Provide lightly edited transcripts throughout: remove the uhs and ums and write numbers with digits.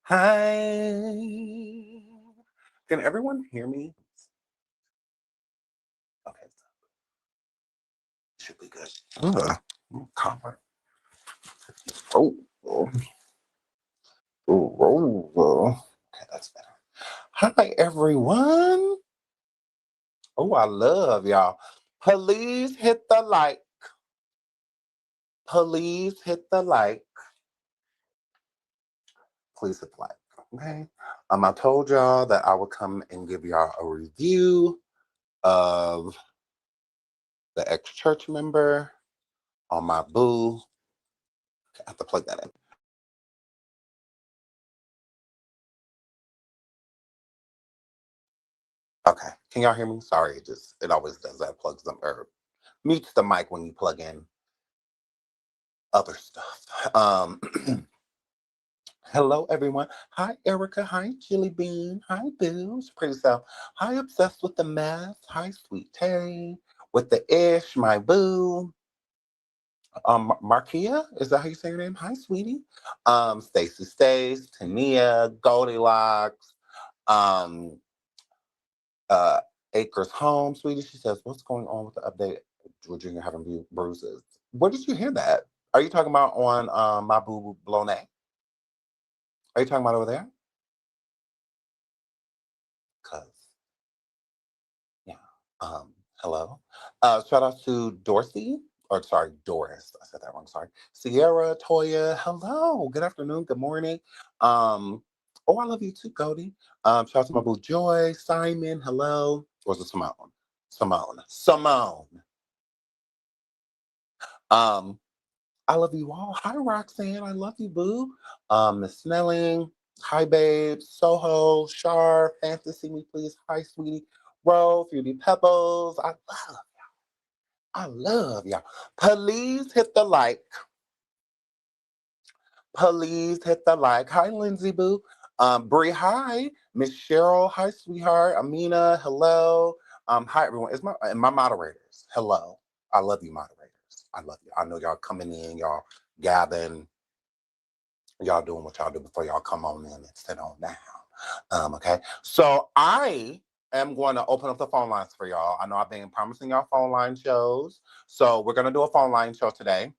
Hi. Can everyone hear me? Okay, should be good. Comfort. Oh, oh, okay, that's better. Hi, everyone. Oh, I love y'all. Please hit the like. Please hit the like. Please hit the like. Okay. I told y'all that I would come and give y'all a review of the ex-church member on my boo. I have to plug that in. Okay. Can y'all hear me? Sorry, it always does that. Plugs them or mutes the mic when you plug in other stuff. Hello everyone. Hi Erica. Hi Chili Bean. Hi Booze. Pretty self. Hi Obsessed with the Mess. Hi Sweet Terry. With the ish, my boo. Markia, is that how you say your name? Hi, sweetie. Stacy Stace, Tania, Goldilocks, um, uh, Acres Home, sweetie. She says, what's going on with the update? Virginia having bruises. Where did you hear that? Are you talking about on my boo Blone? Are you talking about over there? Cause yeah. Hello. Shout out to Dorsey. Or sorry, Doris. I said that wrong. Sorry. Sierra, Toya. Hello. Good afternoon. Good morning. Oh, I love you too, Cody. Shout out to my boo Joy, Simon. Hello. Or was it Simone? Simone. I love you all. Hi, Roxanne. I love you, boo. Miss Snelling. Hi, babe. Soho, Shar, Fantasy Me, please. Hi, sweetie. Ro, Fruity Pebbles. I love y'all. Please hit the like. Please hit the like. Hi, Lindsay Boo. Bree, hi. Miss Cheryl, hi, sweetheart. Amina, hello. Hi, everyone. It's my moderators. Hello. I love you, moderators. I love you. I know y'all coming in, y'all gathering, y'all doing what y'all do before y'all come on in and sit on down. Okay. So I am going to open up the phone lines for y'all. I know I've been promising y'all phone line shows. So we're going to do a phone line show today.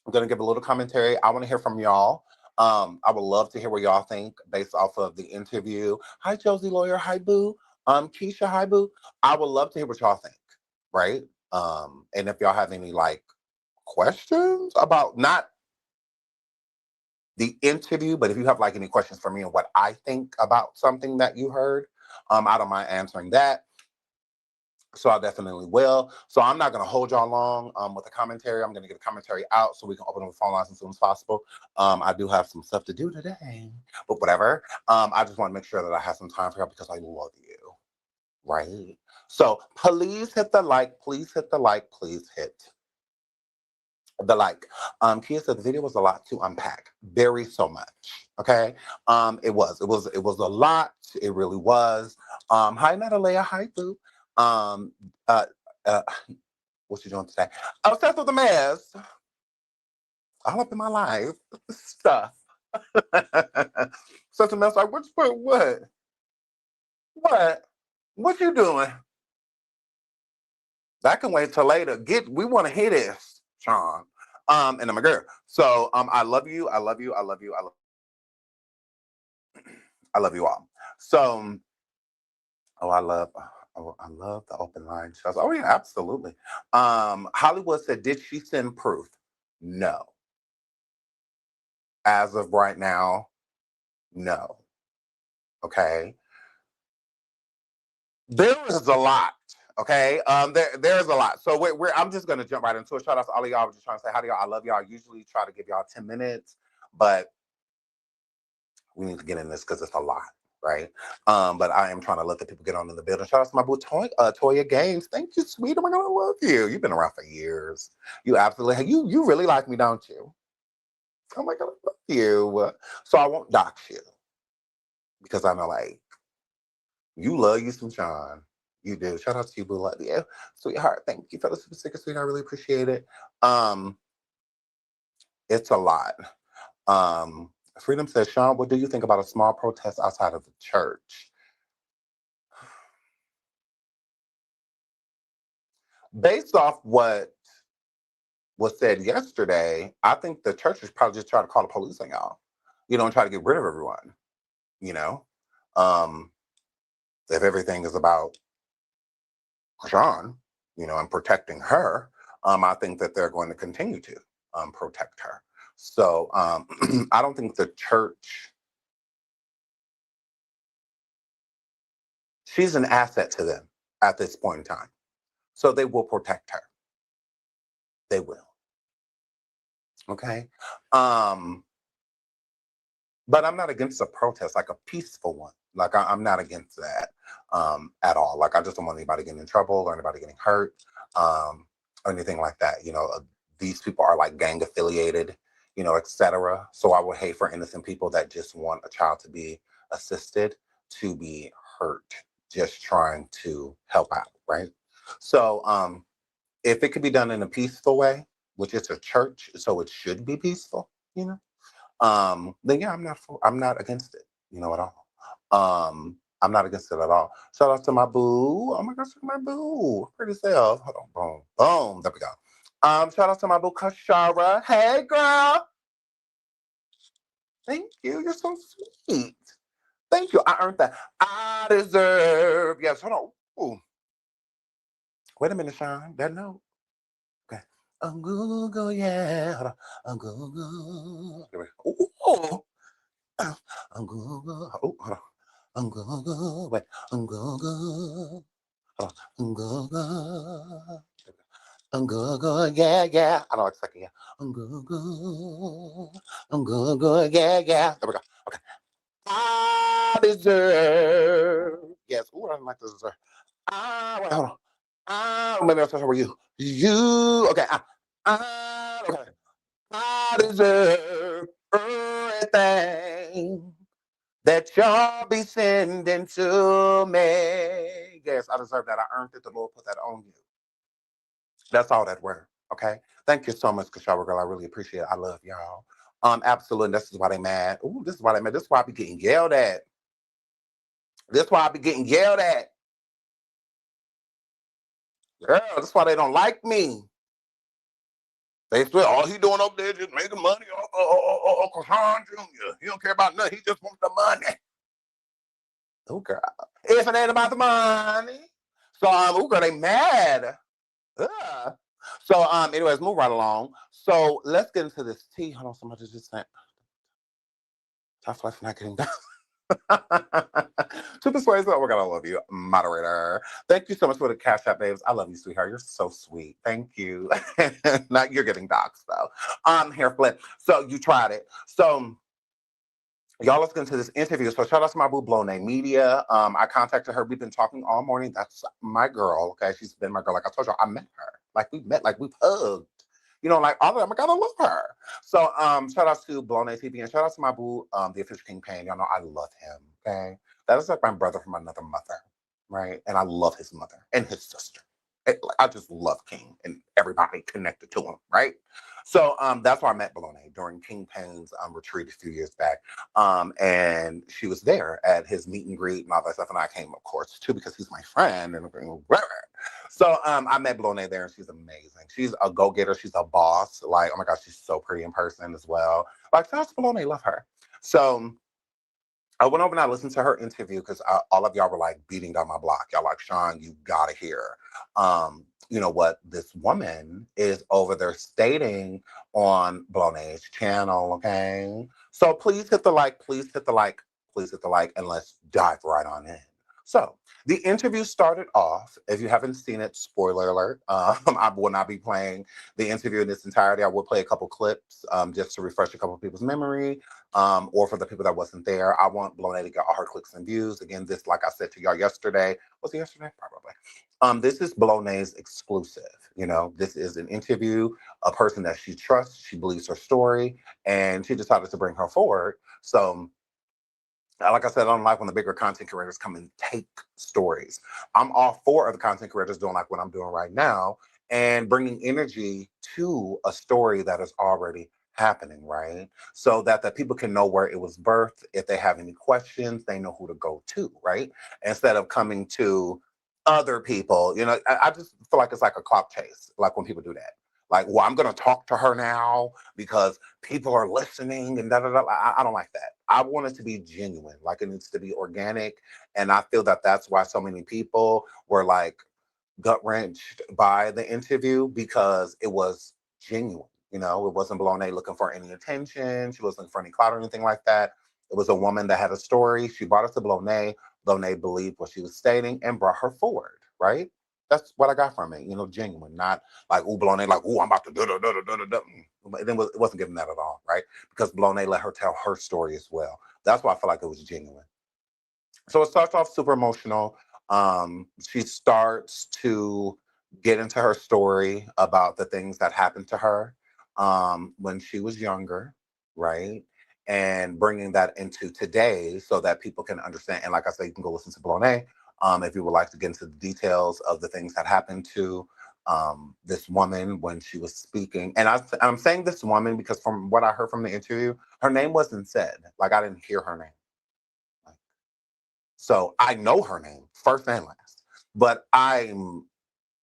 I'm going to give a little commentary. I want to hear from y'all. I would love to hear what y'all think based off of the interview. Hi, Josie Lawyer. Hi, Boo. Keisha. Hi, Boo. I would love to hear what y'all think, right? And if y'all have any like questions about not the interview, but if you have like any questions for me and what I think about something that you heard, I don't mind answering that. So I definitely will. So I'm not going to hold y'all long with the commentary. I'm going to get a commentary out so we can open up the phone lines as soon as possible. I do have some stuff to do today, but whatever. I just want to make sure that I have some time for y'all because I love you, right? So please hit the like. Please hit the like. Please hit the like. Kia said the video was a lot to unpack. Very so much. Okay. It was a lot. It really was. Hi Natalia. Hi Boo. Um uh what you doing today? Obsessed with the mess. All up in my life. Stuff. Such a mess. Like what? What? What you doing? That can wait till later. We want to hear this, Sean. And I'm a girl. So I love you. I love you. I love you. I love you all. So oh, I love the open line shows. Oh yeah, absolutely. Hollywood said, did she send proof? No. As of right now, no. Okay. There is a lot. Okay. There's a lot. So I'm just gonna jump right into it. Shout out to all of y'all. I'm just trying to say hi to y'all. I love y'all. I usually try to give y'all 10 minutes, but we need to get in this because it's a lot, right? But I am trying to let the people get on in the building. Shout out to my boo Toya Games. Thank you, sweet. Oh my god, I love you. You've been around for years. You absolutely you really like me, don't you? Oh my god, I love you. So I won't dox you because I know like you love you some Sean. You do. Shout out to you, boo. Love you, sweetheart. Thank you for the super sticker, sweet. I really appreciate it. It's a lot. Freedom says, Sean, what do you think about a small protest outside of the church? Based off what was said yesterday, I think the church is probably just trying to call the police on y'all, and try to get rid of everyone, you know? Um, if everything is about Chrisean, and protecting her, I think that they're going to continue to protect her. So I don't think the church, she's an asset to them at this point in time. So they will protect her. They will. Okay. But I'm not against a protest, like a peaceful one. Like I'm not against that at all. Like I just don't want anybody getting in trouble or anybody getting hurt or anything like that. These people are like gang affiliated, etc. So I would hate for innocent people that just want a child to be assisted to be hurt, just trying to help out, right? So if it could be done in a peaceful way, which is a church, so it should be peaceful, then yeah, I'm not against it, at all. I'm not against it at all. Shout out to my boo. Oh my gosh, my boo. Pretty self. Hold on, boom, boom. There we go. Shout out to my boo Kashara. Hey girl. Thank you. You're so sweet. Thank you. I earned that. I deserve. Yes, hold on. Ooh. Wait a minute, Sean. That note. Okay. Google, yeah. Hold on. Google. Ooh. Google. Oh, hold on. Google. Wait. Google. Hold on. Google. Google. Yeah, yeah. I don't like second. Yeah. Google. Google. Yeah, yeah. There we go. Okay. I deserve. Yes. Ooh, I don't like this deserve. Wait, hold on. Maybe I'll start with you. You. Okay. Okay. I deserve everything that y'all be sending to me. Yes, I deserve that. I earned it. The Lord put that on you. That's all that word. Okay. Thank you so much, Kashawa girl. I really appreciate it. I love y'all. Absolutely. This is why they mad. Ooh, this is why they mad. This is why I be getting yelled at. This is why I be getting yelled at. Girl, this is why they don't like me. They swear all he doing up there is just making money. Chrisean Jr. He don't care about nothing. He just wants the money. Oh, girl. If it ain't about the money. So, girl, they mad. Ugh. So, anyways, move right along. So, let's get into this tea. Hold on, somebody just sent. Tough life not getting done. To persuade, oh my God, I love you, moderator. Thank you so much for the cash app, babes. I love you, sweetheart. You're so sweet. Thank you. Not you're getting doxxed though. Hair flip. So you tried it. So y'all, let's get into this interview. So shout out to my boo Blone Media. I contacted her. We've been talking all morning. That's my girl. Okay, she's been my girl. Like I told you, I met her. Like we met. Like we've hugged. Like all of them. I gotta love her. So shout out to Blone TV and shout out to my boo, the official King Pain. Y'all know I love him. Okay, that is like my brother from another mother, right? And I love his mother and his sister. I just love King and everybody connected to him, right? So that's why I met Bologna during King Pain's retreat a few years back. And she was there at his meet and greet and all that stuff. And I came, of course, too, because he's my friend. And whatever. So I met Bologna there and she's amazing. She's a go-getter. She's a boss. Like, oh my gosh, she's so pretty in person as well. Like, shout out to Bologna, love her. So I went over and I listened to her interview because all of y'all were like beating down my block. Y'all like, Sean, you gotta hear, what this woman is over there stating on Blonde's channel, okay? So please hit the like, please hit the like, please hit the like, and let's dive right on in. So the interview started off, if you haven't seen it, spoiler alert, I will not be playing the interview in its entirety. I will play a couple clips just to refresh a couple of people's memory, or for the people that wasn't there. I want Blone to get all her clicks and views. Again, this, like I said to y'all yesterday, was it yesterday? Probably. This is Blone's exclusive. This is an interview, a person that she trusts, she believes her story, and she decided to bring her forward. So like I said, I don't like when the bigger content creators come and take stories. I'm all for the content creators doing like what I'm doing right now and bringing energy to a story that has already happening, right? So that the people can know where it was birthed. If they have any questions, they know who to go to, right? Instead of coming to other people, I just feel like it's like a clock chase, like when people do that. Like, well, I'm going to talk to her now because people are listening and da da da. I don't like that. I want it to be genuine, like it needs to be organic. And I feel that that's why so many people were like, gut wrenched by the interview because it was genuine. It wasn't Bologna looking for any attention. She wasn't looking for any clout or anything like that. It was a woman that had a story. She brought it to Bologna. Bologna believed what she was stating and brought her forward, right? That's what I got from it, genuine, not like, ooh, Bologna, like, ooh, I'm about to da. It wasn't giving that at all, right? Because Bologna let her tell her story as well. That's why I feel like it was genuine. So it starts off super emotional. She starts to get into her story about the things that happened to her when she was younger, right? And bringing that into today so that people can understand. And like I said, you can go listen to Blonay if you would like to get into the details of the things that happened to this woman when she was speaking. And I'm saying this woman because from what I heard from the interview, her name wasn't said. Like I didn't hear her name. So I know her name, first and last. But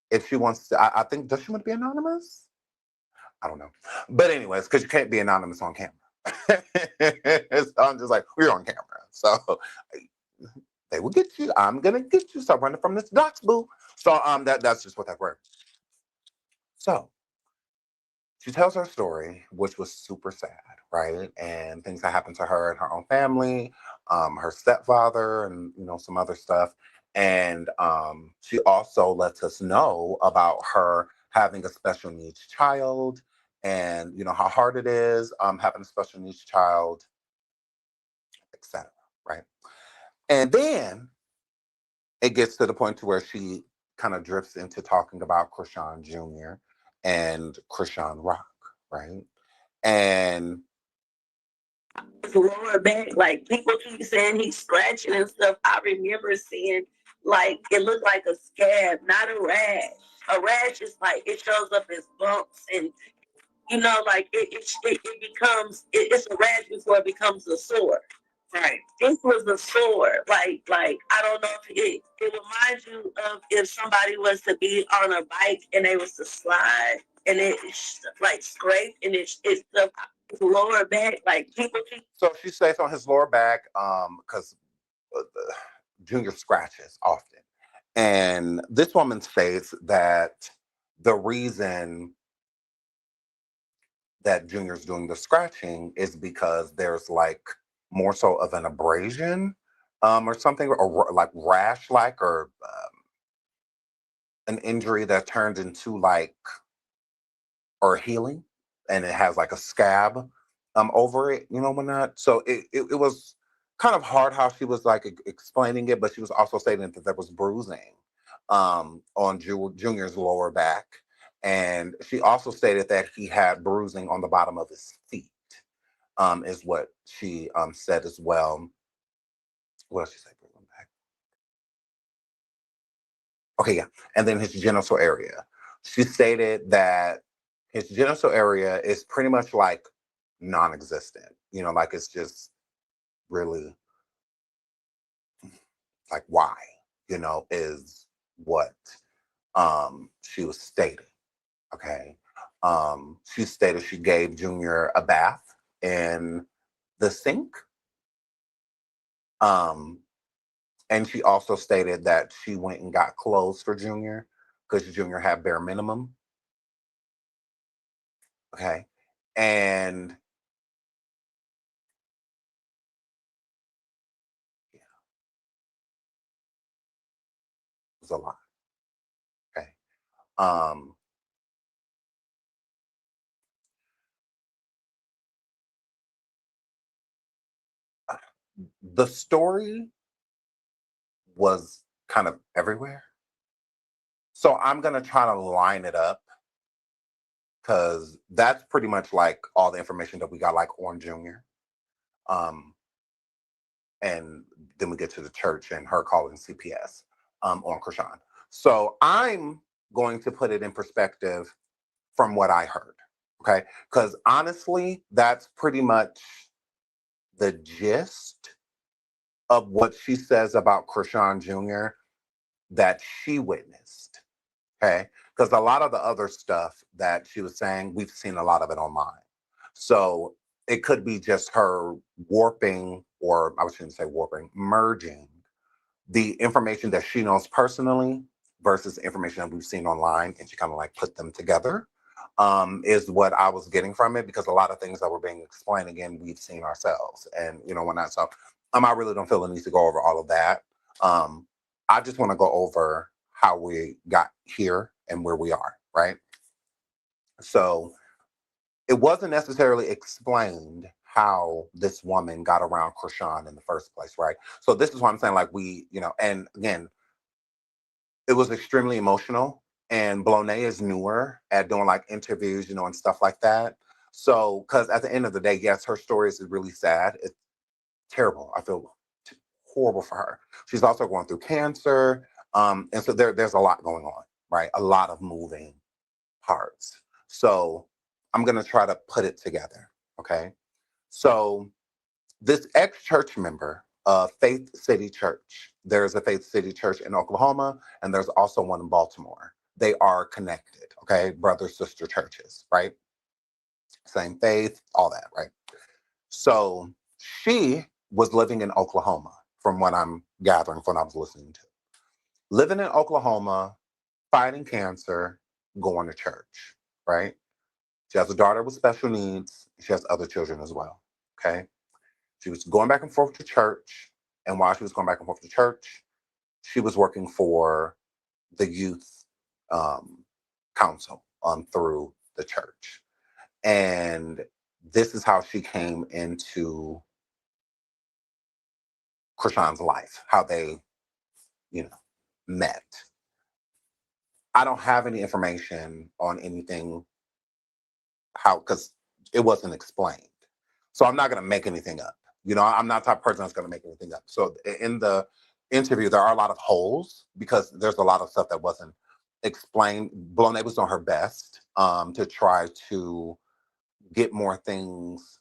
if she wants to, I think, does she want to be anonymous? I don't know. But anyways, because you can't be anonymous on camera. So I'm just like, we're on camera. So they will get you. I'm going to get you. Stop running from this dox, boo. So that's just what that word. So she tells her story, which was super sad, right? And things that happened to her and her own family, her stepfather, and some other stuff. And she also lets us know about her having a special needs child, and how hard it is having a special needs child, etc. Right? And then it gets to the point to where she kind of drifts into talking about Chrisean Jr. and Chrisean Rock, right? And his lower back, like people keep saying he's scratching and stuff. I remember seeing like it looked like a scab, not a rash. A rash is like it shows up as bumps and like it becomes it's a rash before it becomes a sore. Right. This was a sore. Like I don't know if it reminds you of if somebody was to be on a bike and they was to slide and it like scrape and it's the lower back. Like people keep. So she stays on his lower back because Junior scratches often. And this woman states that the reason that Junior's doing the scratching is because there's like more so of an abrasion or something, or like rash like, or an injury that turned into like, or healing, and it has like a scab over it, whatnot. So it was kind of hard how she was like explaining it, but she was also stating that there was bruising on Junior's lower back. And she also stated that he had bruising on the bottom of his feet, is what she said as well. What else she say? Back. Okay, yeah. And then his genital area. She stated that his genital area is pretty much like non-existent. Like it's just really like why, is what she was stating. Okay. She stated she gave Junior a bath in the sink. Um, and she also stated that she went and got clothes for Junior because Junior had bare minimum. Okay. And yeah, it was a lot. Okay. Um, the story was kind of everywhere. So I'm going to try to line it up because that's pretty much like all the information that we got, like on Junior. Um, and then we get to the church and her calling CPS on Chrisean. So I'm going to put it in perspective from what I heard. Okay. Because honestly, that's pretty much the gist of what she says about Chrisean Jr. that she witnessed. Okay. Because a lot of the other stuff that she was saying, we've seen a lot of it online. So it could be just her warping, or I shouldn't say warping, merging the information that she knows personally versus information that we've seen online, and she kind of like put them together, is what I was getting from it, because a lot of things that were being explained, again, we've seen ourselves. And, when I saw, I really don't feel the need to go over all of that. Um, I just want to go over how we got here and where we are, right? So it wasn't necessarily explained how this woman got around Chrisean in the first place, right? So this is what I'm saying, like and again, it was extremely emotional. And Blonay is newer at doing like interviews, and stuff like that. So, because at the end of the day, yes, her story is really sad. It's terrible. I feel horrible for her. She's also going through cancer. And so there's a lot going on, right? A lot of moving parts. So I'm going to try to put it together. Okay. So this ex-church member of Faith City Church, there's a Faith City Church in Oklahoma, and there's also one in Baltimore. They are connected, okay? Brother, sister churches, right? Same faith, all that, right? So she was living in Oklahoma, from what I'm gathering from what I was listening to. Living in Oklahoma, fighting cancer, going to church, right? She has a daughter with special needs. She has other children as well, okay? She was going back and forth to church. And while she was going back and forth to church, she was working for the youth council through the church. And this is how she came into Chrisean's life, how they, met. I don't have any information on anything, how, because it wasn't explained. So I'm not going to make anything up. I'm not the type of person that's going to make anything up. So in the interview, there are a lot of holes because there's a lot of stuff that wasn't explained. Blonay was doing her best to try to get more things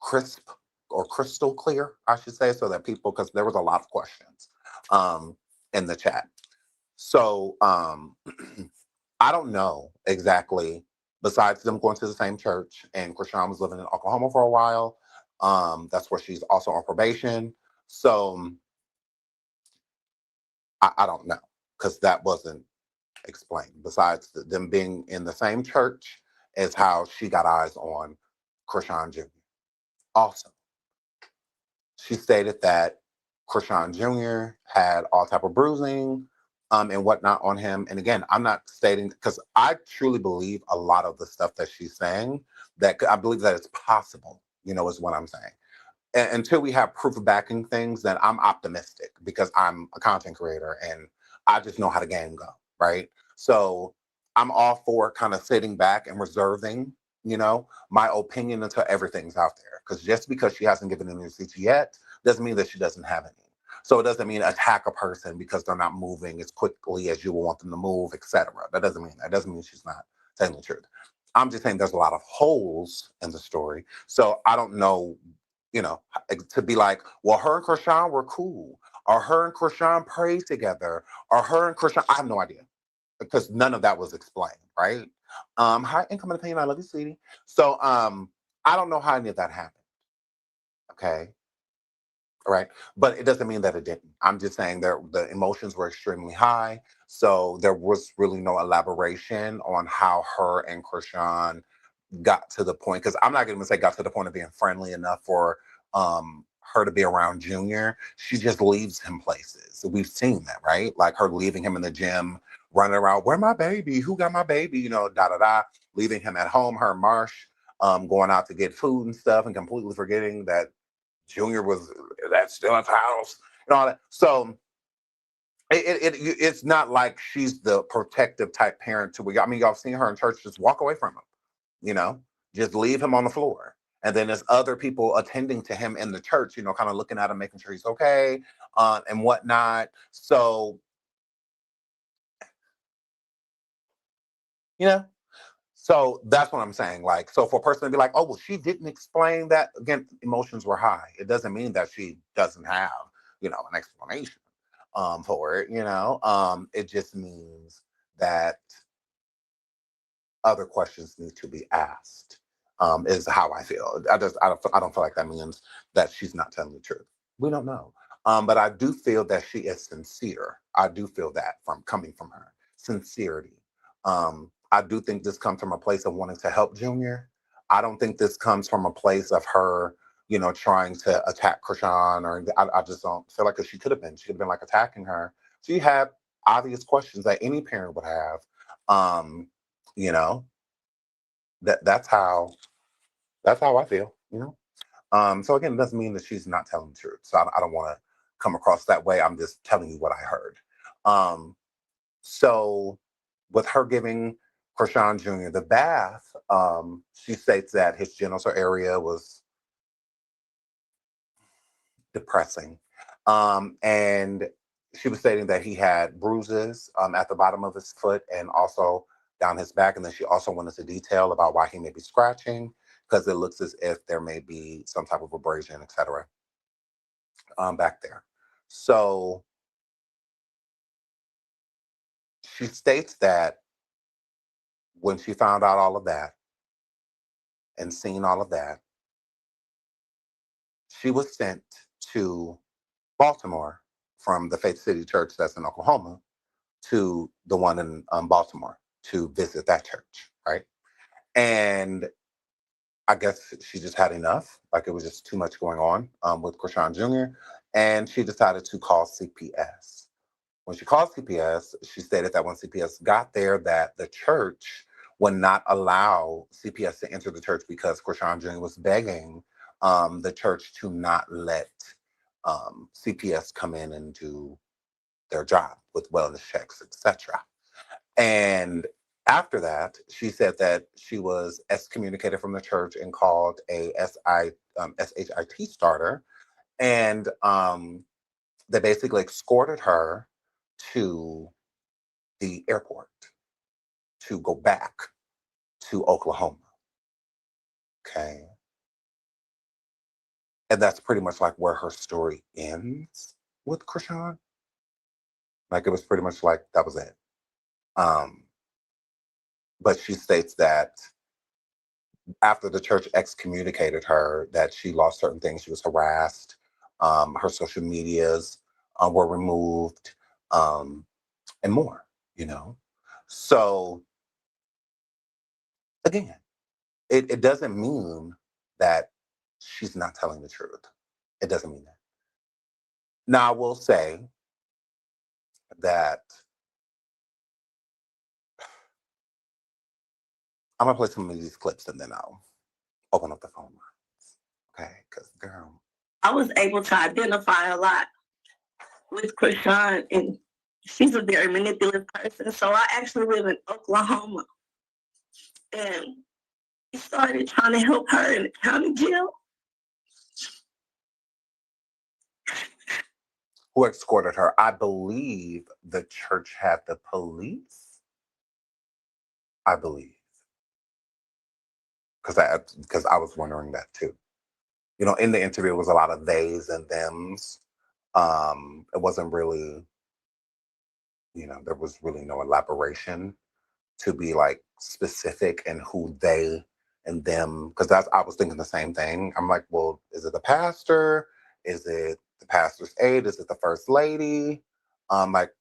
crisp or crystal clear, I should say, so that people, because there was a lot of questions in the chat. So I don't know exactly, besides them going to the same church, and Chrisean was living in Oklahoma for a while. That's where she's also on probation. So I don't know, because that wasn't explained. Besides them being in the same church as how she got eyes on Chrisean Jr. Also, she stated that Chrisean Jr. had all type of bruising and whatnot on him. And again, I'm not stating, because I truly believe a lot of the stuff that she's saying, that I believe that it's possible, is what I'm saying. And until we have proof of backing things, then I'm optimistic, because I'm a content creator and I just know how the game go, right? So I'm all for kind of sitting back and reserving, my opinion until everything's out there. Because just because she hasn't given any receipts yet doesn't mean that she doesn't have any. So it doesn't mean attack a person because they're not moving as quickly as you want them to move, etc. That doesn't mean that. It doesn't mean she's not telling the truth. I'm just saying there's a lot of holes in the story. So I don't know, to be like, well, her and Chrisean were cool, or her and Chrisean prayed together, or her and Chrisean, I have no idea, because none of that was explained, right? Hi, income and opinion, I love you, sweetie. So I don't know how any of that happened. Okay. All right. But it doesn't mean that it didn't. I'm just saying the emotions were extremely high. So there was really no elaboration on how her and Chrisean got to the point, because I'm not going to say got to the point of being friendly enough for her to be around Junior. She just leaves him places. We've seen that, right? Like her leaving him in the gym, running around, where my baby? Who got my baby? Da da da. Leaving him at home, her and Marsh going out to get food and stuff, and completely forgetting that Junior was that's still at the house and all that. So it's not like she's the protective type parent to where, I mean, y'all seen her in church just walk away from him, you know, just leave him on the floor. And then there's other people attending to him in the church, kind of looking at him, making sure he's okay, and whatnot. So, you know, So that's what I'm saying. Like, so for a person to be like, oh, well, she didn't explain that, again, emotions were high. It doesn't mean that she doesn't have, an explanation for it, It just means that other questions need to be asked, is how I feel. I don't feel like that means that she's not telling the truth. We don't know. But I do feel that she is sincere. I do feel that from coming from her. Sincerity. I do think this comes from a place of wanting to help Junior. I don't think this comes from a place of her, trying to attack Chrisean, or I just don't feel like she could have been. She could have been like attacking her. She had obvious questions that any parent would have. You know, that's how I feel. So again, it doesn't mean that she's not telling the truth. So I don't want to come across that way. I'm just telling you what I heard. So with her giving Chrisean Jr. the bath, she states that his genital area was depressing. And she was stating that he had bruises at the bottom of his foot and also down his back. And then she also went into detail about why he may be scratching, because it looks as if there may be some type of abrasion, etc. Back there. So she states that when she found out all of that and seen all of that, she was sent to Baltimore from the Faith City Church that's in Oklahoma to the one in Baltimore to visit that church, right? And I guess she just had enough. Like, it was just too much going on with Chrisean Jr. And she decided to call CPS. When she called CPS, she stated that when CPS got there, that the church would not allow CPS to enter the church because Chrisean Jr. was begging the church to not let CPS come in and do their job with wellness checks, etc. And after that, she said that she was excommunicated from the church and called a SHIT starter. And they basically escorted her to the airport to go back to Oklahoma. Okay. And that's pretty much like where her story ends with Chrisean. Like, it was pretty much like that was it. But she states that after the church excommunicated her, that she lost certain things. She was harassed. Her social medias were removed, and more. So again, it doesn't mean that she's not telling the truth. It doesn't mean that. Now, I will say that I'm gonna play some of these clips and then I'll open up the phone lines. Okay, because girl, I was able to identify a lot with Chrisean, and she's a very manipulative person. So I actually live in Oklahoma, and he started trying to help her in the county jail. who escorted her? I believe the church had the police. I believe, because I was wondering that too. In the interview, it was a lot of theys and thems. It wasn't really, there was really no elaboration to be like specific in who they and them, because I was thinking the same thing. I'm like, well, is it the pastor? Is it the pastor's aide? Is it the first lady? Like,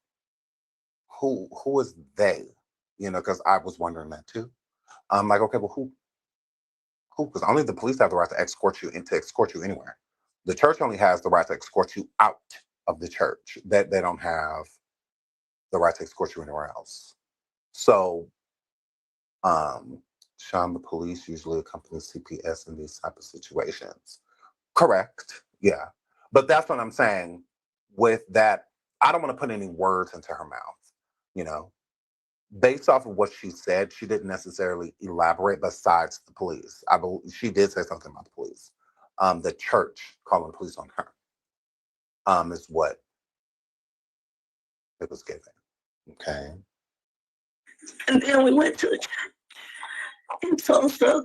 who is they? Because I was wondering that too. I'm like, okay, well, who? Because only the police have the right to escort you and to escort you anywhere. The church only has the right to escort you out of the church. That they don't have the right to escort you anywhere else. So, Sean, the police usually accompany CPS in these type of situations. Correct. Yeah. But that's what I'm saying with that. I don't want to put any words into her mouth. Based off of what she said, she didn't necessarily elaborate besides the police. I believe she did say something about the police. The church calling the police on her is what it was given. Okay. And then we went to the church, in Tulsa.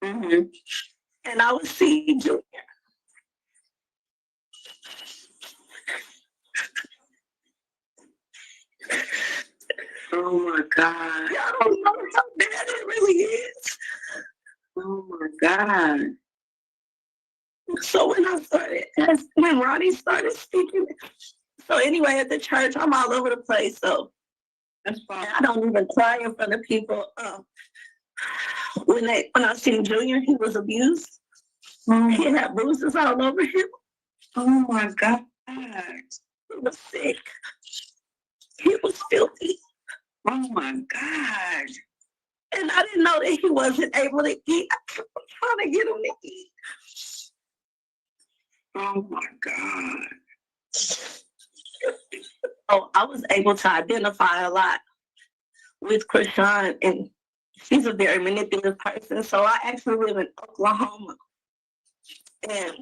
Mm-hmm. And I was seeing Junior. Oh my God. Y'all don't know how bad it really is. Oh my God. So when Ronnie started speaking, so anyway, at the church, I'm all over the place. So that's fine. I don't even cry in front of people. When I seen Junior, he was abused. He had bruises all over him. Oh my God. He was sick. He was filthy. Oh my God. And I didn't know that he wasn't able to eat. I kept trying to get him to eat. Oh my God. Oh, I was able to identify a lot with Chrisean, and she's a very manipulative person. So I actually live in Oklahoma. And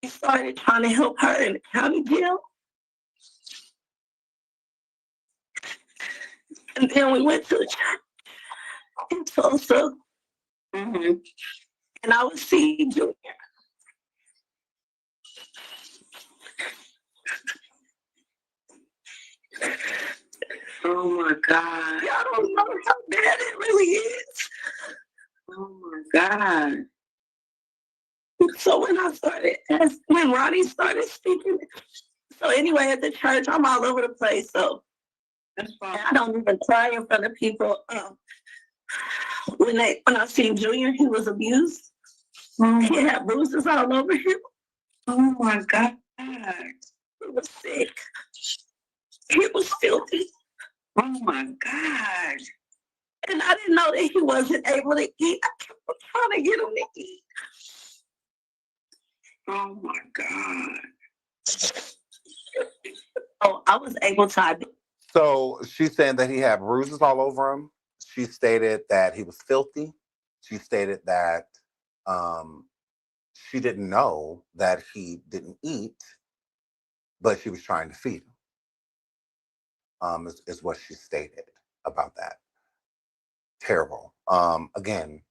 we started trying to help her in the county jail. And then we went to the church in Tulsa. Mm-hmm. And I was seeing Junior. Oh my God. Y'all don't know how bad it really is. Oh my God. So when Ronnie started speaking, so anyway, at the church, I'm all over the place. So that's fine. I don't even cry in front of people. When I seen Junior, he was abused. He had bruises all over him. Oh my God. He was sick. He was filthy. Oh my God. And I didn't know that he wasn't able to eat. I kept trying to get him to eat. Oh my God. Oh, I was able to. So she's saying that he had bruises all over him. She stated that he was filthy. She stated that she didn't know that he didn't eat, but she was trying to feed him. Is what she stated about that. Terrible. Again,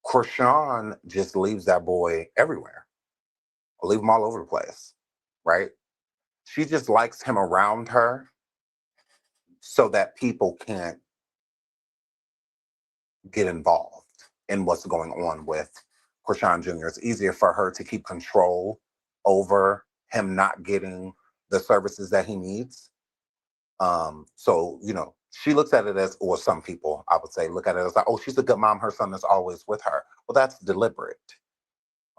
Chrisean just leaves that boy everywhere. Leave him all over the place, right? She just likes him around her so that people can't get involved in what's going on with Chrisean Jr. It's easier for her to keep control over him not getting the services that he needs. So, she looks at it as, or some people, I would say, look at it as like, oh, she's a good mom. Her son is always with her. Well, that's deliberate.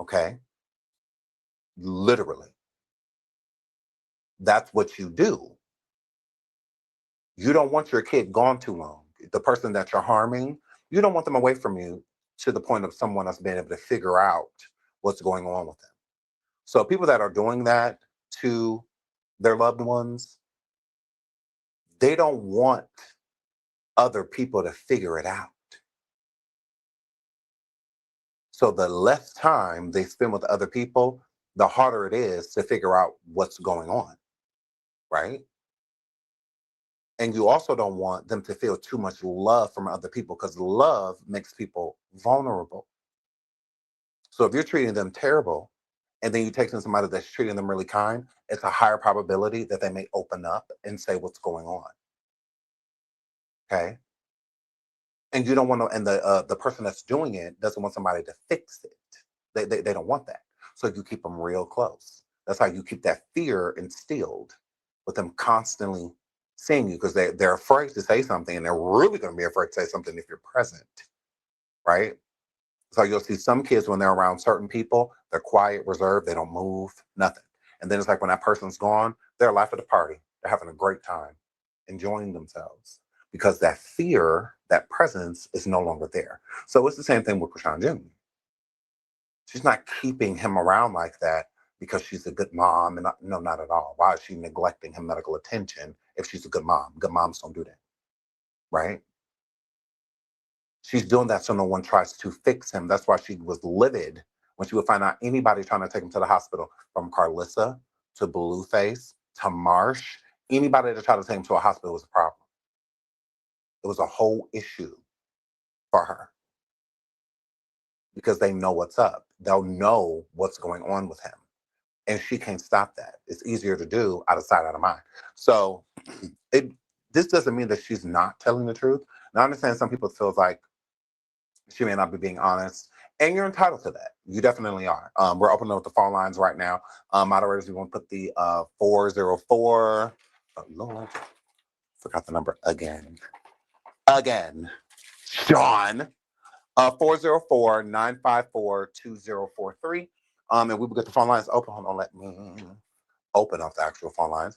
Okay. Literally. That's what you do. You don't want your kid gone too long. The person that you're harming, you don't want them away from you to the point of someone else being able to figure out what's going on with them. So people that are doing that to their loved ones, they don't want other people to figure it out. So the less time they spend with other people, the harder it is to figure out what's going on, right? And you also don't want them to feel too much love from other people because love makes people vulnerable. So if you're treating them terrible and then you take them somebody that's treating them really kind, it's a higher probability that they may open up and say what's going on. Okay. And you don't want to, and the person that's doing it doesn't want somebody to fix it. They don't want that. So you keep them real close. That's how you keep that fear instilled with them constantly seeing you because they're afraid to say something and they're really going to be afraid to say something if you're present. Right. So you'll see some kids when they're around certain people, they're quiet, reserved, they don't move, nothing. And then it's like when that person's gone, they're life at the party. They're having a great time, enjoying themselves because that fear, that presence is no longer there. So it's the same thing with Chrisean Jr. She's not keeping him around like that because she's a good mom. And no, not at all. Why is she neglecting him medical attention if she's a good mom? Good moms don't do that, right? She's doing that so no one tries to fix him. That's why she was livid when she would find out anybody trying to take him to the hospital, from Carlissa to Blueface to Marsh. Anybody that tried to take him to a hospital was a problem. It was a whole issue. for her because they know what's up. They'll know what's going on with him. And she can't stop that. It's easier to do out of sight, out of mind. So this doesn't mean that she's not telling the truth. Now, I understand some people feel like she may not be being honest, and you're entitled to that. You definitely are. We're opening up the phone lines right now. Moderators, we want to put the 404. Oh, Lord, forgot the number again. Sean. 404-954-2043. And we will get the phone lines open. Hold on, let me open up the actual phone lines.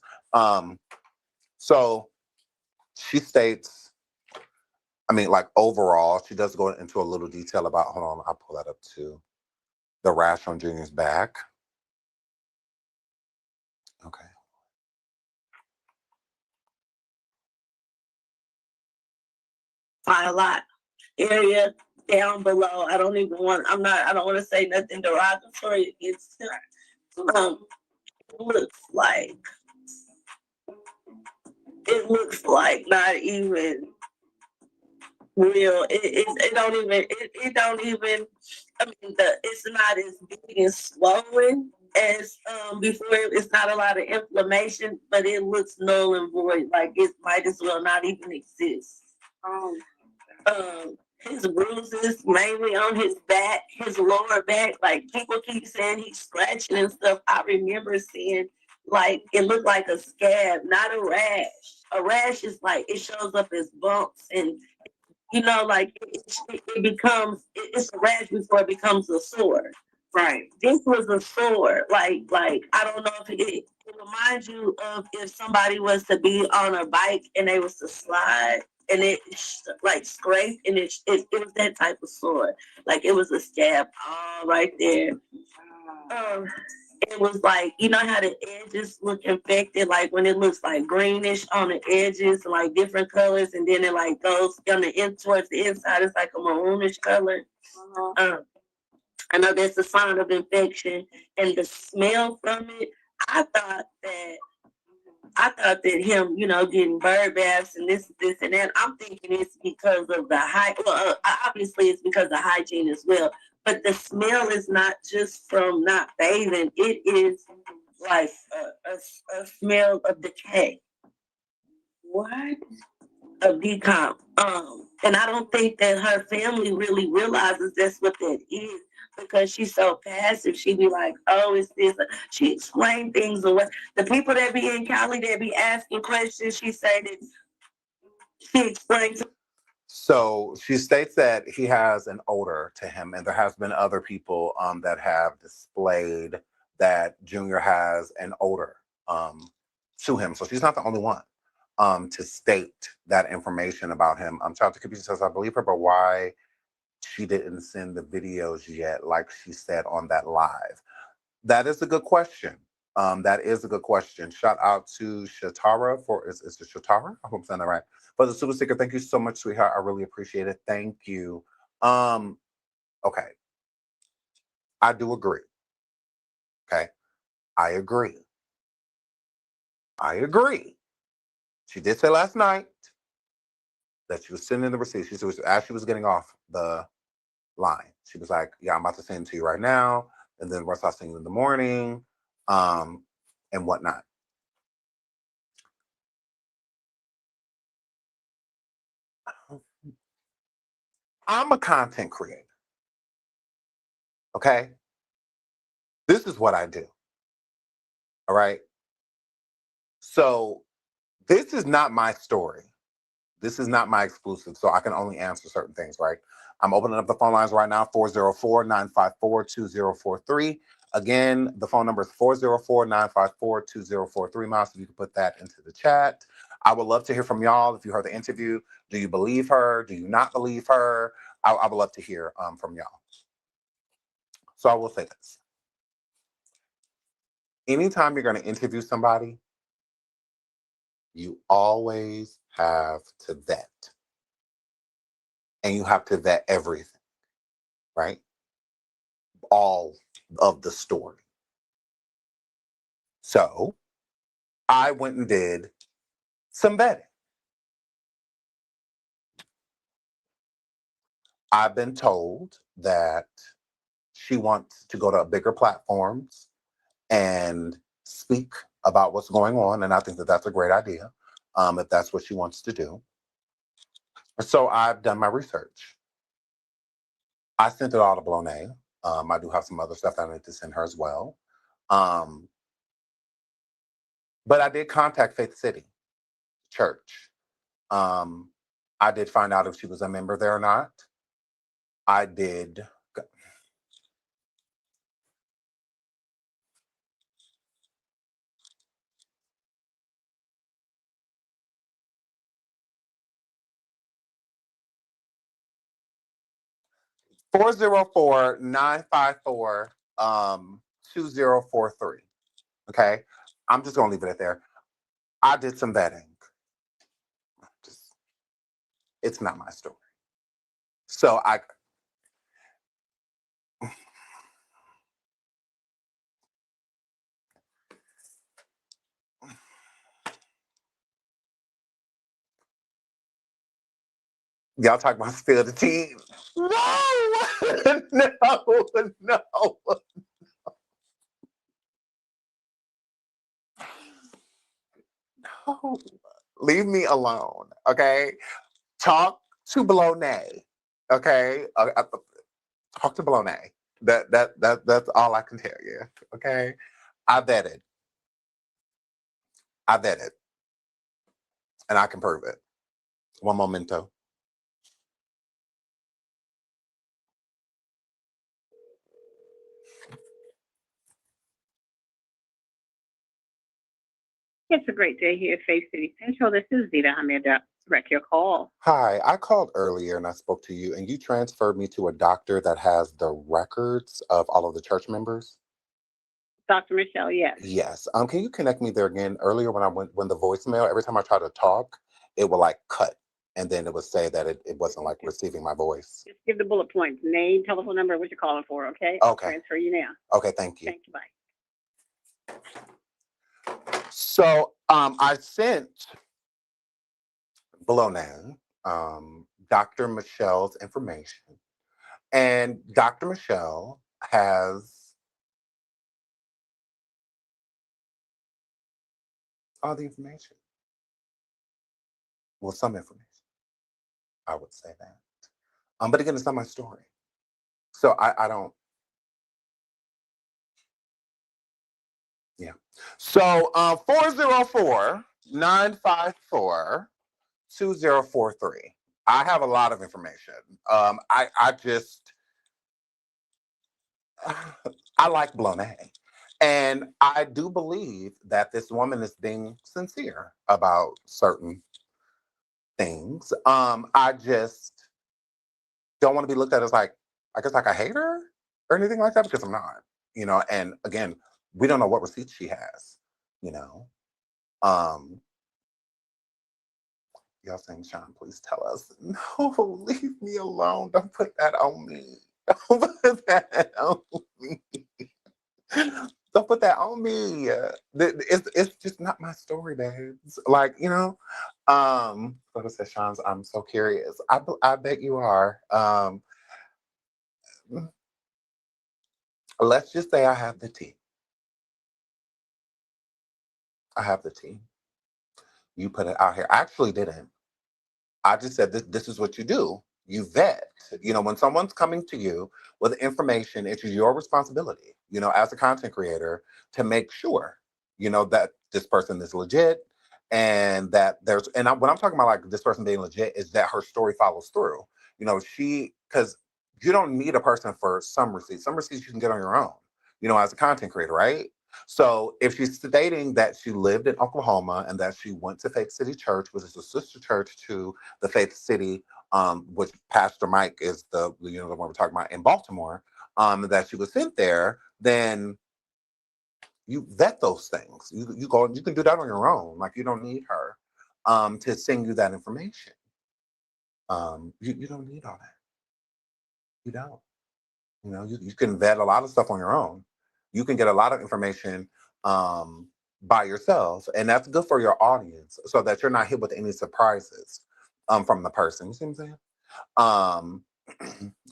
So she states, like overall, she does go into a little detail about, hold on, I'll pull that up too. The rash on Junior's back. Okay. A lot. Area down below. I don't want to say nothing derogatory. It's it looks like not even real. It don't even it's not as big and swollen as before. It's not a lot of inflammation, but it looks null and void, like it might as well not even exist. His bruises mainly on his back, his lower back, like people keep saying he's scratching and stuff. I remember seeing like it looked like a scab, not a rash. A rash is like it shows up as bumps, and like it becomes it's a rash before it becomes a sore. Right. This was a sore. Like I don't know if it reminds you of if somebody was to be on a bike and they was to slide and it like scraped, and it was that type of sore. Like it was a scab all right there. It was like, how the edges look infected, like when it looks like greenish on the edges, like different colors, and then it like goes on the end towards the inside, it's like a maroonish color. I know that's a sign of infection, and the smell from it. I thought that him, getting bird baths and this and that. I'm thinking it's because of the obviously it's because of hygiene as well. But the smell is not just from not bathing. It is like a smell of decay. What? Of decomp. And I don't think that her family really realizes that's what that is, because she's so passive. She be like, oh, it's this. She explained things away. The people that be in Cali that be asking questions, she said that she explains. So she states that he has an odor to him, and there has been other people that have displayed that Junior has an odor to him. So she's not the only one to state that information about him. Child to Computer says, I believe her, but why she didn't send the videos yet, like she said on that live? That is a good question. That is a good question. Shout out to Shatara for, is it Shatara? I hope I'm saying that right. For the super sticker, thank you so much, sweetheart. I really appreciate it. Thank you. Okay. I do agree. Okay. I agree. She did say last night that she was sending the receipt. She said, as she was getting off the line, she was like, yeah, I'm about to send it to you right now. And then once I send you in the morning, and whatnot. I'm a content creator. Okay? This is what I do. All right? So this is not my story. This is not my exclusive, so I can only answer certain things, right? I'm opening up the phone lines right now, 404-954-2043. Again, the phone number is 404-954-2043. Miles, if you can put that into the chat. I would love to hear from y'all. If you heard the interview, do you believe her? Do you not believe her? I would love to hear from y'all. So I will say this. Anytime you're going to interview somebody, you always have to vet. And you have to vet everything, right? All of the story. So I went and did some vetting. I've been told that she wants to go to bigger platforms and speak about what's going on. And I think that that's a great idea, if that's what she wants to do. So I've done my research. I sent it all to Blonay. I do have some other stuff that I need to send her as well. Um, but I did contact Faith City Church. Um, I did find out if she was a member there or not. I did. 404-954 2043. Okay. I'm just gonna leave it at there. I did some vetting. Just, it's not my story. So y'all talk about spill the tea. No, no, no. Leave me alone. Okay. Talk to Blonay. Okay. Talk to Blonay. That's all I can tell you. Okay. I vetted. I vetted. And I can prove it. One momento. It's a great day here at Faith City Central. This is Zita. How may I direct your call? Hi, I called earlier and I spoke to you, and you transferred me to a doctor that has the records of all of the church members. Dr. Michelle, yes. Yes. Can you connect me there again? Earlier when the voicemail, every time I try to talk, it will like cut, and then it would say that it wasn't like receiving my voice. Just give the bullet points, name, telephone number, what you're calling for, okay? I'll Okay. transfer you now. Okay, thank you. Thank you, bye. So I sent Blonay Dr. Michelle's information, and Dr. Michelle has all the information. Well, some information, I would say that. But again, it's not my story. So I don't. Yeah. So 404-954-2043. I have a lot of information. I just I like Blonay. And I do believe that this woman is being sincere about certain things. I just don't want to be looked at as like, I guess like a hater or anything like that, because I'm not, and again, we don't know what receipts she has, you know. Y'all saying, Sean, please tell us. No, leave me alone. Don't put that on me. Don't put that on me. Don't put that on me. It's just not my story, babes. Like, Photo says, Sean's, I'm so curious. I bet you are. Let's just say I have the tea. I have the tea. You put it out here. I actually didn't. I just said this is what you do. You vet. When someone's coming to you with information, it's your responsibility, as a content creator, to make sure, that this person is legit, and that when I'm talking about like this person being legit, is that her story follows through. Because you don't need a person for some receipts. Some receipts you can get on your own, as a content creator, right? So if she's stating that she lived in Oklahoma and that she went to Faith City Church, which is a sister church to the Faith City, which Pastor Mike is the one we're talking about in Baltimore, that she was sent there, then you vet those things. You can do that on your own. Like, you don't need her to send you that information. You don't need all that. You don't. You can vet a lot of stuff on your own. You can get a lot of information by yourself, and that's good for your audience, so that you're not hit with any surprises from the person. You see what I'm saying?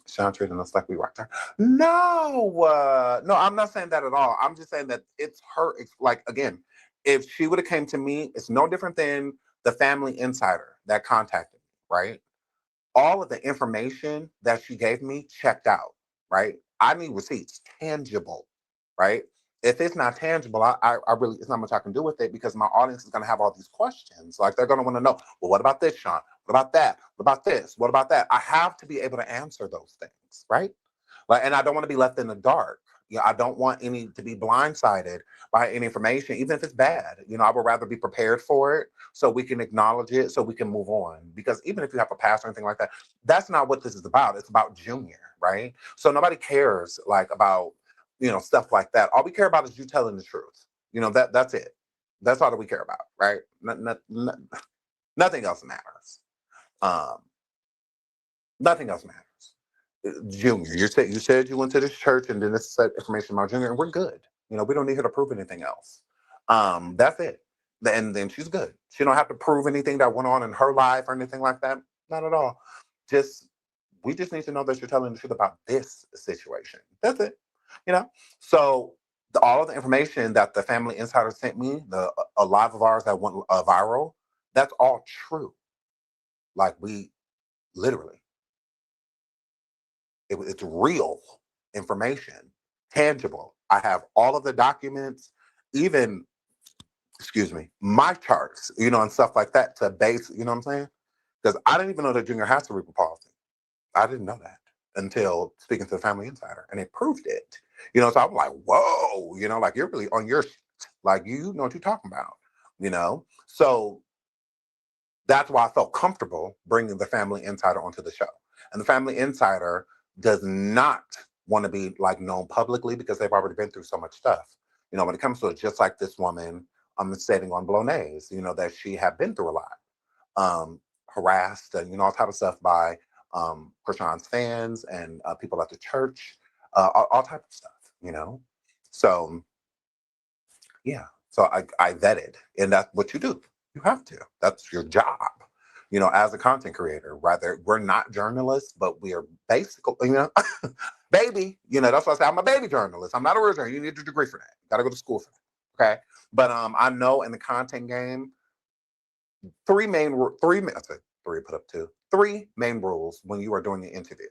Sean treating us like we rocked her. No, no, I'm not saying that at all. I'm just saying that it's her. Like, again, if she would have came to me, it's no different than the family insider that contacted me, right? All of the information that she gave me checked out, right? I need receipts, tangible, right? If it's not tangible, I really, it's not much I can do with it because my audience is going to have all these questions. Like, they're going to want to know, well, what about this, Sean? What about that? What about this? What about that? I have to be able to answer those things, right? Like, and I don't want to be left in the dark. I don't want any to be blindsided by any information, even if it's bad. I would rather be prepared for it so we can acknowledge it, so we can move on. Because even if you have a past or anything like that, that's not what this is about. It's about Junior, right? So nobody cares like about stuff like that. All we care about is you telling the truth. That's it. That's all that we care about, right? Nothing else matters. Um, Nothing else matters. Junior, you said you went to this church and then this said information about Junior, and we're good. We don't need her to prove anything else. That's it. And then she's good. She don't have to prove anything that went on in her life or anything like that. Not at all. We just need to know that you're telling the truth about this situation. That's it. So all of the information that the family insider sent me, a live of ours that went viral, that's all true. Like, we literally. It's real information, tangible. I have all of the documents, even, my charts, and stuff like that to base, you know what I'm saying? Because I didn't even know that Junior has cerebral palsy. I didn't know that until speaking to the Family Insider, and it proved it. So I'm like, whoa, like, you're really on your shit. Like, you know what you're talking about. So that's why I felt comfortable bringing the Family Insider onto the show. And the Family Insider does not want to be like known publicly because they've already been through so much stuff. When it comes to it, just like this woman stating on Blonay's, that she had been through a lot, harassed and all type of stuff by Chrisean's fans and people at the church, all type of stuff. So yeah, so I vetted, and that's what you do. You have to. That's your job. As a content creator, rather, we're not journalists, but we are basically, baby, that's why I say I'm a baby journalist. I'm not a real journalist. You need a degree for that. You got to go to school for that. Okay. But I know in the content game, three main rules when you are doing the interview.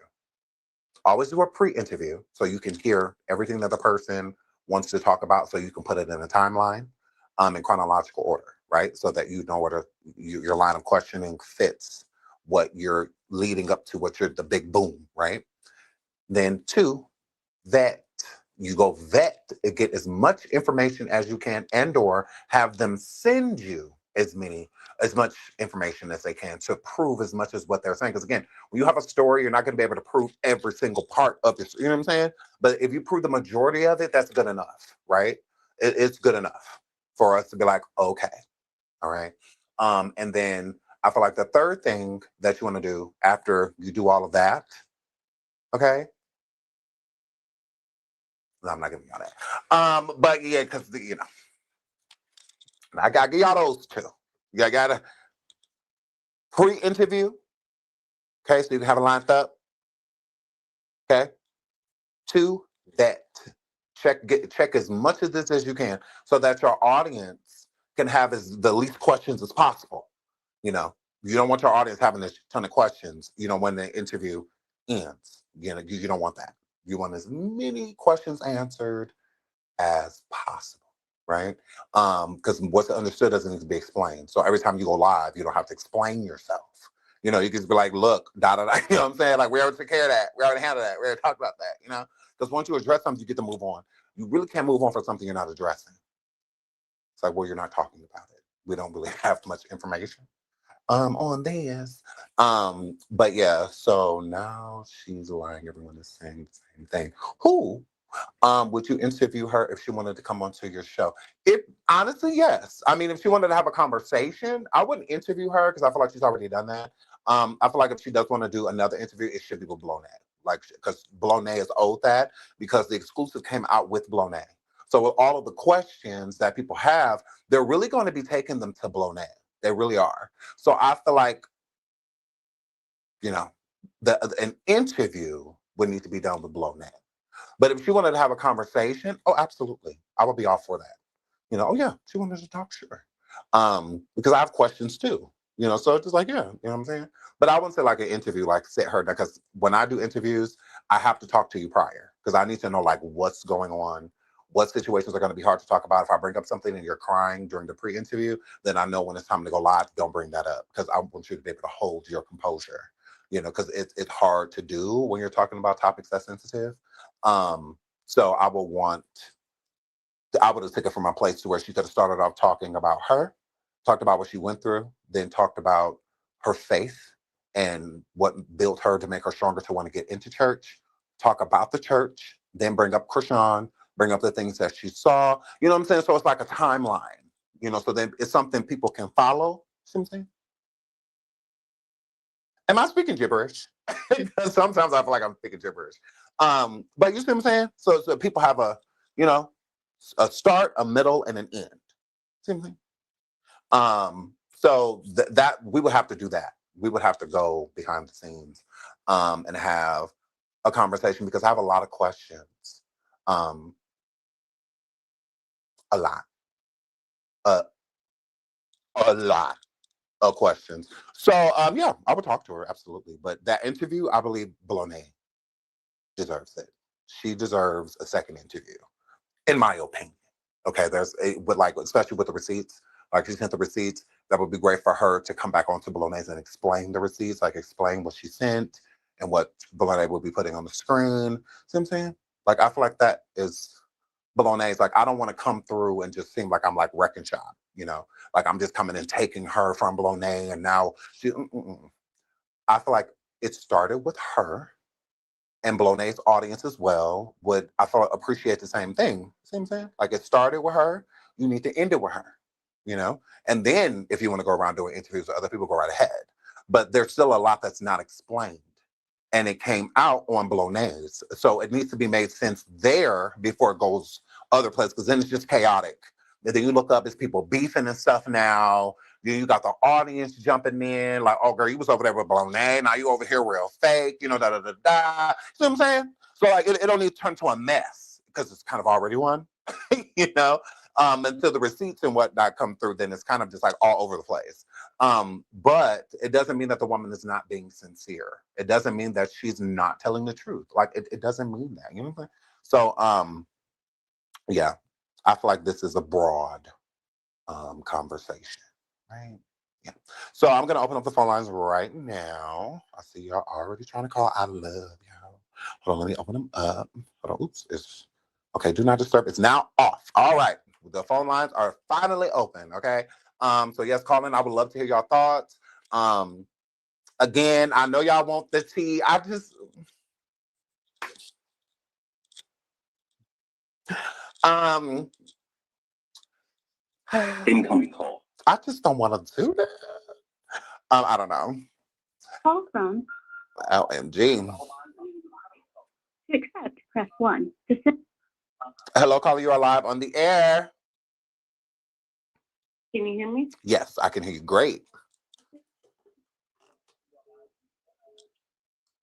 Always do a pre-interview so you can hear everything that the person wants to talk about, so you can put it in a timeline, in chronological order, right? So that you know where your line of questioning fits what you're leading up to, the big boom, right? Then 2, vet. You go vet, get as much information as you can, and/or have them send you as much information as they can to prove as much as what they're saying. Because again, when you have a story, you're not going to be able to prove every single part of this. You know what I'm saying? But if you prove the majority of it, that's good enough, right? It's good enough for us to be like, okay, all right. And then I feel like the third thing that you want to do after you do all of that, okay? No, I'm not giving y'all that. But yeah, because I gotta give y'all those too. You gotta pre-interview, okay, so you can have it lined up. Okay. 2, vet. Check as much of this as you can so that your audience can have the least questions as possible. You don't want your audience having a ton of questions, when the interview ends. You don't want that. You want as many questions answered as possible, right? Because what's understood doesn't need to be explained. So every time you go live, you don't have to explain yourself. You can just be like, look, da da da. You know what I'm saying? Like, we already took care of that. We already handled that. We already talked about that. Because once you address something, you get to move on. You really can't move on for something you're not addressing. It's like, well, you're not talking about it. We don't really have much information on this. But yeah, so now she's lying. Everyone is saying the same thing. Who would you interview her if she wanted to come onto your show? If honestly, yes. I mean, if she wanted to have a conversation, I wouldn't interview her because I feel like she's already done that. I feel like if she does want to do another interview, it should be with Blonay. Like, because Blonay is owed that because the exclusive came out with Blonay. So with all of the questions that people have, they're really going to be taking them to Blonay. They really are. So I feel like, an interview would need to be done with Blonet. But if she wanted to have a conversation, oh, absolutely, I would be all for that. Oh yeah, she wanted to talk, sure. Because I have questions too. So it's just like, yeah, you know what I'm saying? But I wouldn't say like an interview, like sit her down, because when I do interviews, I have to talk to you prior because I need to know like what's going on, what situations are going to be hard to talk about. If I bring up something and you're crying during the pre-interview, then I know when it's time to go live, don't bring that up because I want you to be able to hold your composure, because it's hard to do when you're talking about topics that's sensitive. So I would have taken it from a place to where she could have started off talking about her, talked about what she went through, then talked about her faith and what built her to make her stronger to want to get into church, talk about the church, then bring up Chrisean, bring up the things that she saw. You know what I'm saying? So it's like a timeline, so then it's something people can follow. See what I'm saying? Am I speaking gibberish? Because sometimes I feel like I'm speaking gibberish. But you see what I'm saying? So people have a start, a middle, and an end. See what I'm saying? So that we would have to do that. We would have to go behind the scenes and have a conversation because I have a lot of questions. A lot. A lot of questions. So yeah, I would talk to her, absolutely. But that interview, I believe Blonet deserves it. She deserves a second interview, in my opinion. Okay, especially with the receipts. Like she sent the receipts, that would be great for her to come back onto Bolognaise and explain the receipts, like explain what she sent and what Bolognaise will be putting on the screen. See what I'm saying? Like I feel like that is Bolognaise. Like I don't want to come through and just seem like I'm like wrecking shop, like I'm just coming and taking her from Bolognaise and now she. I feel like it started with her and Bolognaise audience as well would, I thought, appreciate the same thing. See what I'm saying? Like it started with her, you need to end it with her, And then if you want to go around doing interviews with other people, go right ahead. But there's still a lot that's not explained. And it came out on Bolognaise. So it needs to be made sense there before it goes other places, because then it's just chaotic. And then you look up, it's people beefing and stuff now. You got the audience jumping in, like, oh, girl, you was over there with Bolognaise. Now you over here real fake, da, da, da, da. See what I'm saying? So, like, it don't need to turn to a mess because it's kind of already one, until the receipts and whatnot come through, then it's kind of just like all over the place. But it doesn't mean that the woman is not being sincere. It doesn't mean that she's not telling the truth. Like, it doesn't mean that, you know what I'm saying? So, yeah, I feel like this is a broad conversation. Right. Yeah. So I'm gonna open up the phone lines right now. I see y'all already trying to call. I love y'all. Hold on, let me open them up. Hold on. Oops. It's okay. Do not disturb. It's now off. All right. The phone lines are finally open. Okay. So yes, call in. I would love to hear your thoughts. Again, I know y'all want the tea. Incoming call. I just don't want to do that. I don't know. Call from OMG. to accept, press 1. To Hello, caller. You are live on the air. Can you hear me? Yes, I can hear you great.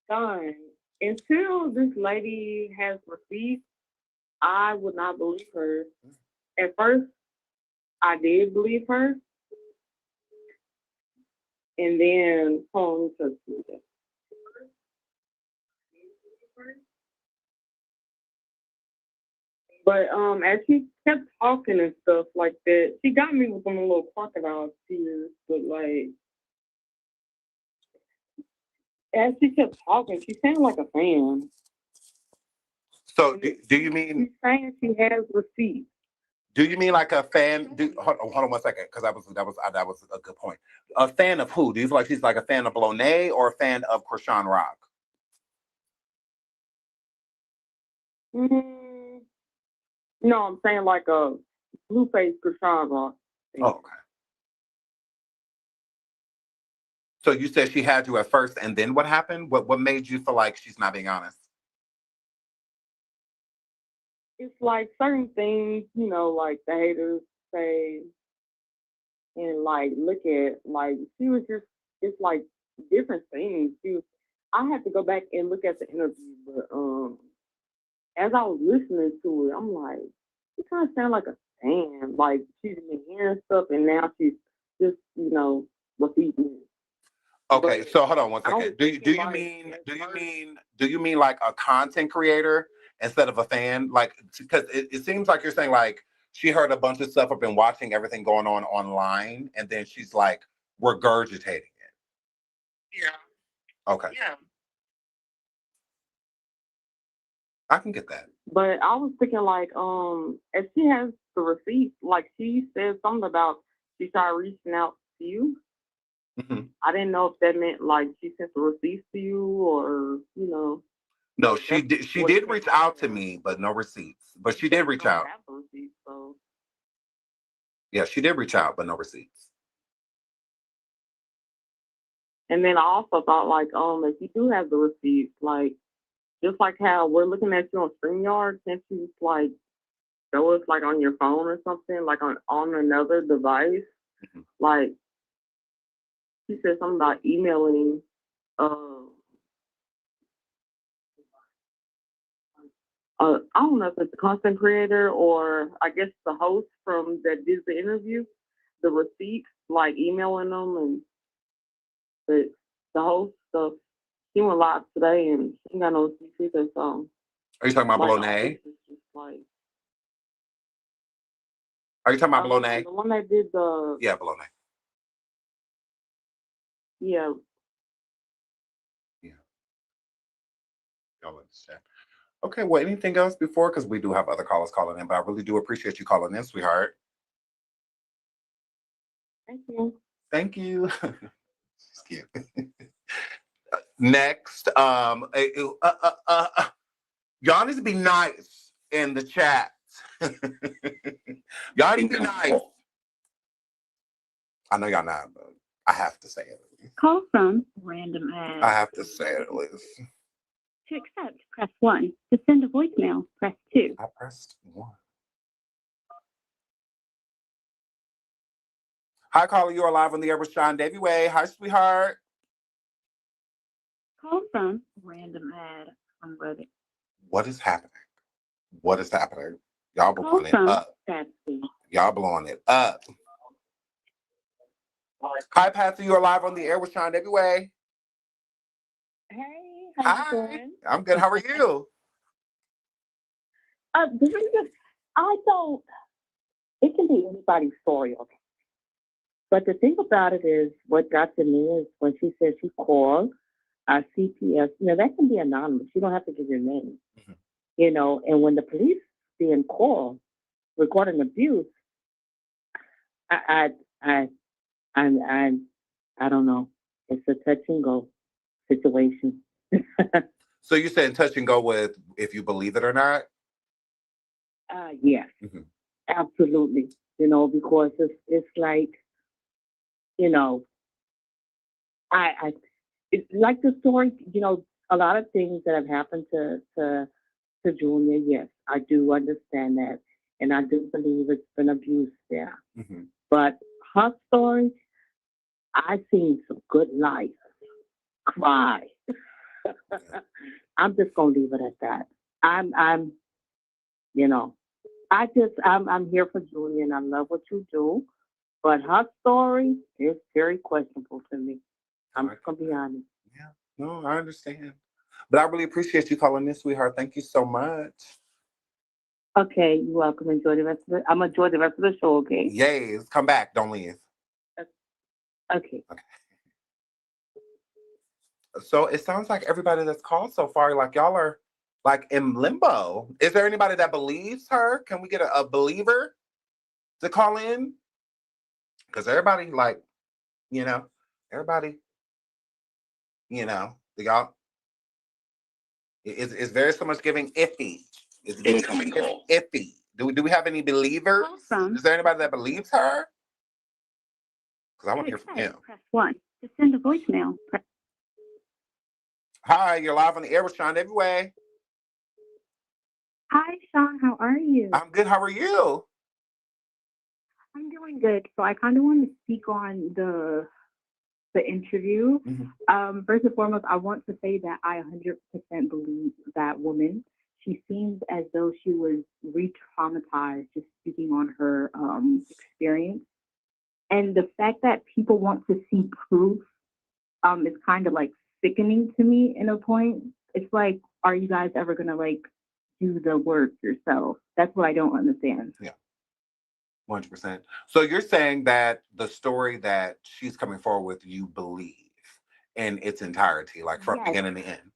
Darn. Until this lady has receipts, I would not believe her. At first, I did believe her. And then phone took me. But as she kept talking and stuff like that, she got me with them little crocodile tears. But like, as she kept talking, she sounded like a fan. So do you mean She's saying she has receipts. Do you mean like a fan? Hold on 1 second, because that was a good point. A fan of who? Do you feel like she's like a fan of Bolognaise or a fan of Chrisean Rock? No, I'm saying like a Blueface Chrisean Rock. Oh, okay. So you said she had you at first, and then what happened? What made you feel like she's not being honest? It's like certain things, like the haters say, and like look at, like she was just, it's like different things. I had to go back and look at the interview, but as I was listening to it, I'm like, she kind of sound like a fan. Like she's been hearing stuff, and now she's just, repeating it. Okay, But so hold on one I was second. thinking like, at first, Do you mean like a content creator instead of a fan? Like, because it seems like you're saying like she heard a bunch of stuff, or been watching everything going on online, and then she's like regurgitating it. Yeah. Okay, Yeah. I can get that. but I was thinking like, if she has the receipt, like she said something about she started reaching out to you. Hmm. I didn't know if that meant like she sent the receipts to you, or No, she that's did. She what did came reach out out of to her. me, but no receipts. But she But did you reach don't out. have the receipts, so. Yeah, she did reach out, but no receipts. And then I also thought like, if you do have the receipts, like just like how we're looking at you on StreamYard, can't you like show us like on your phone or something, like on another device? Mhm. Like she said something about emailing I don't know if it's the content creator or I guess the host from that did the interview, the receipts, like emailing them, and the host stuff. She went live today and she ain't got no receipts either, so Are you talking about like all this Blonay? is just like Are you talking about Blonay? the one that did the Yeah, Blonay. yeah. Yeah, y'all understand. Okay, well, anything else before? Because we do have other callers calling in, but I really do appreciate you calling in, sweetheart. Thank you. Thank you. She's cute. Next, y'all need to be nice in the chat. Y'all need to be nice. I know y'all not, but I have to say it. Call from random ad. I have to say it at least. To accept, press 1. To send a voicemail, press 2. I pressed 1. Hi, caller. You are live on the air with Sean Davy Way. Hi, sweetheart. Call from random ad on Reddit. What is happening? What is happening? Y'all Call blowing it from up. Patsy. Y'all blowing it up. Hi, Patsy. You are live on the air with Sean Davy Way. Hey, how you doing? I'm good. How are you? I don't. It can be anybody's story, okay? But the thing about it is, what got to me is when she said she called our CPS. That can be anonymous. You don't have to give your name. Mhm. And when the police being called regarding abuse, I, I, I, I don't know. It's a touch and go situation. So you said touch and go with if you believe it or not? Yes, Mhm. absolutely. Because it's like, you know, I it's like the story. A lot of things that have happened to Junior. Yes, I do understand that, and I do believe it's been abuse there. Mhm. But her story, I've seen some good life cry. I'm just gonna leave it at that. I'm, you know, I'm here for Julie, and I love what you do. But her story is very questionable to me. I'm just gonna be honest. Yeah. No, I understand. But I really appreciate you calling in, sweetheart. Thank you so much. Okay, you're welcome. Enjoy the rest of it. I'm gonna enjoy the rest of the show. Okay. Yes. Come back. Don't leave. Okay. So it sounds like everybody that's called so far, like y'all are like in limbo. Is there anybody that believes her? Can we get a believer to call in? Because everybody, like, everybody, y'all, it's very so much giving iffy. It's Incoming call. iffy. Do we have any believers? Call from- Is there anybody that believes her? Because I want to hear To from accept, him. press 1. To send a voicemail, press Hi, you're live on the air with Sean Everyway. Hi, Sean. How are you? I'm good. How are you? I'm doing good. So I kind of want to speak on the interview. Mhm. First and foremost, I want to say that I 100% believe that woman. She seems as though she was re-traumatized just speaking on her experience. And the fact that people want to see proof is kind of like sickening to me in a point. It's like, are you guys ever gonna like do the work yourself? That's what I don't understand. Yeah, 100%. So you're saying that the story that she's coming forward with, you believe in its entirety, like from Yes, beginning to end.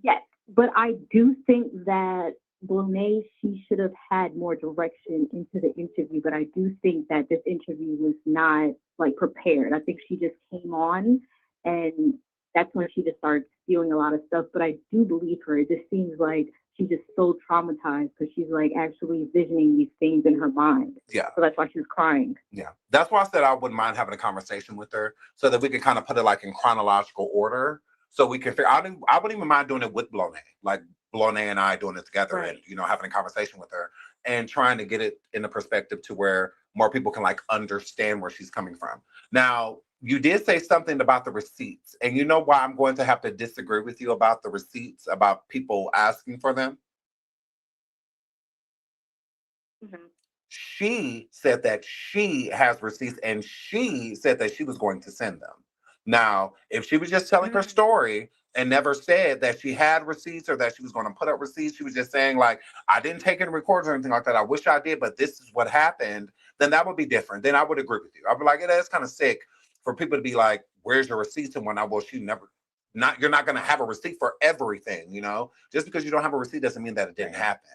yes, but I do think that Bonet, she should have had more direction into the interview. But I do think that this interview was not like prepared. I think she just came on, and that's when she just started spewing a lot of stuff. But I do believe her. It just seems like she's just so traumatized because she's like actually visioning these things in her mind. Yeah. So that's why she was crying. Yeah. That's why I said I wouldn't mind having a conversation with her so that we can kind of put it like in chronological order. So we can figure I wouldn't even mind doing it with Blone, like Blone and I doing it together Right. and, having a conversation with her and trying to get it in a perspective to where more people can like understand where she's coming from. Now, you did say something about the receipts, and you know why I'm going to have to disagree with you about the receipts, about people asking for them? Mm-hmm. She said that she has receipts and she said that she was going to send them. Now, if she was just telling her story and never said that she had receipts or that she was going to put up receipts, she was just saying, like, I didn't take any records or anything like that. I wish I did, but this is what happened. Then that would be different. Then I would agree with you. I'd be like, yeah, that's kind of sick for people to be like, where's your receipts? And when she never, you're not going to have a receipt for everything, Just because you don't have a receipt doesn't mean that it didn't happen.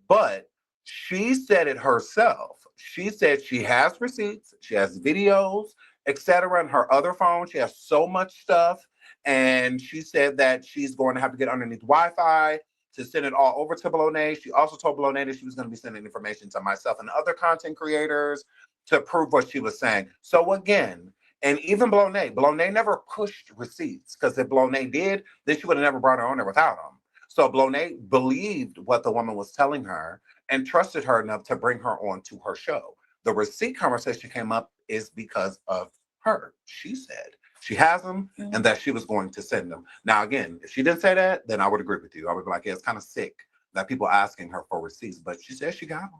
But she said it herself. She said she has receipts, she has videos, etc. on her other phone. She has so much stuff. And she said that she's going to have to get underneath Wi-Fi to send it all over to Bologna. She also told Bologna that she was going to be sending information to myself and other content creators to prove what she was saying. So again, and even Bologna never pushed receipts, because if Bologna did, then she would have never brought her on there without them. So Bologna believed what the woman was telling her and trusted her enough to bring her on to her show. The receipt conversation came up is because of her. She said she has them and that she was going to send them. Now, again, if she didn't say that, then I would agree with you. I would be like, yeah, it's kind of sick that people asking her for receipts, but she said she got them.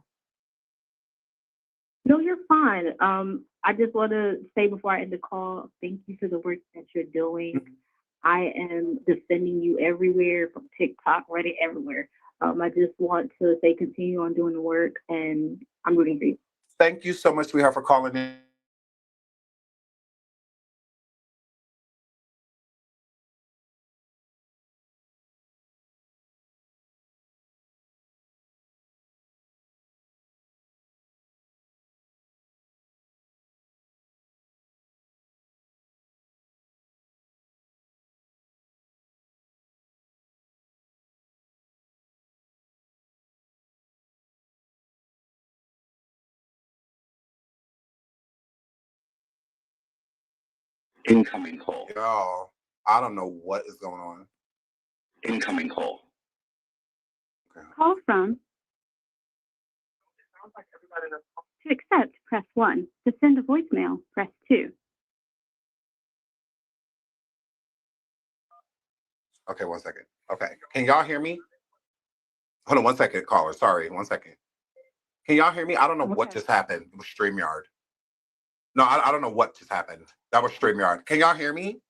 No, you're fine. I just want to say before I end the call, thank you for the work that you're doing. Mm-hmm. I am defending you everywhere, from TikTok, Reddit, everywhere. I just want to say continue on doing the work, and I'm rooting for you. Thank you so much, sweetheart, for calling in. Incoming call. Y'all, I don't know what is going on. Incoming call. Okay. Call from. To accept, press 1. To send a voicemail, press 2. Okay, 1 second. Okay, can y'all hear me? Hold on 1 second, caller. Sorry, 1 second. Can y'all hear me? I don't know what just happened with StreamYard. No, I don't know what just happened. That was StreamYard. Can y'all hear me?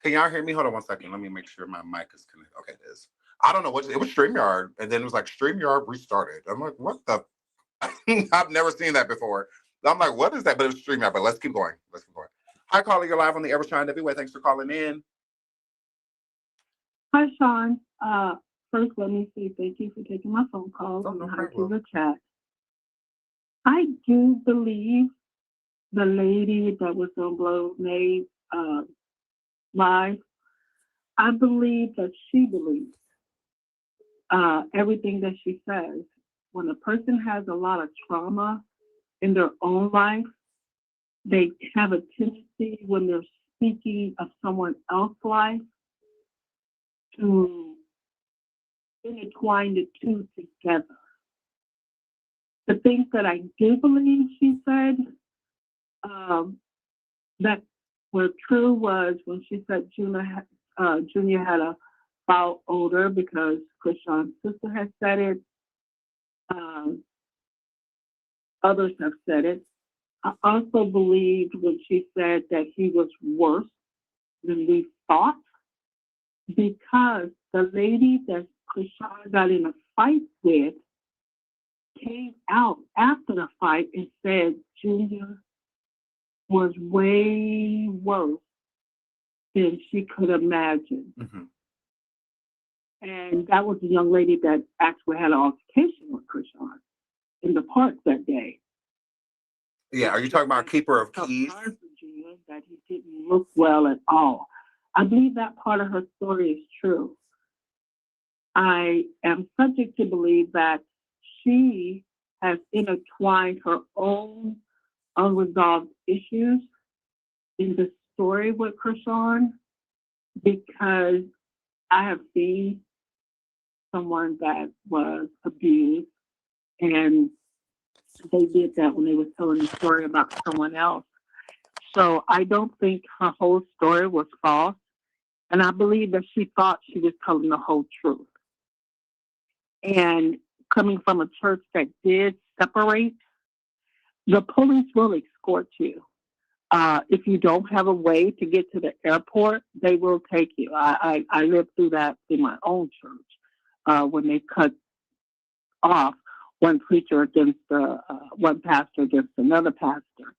Can y'all hear me? Hold on 1 second. Let me make sure my mic is connected. Okay, it is. I don't know what it was. StreamYard, and then it was like StreamYard restarted. I'm like, what the? I've never seen that before. I'm like, what is that? But it was StreamYard. But let's keep going. Let's keep going. Hi, caller. You're live on the Ever Shine everywhere. Thanks for calling in. Hi, Sean. First, let me say thank you for taking my phone call Oh, no and how problem. to the chat. I do believe the lady that was on Blow's live, I believe that she believes everything that she says. When a person has a lot of trauma in their own life, they have a tendency when they're speaking of someone else's life to intertwine the two together. The things that I do believe she said, that What true was when she said Junior had a foul odor because Chrisean's sister had said it. Others have said it. I also believed when she said that he was worse than we thought because the lady that Chrisean got in a fight with came out after the fight and said Junior was way worse than she could imagine. Mm-hmm. And that was the young lady that actually had an altercation with Chrisean in the park that day. Yeah, are you talking about Keeper of Keys? That he didn't look well at all. I believe that part of her story is true. I am subject to believe that she has intertwined her own unresolved issues in the story with Chrisean because I have seen someone that was abused and they did that when they were telling the story about someone else. So I don't think her whole story was false. And I believe that she thought she was telling the whole truth. And coming from a church that did separate, the police will escort you. If you don't have a way to get to the airport, they will take you. I lived through that in my own church when they cut off one preacher against one pastor against another pastor.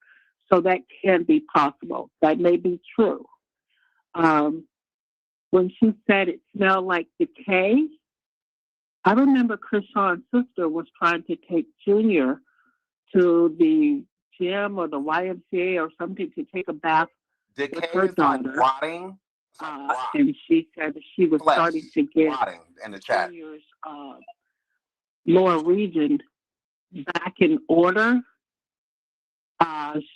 So that can be possible. That may be true. When she said it smelled like decay, I remember Chrisean's sister was trying to take Junior to the gym or the YMCA or something to take a bath Decay with her is like daughter. rotting. And she said that she was Flesh starting to get rotting in the chat. Junior's lower region back in order.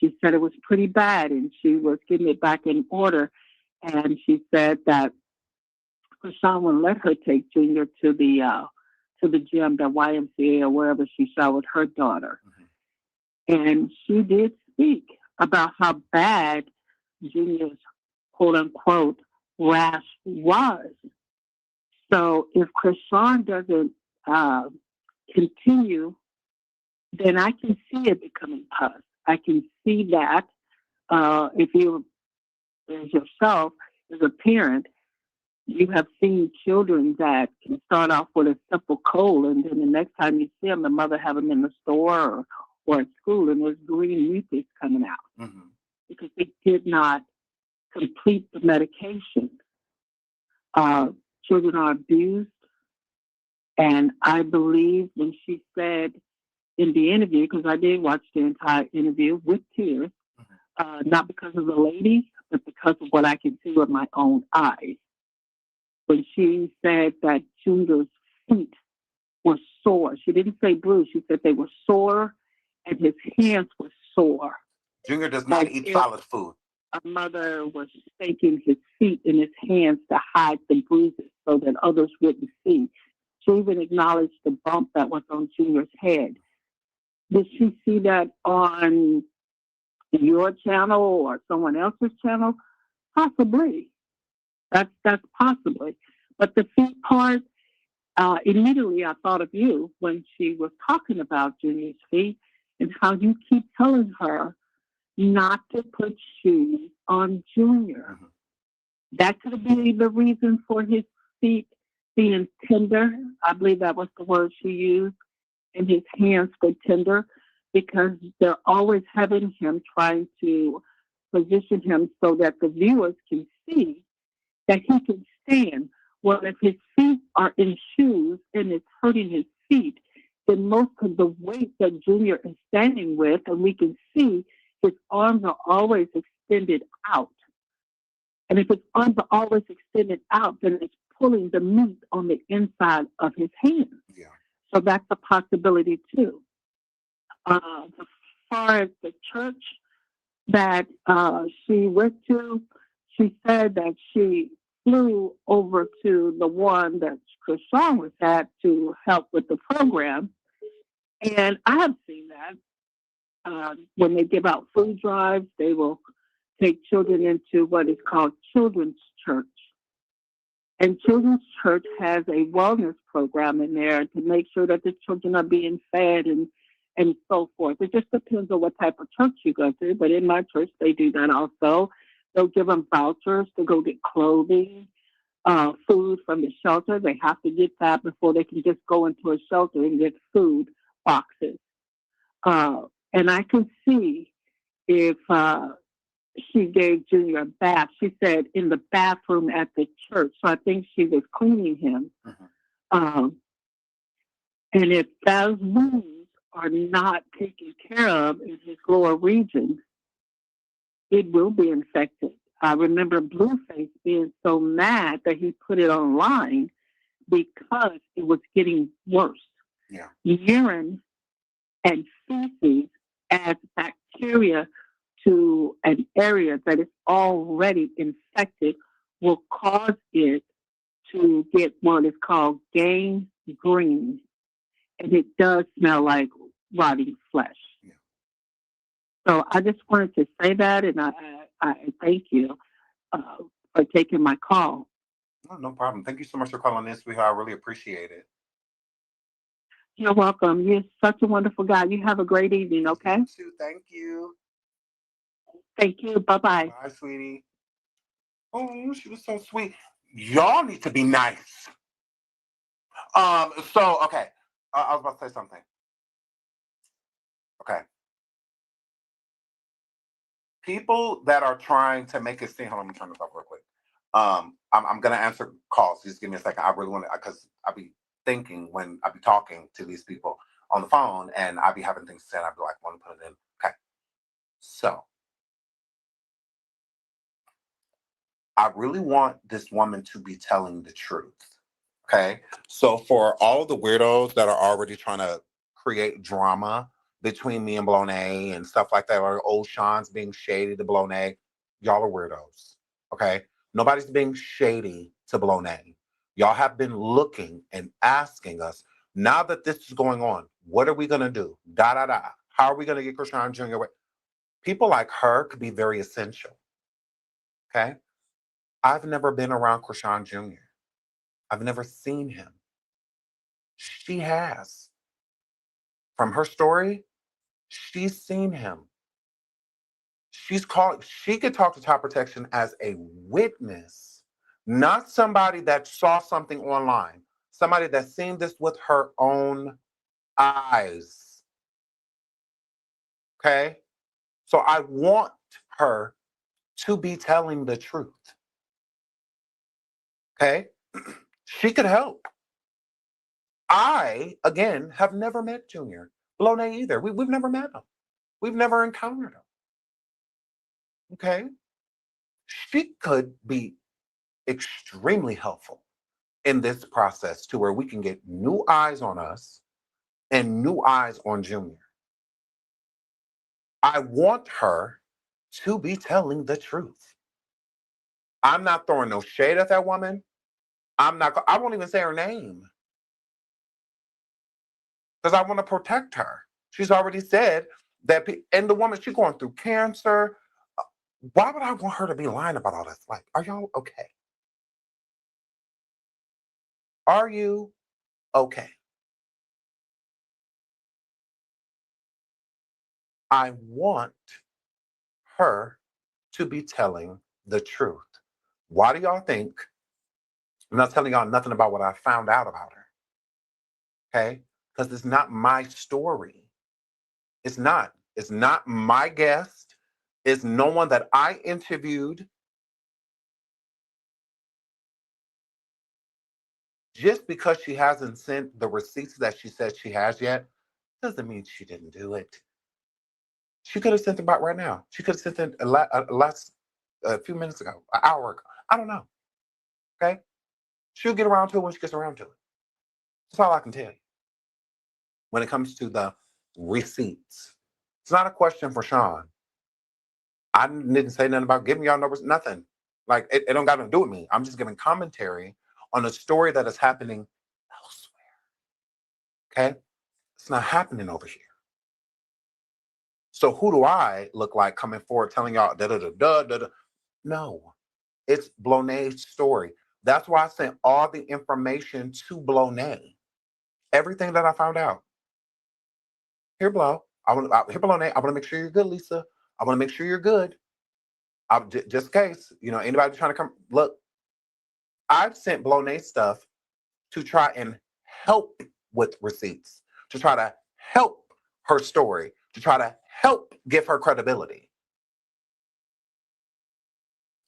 She said it was pretty bad and she was getting it back in order. And she said that Chrisean would let her take Junior to the gym, the YMCA or wherever she saw with her daughter. Mm-hmm. And she did speak about how bad Junior's quote unquote rash was. So if Chrisean doesn't continue, then I can see it becoming pus. I can see that if you, as yourself, as a parent, you have seen children that can start off with a simple cold, and then the next time you see them, the mother have them in the store or at school, and there's green mucus coming out because they did not complete the medication. Children are abused, and I believe when she said in the interview, because I did watch the entire interview with tears, not because of the lady, but because of what I can see with my own eyes. When she said that Junior's feet were sore, she didn't say bruised, she said they were sore and his hands were sore. Junior does not eat solid food. A mother was staking his feet in his hands to hide the bruises so that others wouldn't see. She even acknowledged the bump that was on Junior's head. Did she see that on your channel or someone else's channel? Possibly. That's possibly. But the feet part, immediately I thought of you when she was talking about Junior's feet and how you keep telling her not to put shoes on Junior. Mm-hmm. That could be the reason for his feet being tender. I believe that was the word she used. And his hands were tender because they're always having him trying to position him so that the viewers can see that he can stand. Well, if his feet are in shoes and it's hurting his feet, then most of the weight that Junior is standing with, and we can see his arms are always extended out. And if his arms are always extended out, then it's pulling the meat on the inside of his hands. Yeah. So that's a possibility too. As far as the church that she went to, she said that she flew over to the one that Chrisean was at to help with the program. And I have seen that. When they give out food drives, they will take children into what is called children's church. And children's church has a wellness program in there to make sure that the children are being fed and so forth. It just depends on what type of church you go to. But in my church, they do that also. They'll give them vouchers to go get clothing, food from the shelter. They have to get that before they can just go into a shelter and get food boxes. And I can see if she gave Junior a bath. She said in the bathroom at the church. So I think she was cleaning him. And if those wounds are not taken care of in his lower region, it will be infected. I remember Blueface being so mad that he put it online because it was getting worse. Yeah. Urine and feces adds bacteria to an area that is already infected will cause it to get what is called gangrene. And it does smell like rotting flesh. Yeah. So I just wanted to say that, and I thank you for taking my call. No problem. Thank you so much for calling in, sweetheart. I really appreciate it. You're welcome. You're such a wonderful guy. You have a great evening, okay? You too. Thank you. Thank you. Bye-bye. Bye, sweetie. Oh, she was so sweet. Y'all need to be nice. So, okay. I was about to say something. Okay. People that are trying to make it seem, hold on, let me turn this off real quick. I'm gonna answer calls. Just give me a second. I really want to, because I be thinking when I be talking to these people on the phone, and I be having things to say, and I be like, want to put it in. Okay. So, I really want this woman to be telling the truth. Okay. So for all the weirdos that are already trying to create drama between me and Blonay and stuff like that, or old Sean's being shady to Blonay, y'all are weirdos. Okay. Nobody's being shady to Blonay. Y'all have been looking and asking us, now that this is going on, what are we going to do? Da, da, da. How are we going to get Chrisean Jr. People like her could be very essential. Okay. I've never been around Chrisean Jr. I've never seen him. She has. From her story, she's seen him. She could talk to Top Protection as a witness, not somebody that saw something online, somebody that's seen this with her own eyes. Okay? So I want her to be telling the truth. Okay? She could help. I, again, have never met Junior. Blonay either. We've never met him. We've never encountered him. Okay? She could be extremely helpful in this process to where we can get new eyes on us and new eyes on Junior. I want her to be telling the truth. I'm not throwing no shade at that woman. I won't even say her name because I want to protect her. She's already said that, and the woman, she's going through cancer. Why would I want her to be lying about all this? Like, are y'all okay? Are you okay? I want her to be telling the truth. Why do y'all think I'm not telling y'all nothing about what I found out about her? Okay? Because it's not my story. It's not. It's not my guest. It's no one that I interviewed. Just because she hasn't sent the receipts that she said she has yet, doesn't mean she didn't do it. She could have sent them about right now. She could have sent them a few minutes ago, an hour ago. I don't know. Okay? She'll get around to it when she gets around to it. That's all I can tell you. When it comes to the receipts, it's not a question for Sean. I didn't say nothing about giving y'all numbers, nothing. Like, it don't got nothing to do with me. I'm just giving commentary on a story that is happening elsewhere. Okay? It's not happening over here. So who do I look like coming forward telling y'all da da da da da? No, it's Blonay's story. That's why I sent all the information to Blonay. Everything that I found out. Here, Blow. Here, Blonay. I want to make sure you're good, Lisa. I want to make sure you're good. Just in case, anybody trying to come. Look, I've sent Blonay stuff to try and help with receipts, to try to help her story, to try to help give her credibility.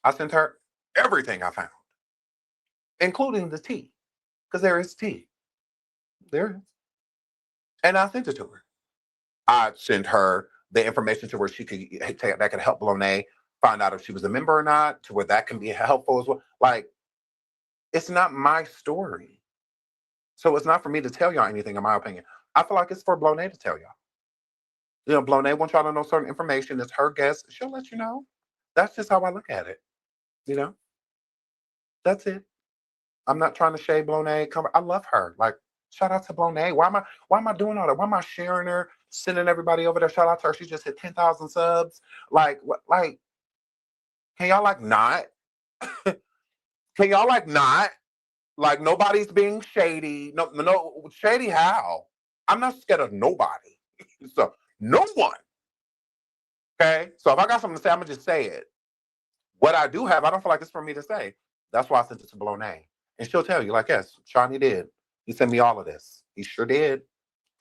I sent her everything I found, including the tea, because there is tea. There is. And I sent it to her. I sent her the information to where she could that could help Blonay find out if she was a member or not, to where that can be helpful as well. Like, it's not my story. So it's not for me to tell y'all anything, in my opinion. I feel like it's for Blonay to tell y'all. Blonay wants y'all to know certain information. It's her guest. She'll let you know. That's just how I look at it. That's it. I'm not trying to shade Blonay. I love her. Like, shout out to Blonay. Why am I doing all that? Why am I sharing her, sending everybody over there? Shout out to her. She just hit 10,000 subs. Like, what? Like, can y'all like not? Can y'all like not? Like, nobody's being shady. No, shady how? I'm not scared of nobody. So, no one. Okay? So, if I got something to say, I'm going to just say it. What I do have, I don't feel like it's for me to say. That's why I sent it to Blonay. And she'll tell you, like, yes, Shawnee did. He sent me all of this. He sure did.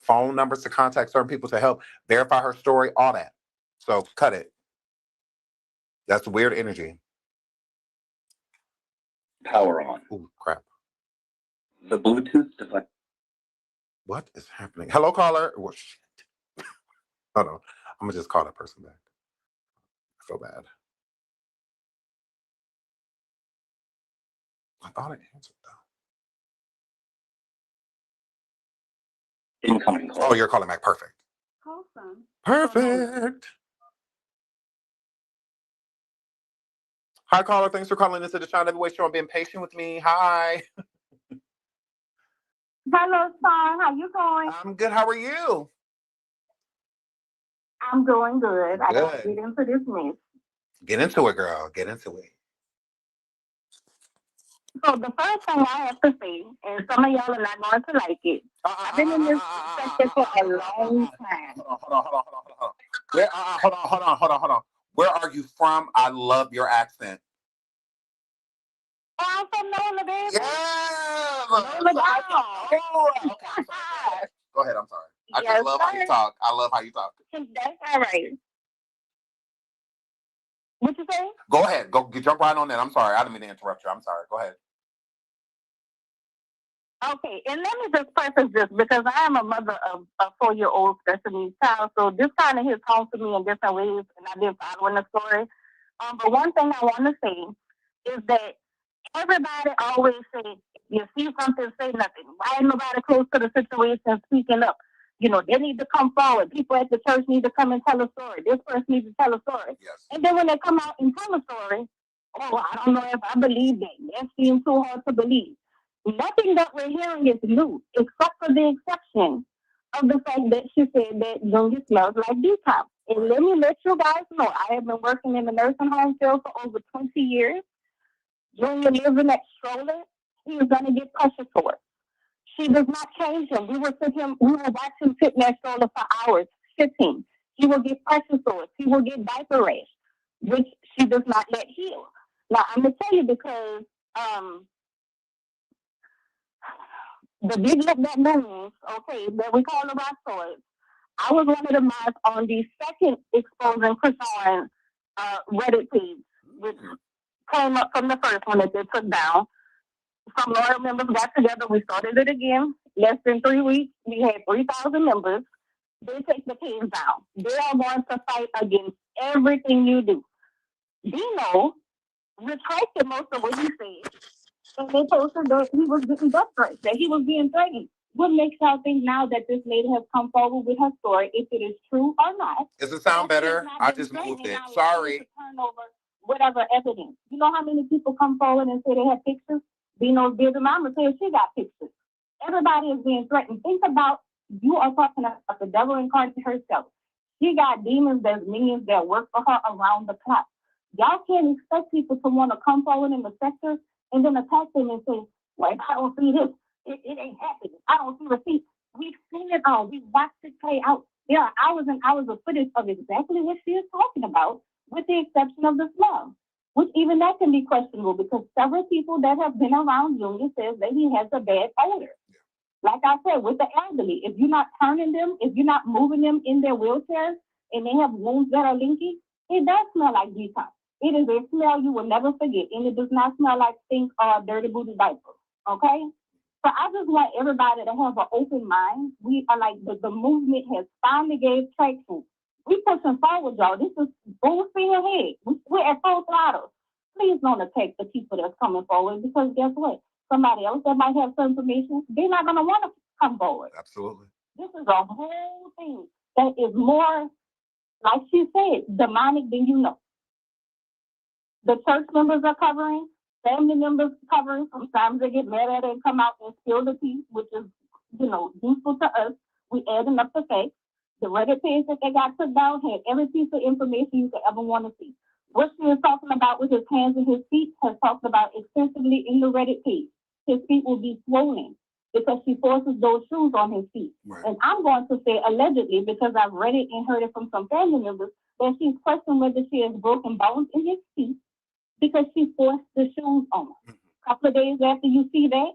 Phone numbers to contact certain people to help verify her story, all that. So, cut it. That's weird energy. Power on. Ooh, crap. The Bluetooth device. What is happening? Hello, caller. Oh, shit. Hold on. I'm going to just call that person back. I feel bad. I thought it answered, though. Incoming call. Oh, you're calling back. Perfect. Awesome. Perfect. Hi, caller. Thanks for calling into the Shine Everywhere Show and being patient with me. Hi. Hello, Star. How you going? I'm good. How are you? I'm doing good. I gotta Good. get into this mess. Get into it, girl. Get into it. So the first thing I have to say, and some of y'all are not going to like it, I've been in this sector for a long time. Hold on. Where are you from? I love your accent. Oh, I'm from NOLA, baby. Yeah. NOLA, Okay. Go ahead. I'm sorry. I just love how you talk. I love how you talk. That's all right. What you say? Go ahead. Jump right on that. I'm sorry. I didn't mean to interrupt you. I'm sorry. Go ahead. Okay, and let me just preface this because I am a mother of a 4-year-old special needs child, so this kind of hits home to me in different ways, and I've been following the story. But one thing I want to say is that everybody always say, you see something, say nothing. Why ain't nobody close to the situation speaking up? They need to come forward. People at the church need to come and tell a story. This person needs to tell a story. Yes. And then when they come out and tell a story, oh, I don't know if I believe that. That seems too hard to believe. Nothing that we're hearing is new, except for the exception of the fact that she said that Junior smells like detox. And let me let you guys know, I have been working in the nursing home field for over 20 years. Junior lives in that stroller. He is going to get pressure sores. She does not change him. We will watch him sit in that stroller for hours, sitting. He will get pressure sores. He will get diaper rash, which she does not let heal. Now, I'm going to tell you because the big look that moves, okay, that we call the rock swords. I was one of the mods on the second exposing Chrisean Reddit page, which came up from the first one that they took down. Some loyal members got together. We started it again. Less than 3 weeks, we had 3,000 members. They take the page down. They are going to fight against everything you do. Dino retracted most of what he said. And they posted that he was getting death threats, that he was being threatened. What makes y'all think now that this lady has come forward with her story, if it is true or not? Does it sound better? I just moved it. Sorry. Turn over whatever evidence. You know how many people come forward and say they have pictures? Dino's business mama says she got pictures. Everybody is being threatened. Think about, you are talking about the devil incarnate herself. She got demons that's minions that work for her around the clock. Y'all can't expect people to want to come forward in the sector and then attack them and say, well, if I don't see this, it ain't happening. I don't see receipts. We've seen it all. We've watched it play out. There are hours and hours of footage of exactly what she is talking about, with the exception of the smell, which even that can be questionable because several people that have been around Junior says that he has a bad odor. Like I said, with the elderly, if you're not turning them, if you're not moving them in their wheelchairs and they have wounds that are leaky, it does smell like detox. It is a smell you will never forget, and it does not smell like stink or dirty booty diapers, okay? So I just want everybody to have an open mind. We are like, the movement has finally gave traction. We pushing forward, y'all. This is full speed ahead. We're at full throttle. Please don't attack the people that's coming forward because guess what? Somebody else that might have some information, they're not going to want to come forward. Absolutely. This is a whole thing that is more, like she said, demonic than you know. The church members are covering, family members covering. Sometimes they get mad at it and come out and spill the tea, which is, useful to us. We adding up the facts. The Reddit page that they got took down had every piece of information you could ever want to see. What she was talking about with his hands and his feet has talked about extensively in the Reddit page. His feet will be swollen because she forces those shoes on his feet. Right. And I'm going to say allegedly, because I've read it and heard it from some family members, that she's questioning whether she has broken bones in his feet because she forced the shoes on. A couple of days after you see that,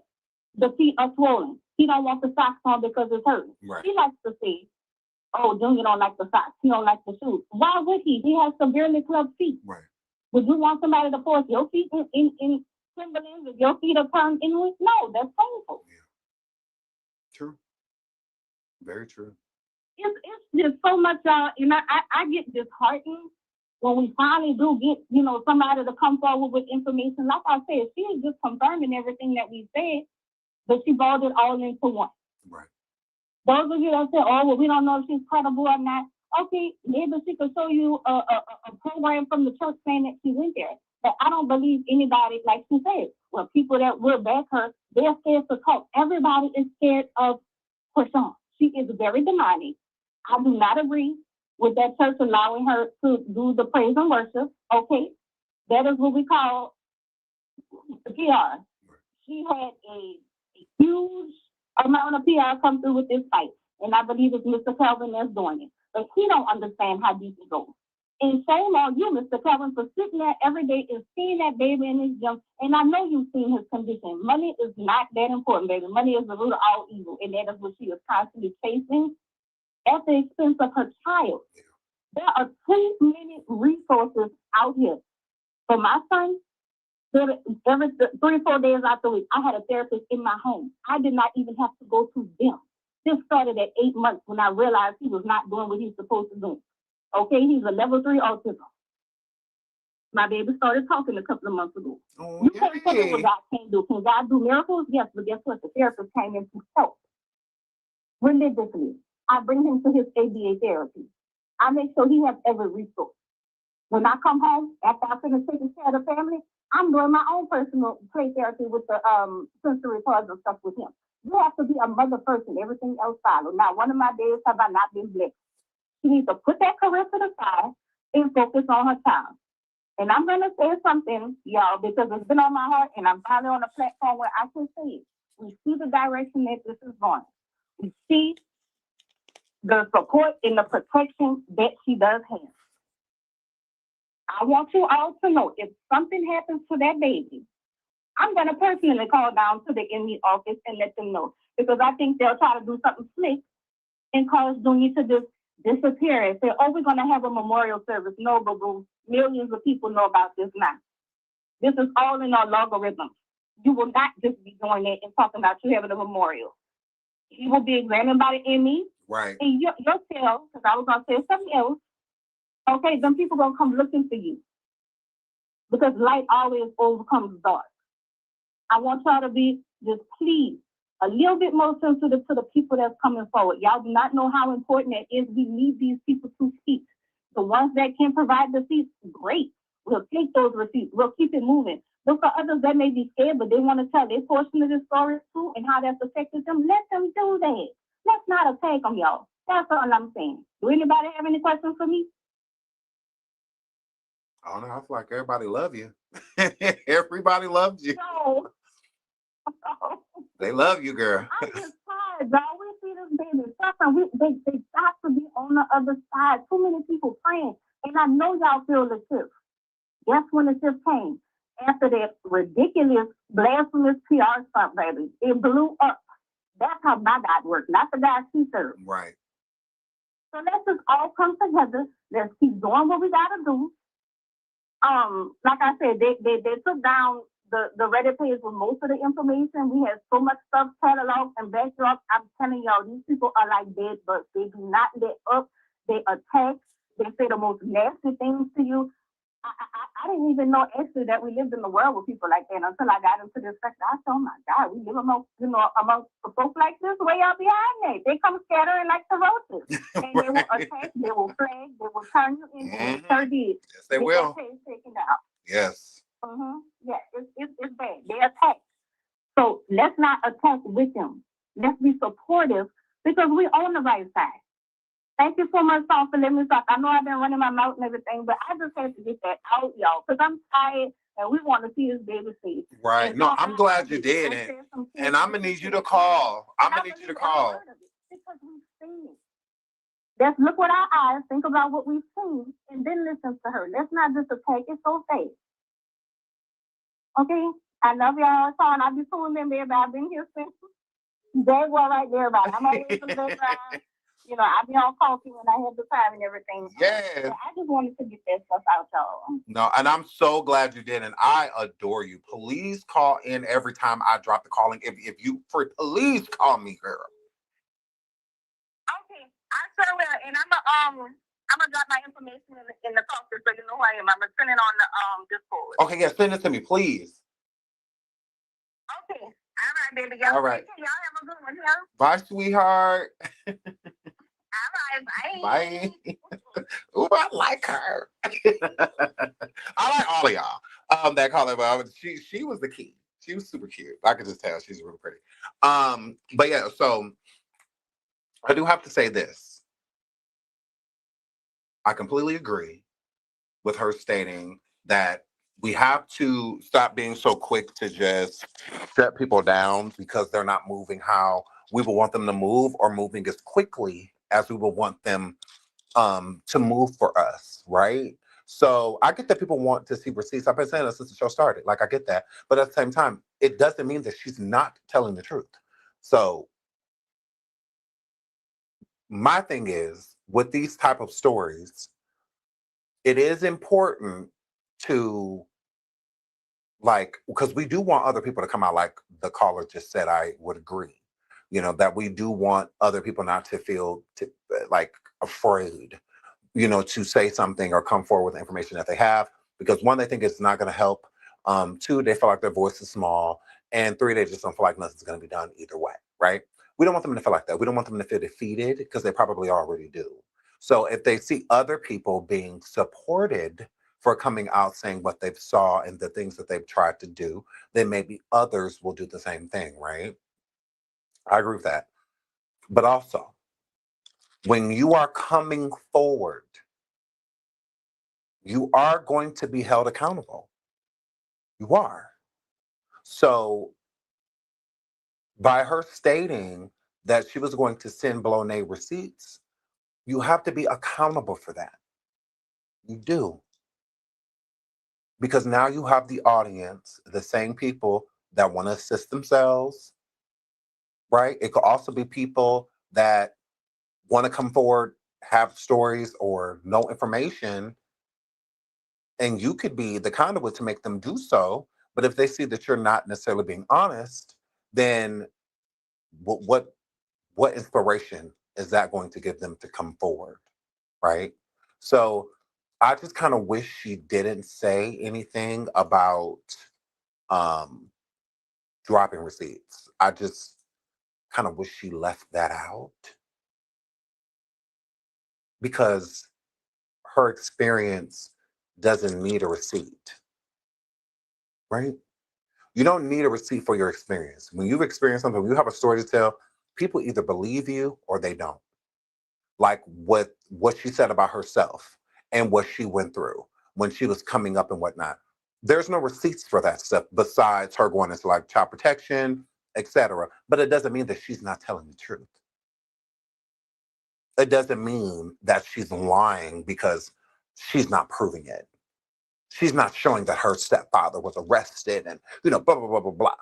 the feet are swollen. He don't want the socks on because it's hurt. Right. He likes to say, oh, Junior don't like the socks. He don't like the shoes. Why would he? He has severely clubbed feet. Right. Would you want somebody to force your feet in Timberlands if your feet are turned inward? No, that's painful. Yeah. True. Very true. It's just so much, y'all. I get disheartened when we finally do get, somebody to come forward with information. Like I said, she is just confirming everything that we said, but she balled it all into one. Right. Those of you that say, oh, well, we don't know if she's credible or not. Okay, maybe she could show you a program from the church saying that she went there. But I don't believe anybody, like she said, well, people that will back her, they're scared to talk. Everybody is scared of Chrisean. She is very demonic. I do not agree with that church allowing her to do the praise and worship. Okay, that is what we call the PR. She had a huge amount of PR come through with this fight, and I believe it's Mr. Calvin that's doing it. But he don't understand how deep it goes. And shame on you, Mr. Calvin, for sitting there every day and seeing that baby in his gym. And I know you've seen his condition. Money is not that important, baby. Money is the root of all evil, and that is what she is constantly chasing at the expense of her child. There are too many resources out here. For my son, every 3 or 4 days out the week, I had a therapist in my home. I did not even have to go to them. This started at 8 months when I realized he was not doing what he's supposed to do. Okay, he's a level 3 autism. My baby started talking a couple of months ago. Oh, you can't tell me what God can't do. Can God do miracles? Yes, but guess what? The therapist came in to help religiously. I bring him to his ABA therapy. I make sure he has every resource. When I come home, after I finish taking care of the family, I'm doing my own personal play therapy with the sensory parts and stuff with him. You have to be a mother first and everything else follow. Not one of my days have I not been blessed. She needs to put that career to the side and focus on her child. And I'm going to say something, y'all, because it's been on my heart and I'm finally on a platform where I can say it. We see the direction that this is going. We see the support and the protection that she does have. I want you all to know if something happens to that baby, I'm going to personally call down to the ME office and let them know, because I think they'll try to do something slick and cause Junior to just disappear and say, oh, we're going to have a memorial service. No, boo-boo. Millions of people know about this now. This is all in our logarithm. You will not just be doing it and talking about you having a memorial. You will be examined by the ME. Right. And your tail, because I was going to say something else, okay, then people going to come looking for you. Because light always overcomes dark. I want y'all to be just please a little bit more sensitive to the people that's coming forward. Y'all do not know how important it is. We need these people to speak. The ones that can provide the seats, great. We'll take those receipts. We'll keep it moving. But for others that may be scared, but they want to tell their portion of the story too and how that's affected them, let them do that. Let's not attack them, y'all. That's all I'm saying. Do anybody have any questions for me? I don't know. I feel like everybody love you. Everybody loves you. No. They love you, girl. I'm just tired, y'all. We see this baby suffering. They got to be on the other side. Too many people praying. And I know y'all feel the shift. Guess when the shift came? After that ridiculous, blasphemous PR stunt, baby. It blew up. That's how my God works, not the guy she served. Right. So let's just all come together. Let's keep doing what we gotta do. Like I said, they took down the Reddit page with most of the information. We have so much stuff cataloged and backed up. I'm telling y'all, these people are like dead bugs. They do not let up. They attack. They say the most nasty things to you. I didn't even know actually that we lived in the world with people like that until I got into this sector. I said, oh my God, we live among folks like this way out behind me. They come scattering like the roaches. And they will attack, they will flag, they will turn you in, and they Yes, they will. Taken out. Yes. Yeah, it's bad. They attack. So let's not attack with them. Let's be supportive because we're on the right side. Thank you so much, Tom, for letting me talk. I know I've been running my mouth and everything, but I just had to get that out, y'all, because I'm tired and we want to see this baby face. Right. And No, so I'm glad you did it. And I'm going to need you to call. I'm going to need you to call. Because we've seen it. Let's look with our eyes, think about what we've seen, and then listen to her. Let's not just attack. It's so safe. Okay? I love y'all, Sean. I'll be pulling in there, but I've been here since day one right there, but I'm always in the background. You know, I be on coffee when I have the time and everything. Yeah. I just wanted to get that stuff out, y'all. No, and I'm so glad you did, and I adore you. Please call in every time I drop the calling. If you free, please call me, girl. Okay, I sure will, and I'm gonna drop my information in the coffee so you know who I am. I'm gonna send it on the Discord. Okay, yeah, send it to me, please. Okay, all right, baby. Y'all, all right. Y'all have a good one, yeah? Bye, sweetheart. All right, bye. Bye. Ooh, I like her. I like all of y'all. That caller, but she was the key. She was super cute. I could just tell she's really pretty. But yeah, so I do have to say this. I completely agree with her stating that we have to stop being so quick to just shut people down because they're not moving how we would want them to move or moving as quickly as we would want them to move for us, right? So I get that people want to see receipts. I've been saying that since the show started. Like, I get that. But at the same time, it doesn't mean that she's not telling the truth. So my thing is, with these type of stories, it is important to, like, because we do want other people to come out, like the caller just said. I would agree, that we do want other people not to feel like afraid, to say something or come forward with the information that they have, because one, they think it's not going to help. Two, they feel like their voice is small. And three, they just don't feel like nothing's going to be done either way, right? We don't want them to feel like that. We don't want them to feel defeated because they probably already do. So if they see other people being supported for coming out saying what they've saw and the things that they've tried to do, then maybe others will do the same thing, right? I agree with that. But also, when you are coming forward, you are going to be held accountable. You are. So by her stating that she was going to send Blonay receipts, you have to be accountable for that. You do. Because now you have the audience, the same people that want to assist themselves, right? It could also be people that want to come forward, have stories or no information, and you could be the conduit to make them do so. But if they see that you're not necessarily being honest, then what inspiration is that going to give them to come forward, right? So I just kind of wish she didn't say anything about dropping receipts. I just kind of wish she left that out, because her experience doesn't need a receipt, right? You don't need a receipt for your experience. When you've experienced something, when you have a story to tell, people either believe you or they don't. like what she said about herself and what she went through when she was coming up and whatnot. There's no receipts for that stuff besides her going into like child protection, etc. But it doesn't mean that she's not telling the truth. It doesn't mean that she's lying because she's not proving it. She's not showing that her stepfather was arrested and, blah, blah, blah, blah, blah.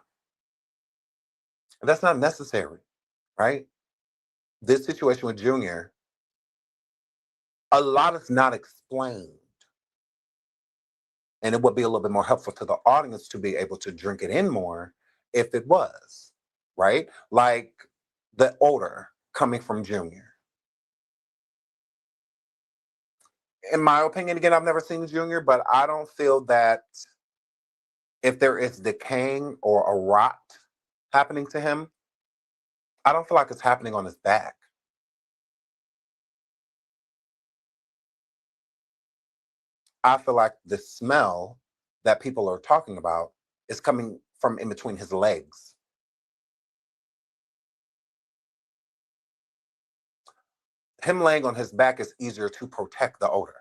And that's not necessary, right? This situation with Junior, a lot is not explained. And it would be a little bit more helpful to the audience to be able to drink it in more if it was, right? Like the odor coming from Junior. In my opinion, again, I've never seen Junior, but I don't feel that if there is decaying or a rot happening to him, I don't feel like it's happening on his back. I feel like the smell that people are talking about is coming from in between his legs. Him laying on his back is easier to protect the odor.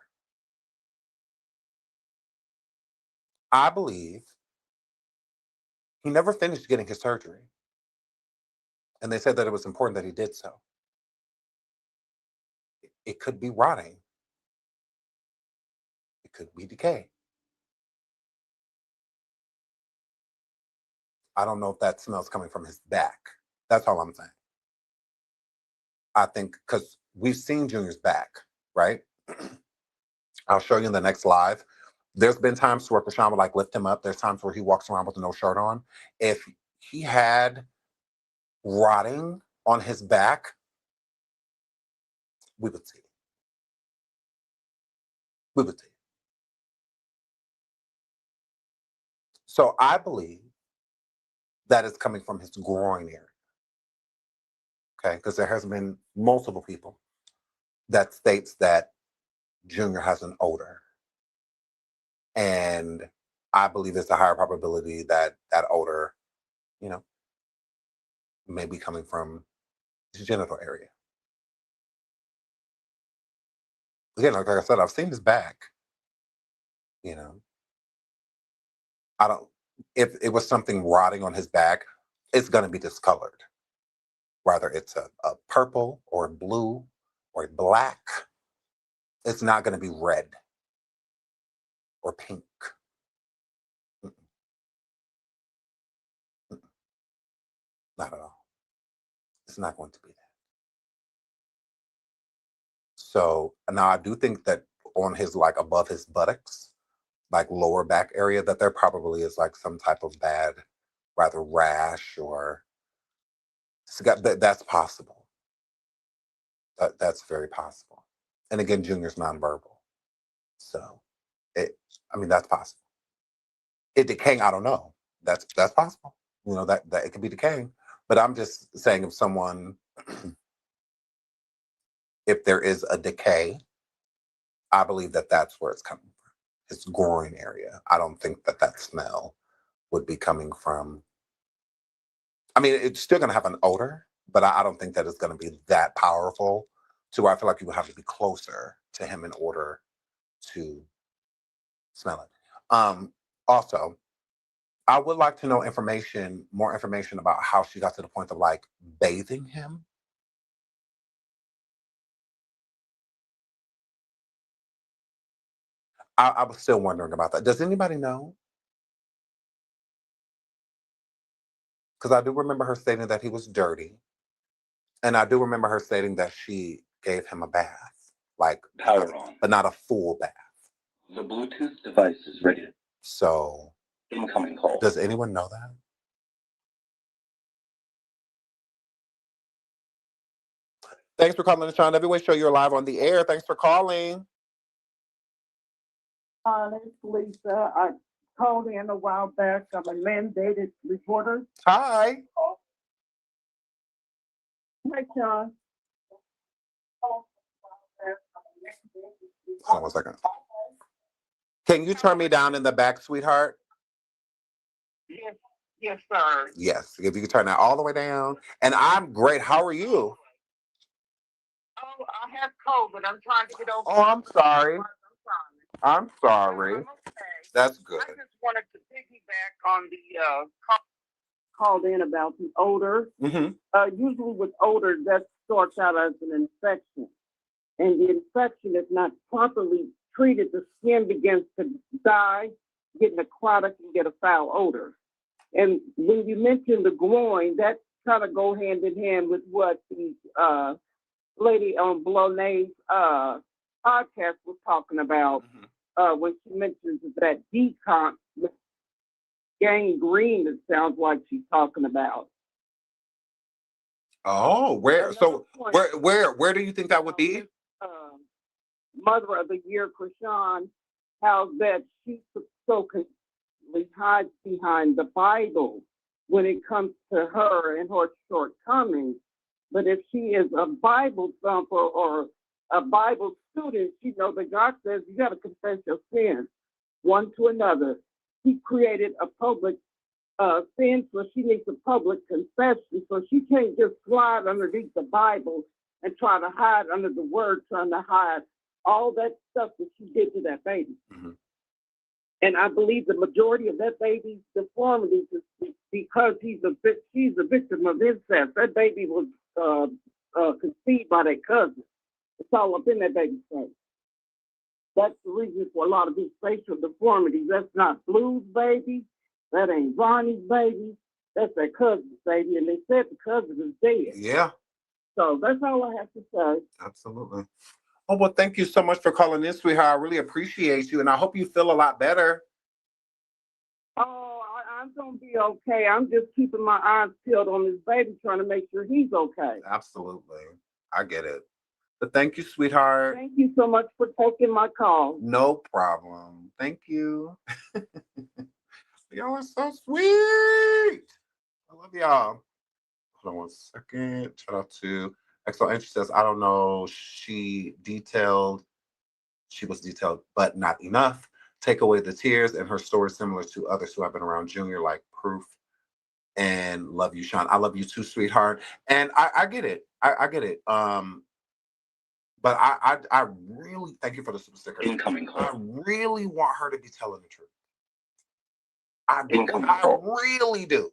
I believe he never finished getting his surgery. And they said that it was important that he did so. It could be rotting. It could be decay. I don't know if that smell's coming from his back. That's all I'm saying. I think because we've seen Junior's back, right? I'll show you in the next live. There's been times where Chrisean would like lift him up. There's times where he walks around with no shirt on. If he had rotting on his back, we would see it. We would see it. So I believe that is coming from his groin area. Okay, because there has been multiple people that states that Junior has an odor. And I believe there's a higher probability that that odor, may be coming from his genital area. Again, like I said, I've seen his back. I don't, if it was something rotting on his back, it's going to be discolored. Whether it's a purple or blue or black, it's not going to be red or pink. Mm-mm. Mm-mm. Not at all. It's not going to be that. So now I do think that on his, like above his buttocks, like lower back area, that there probably is like some type of bad, rather rash or that's possible. That's very possible. And again, Junior's nonverbal. So that's possible. It decaying, I don't know. That's possible. That it could be decaying. But I'm just saying if someone, if there is a decay, I believe that that's where it's coming from. His groin area. I don't think that smell would be coming from. It's still going to have an odor, but I don't think that it's going to be that powerful to where I feel like you would have to be closer to him in order to smell it. Also, I would like to know more information about how she got to the point of like bathing him. I was still wondering about that. Does anybody know? Because I do remember her stating that he was dirty. And I do remember her stating that she gave him a bath, like Power on. but not a full bath. The Bluetooth device is ready. So, Incoming call. Does anyone know that? Thanks for calling the Sean Everyway Show. You're live on the air. Thanks for calling. It's Lisa. I called in a while back. I'm a mandated reporter. Hi. Hi, Sean. Hold on 1 second. Can you turn me down in the back, sweetheart? Yes, sir. Yes. If you can turn that all the way down. And I'm great. How are you? I have COVID. I'm trying to get over. Oh, I'm sorry. I'm I'm sorry. okay. That's good. I just wanted to piggyback on the called in about the odor. Mm-hmm. Usually with odor, that starts out as an infection. And the infection, if not properly treated, the skin begins to die, get necrotic, and get a foul odor. And when you mentioned the groin, that kind of go hand in hand with what the lady on Blonay's podcast was talking about when she mentions that decon gangrene. It sounds like she's talking about. Oh, where? Another So point, where do you think that would be? Mother of the Year, Chrisean, how that she so completely hides behind the Bible when it comes to her and her shortcomings. But if she is a Bible thumper or a Bible student, she knows that God says you got to confess your sins one to another. He created a public sin, so she needs a public confession. So she can't just slide underneath the Bible and try to hide under the Word, trying to hide all that stuff that she did to that baby. Mm-hmm. And I believe the majority of that baby's deformities is because she's a victim of incest. That baby was conceived by their cousin. It's all up in that baby's face. That's the reason for a lot of these facial deformities. That's not Blue's baby. That ain't Ronnie's baby. That's their cousin's baby. And they said the cousin is dead. Yeah. So that's all I have to say. Absolutely. Oh, well, thank you so much for calling in, sweetheart. I really appreciate you, and I hope you feel a lot better. Oh, I'm going to be okay. I'm just keeping my eyes peeled on this baby, trying to make sure he's okay. Absolutely. I get it. But thank you, sweetheart. Thank you so much for taking my call. No problem. Thank you. Y'all are so sweet. I love y'all. Hold on one second. Shout out to Excellent Entry says, I don't know. She was detailed, but not enough. Take away the tears, and her story is similar to others who have been around Junior, like Proof. And love you, Sean. I love you too, sweetheart. And I get it. I get it. But I really thank you for the super sticker. Incoming call. I really want her to be telling the truth. I really do.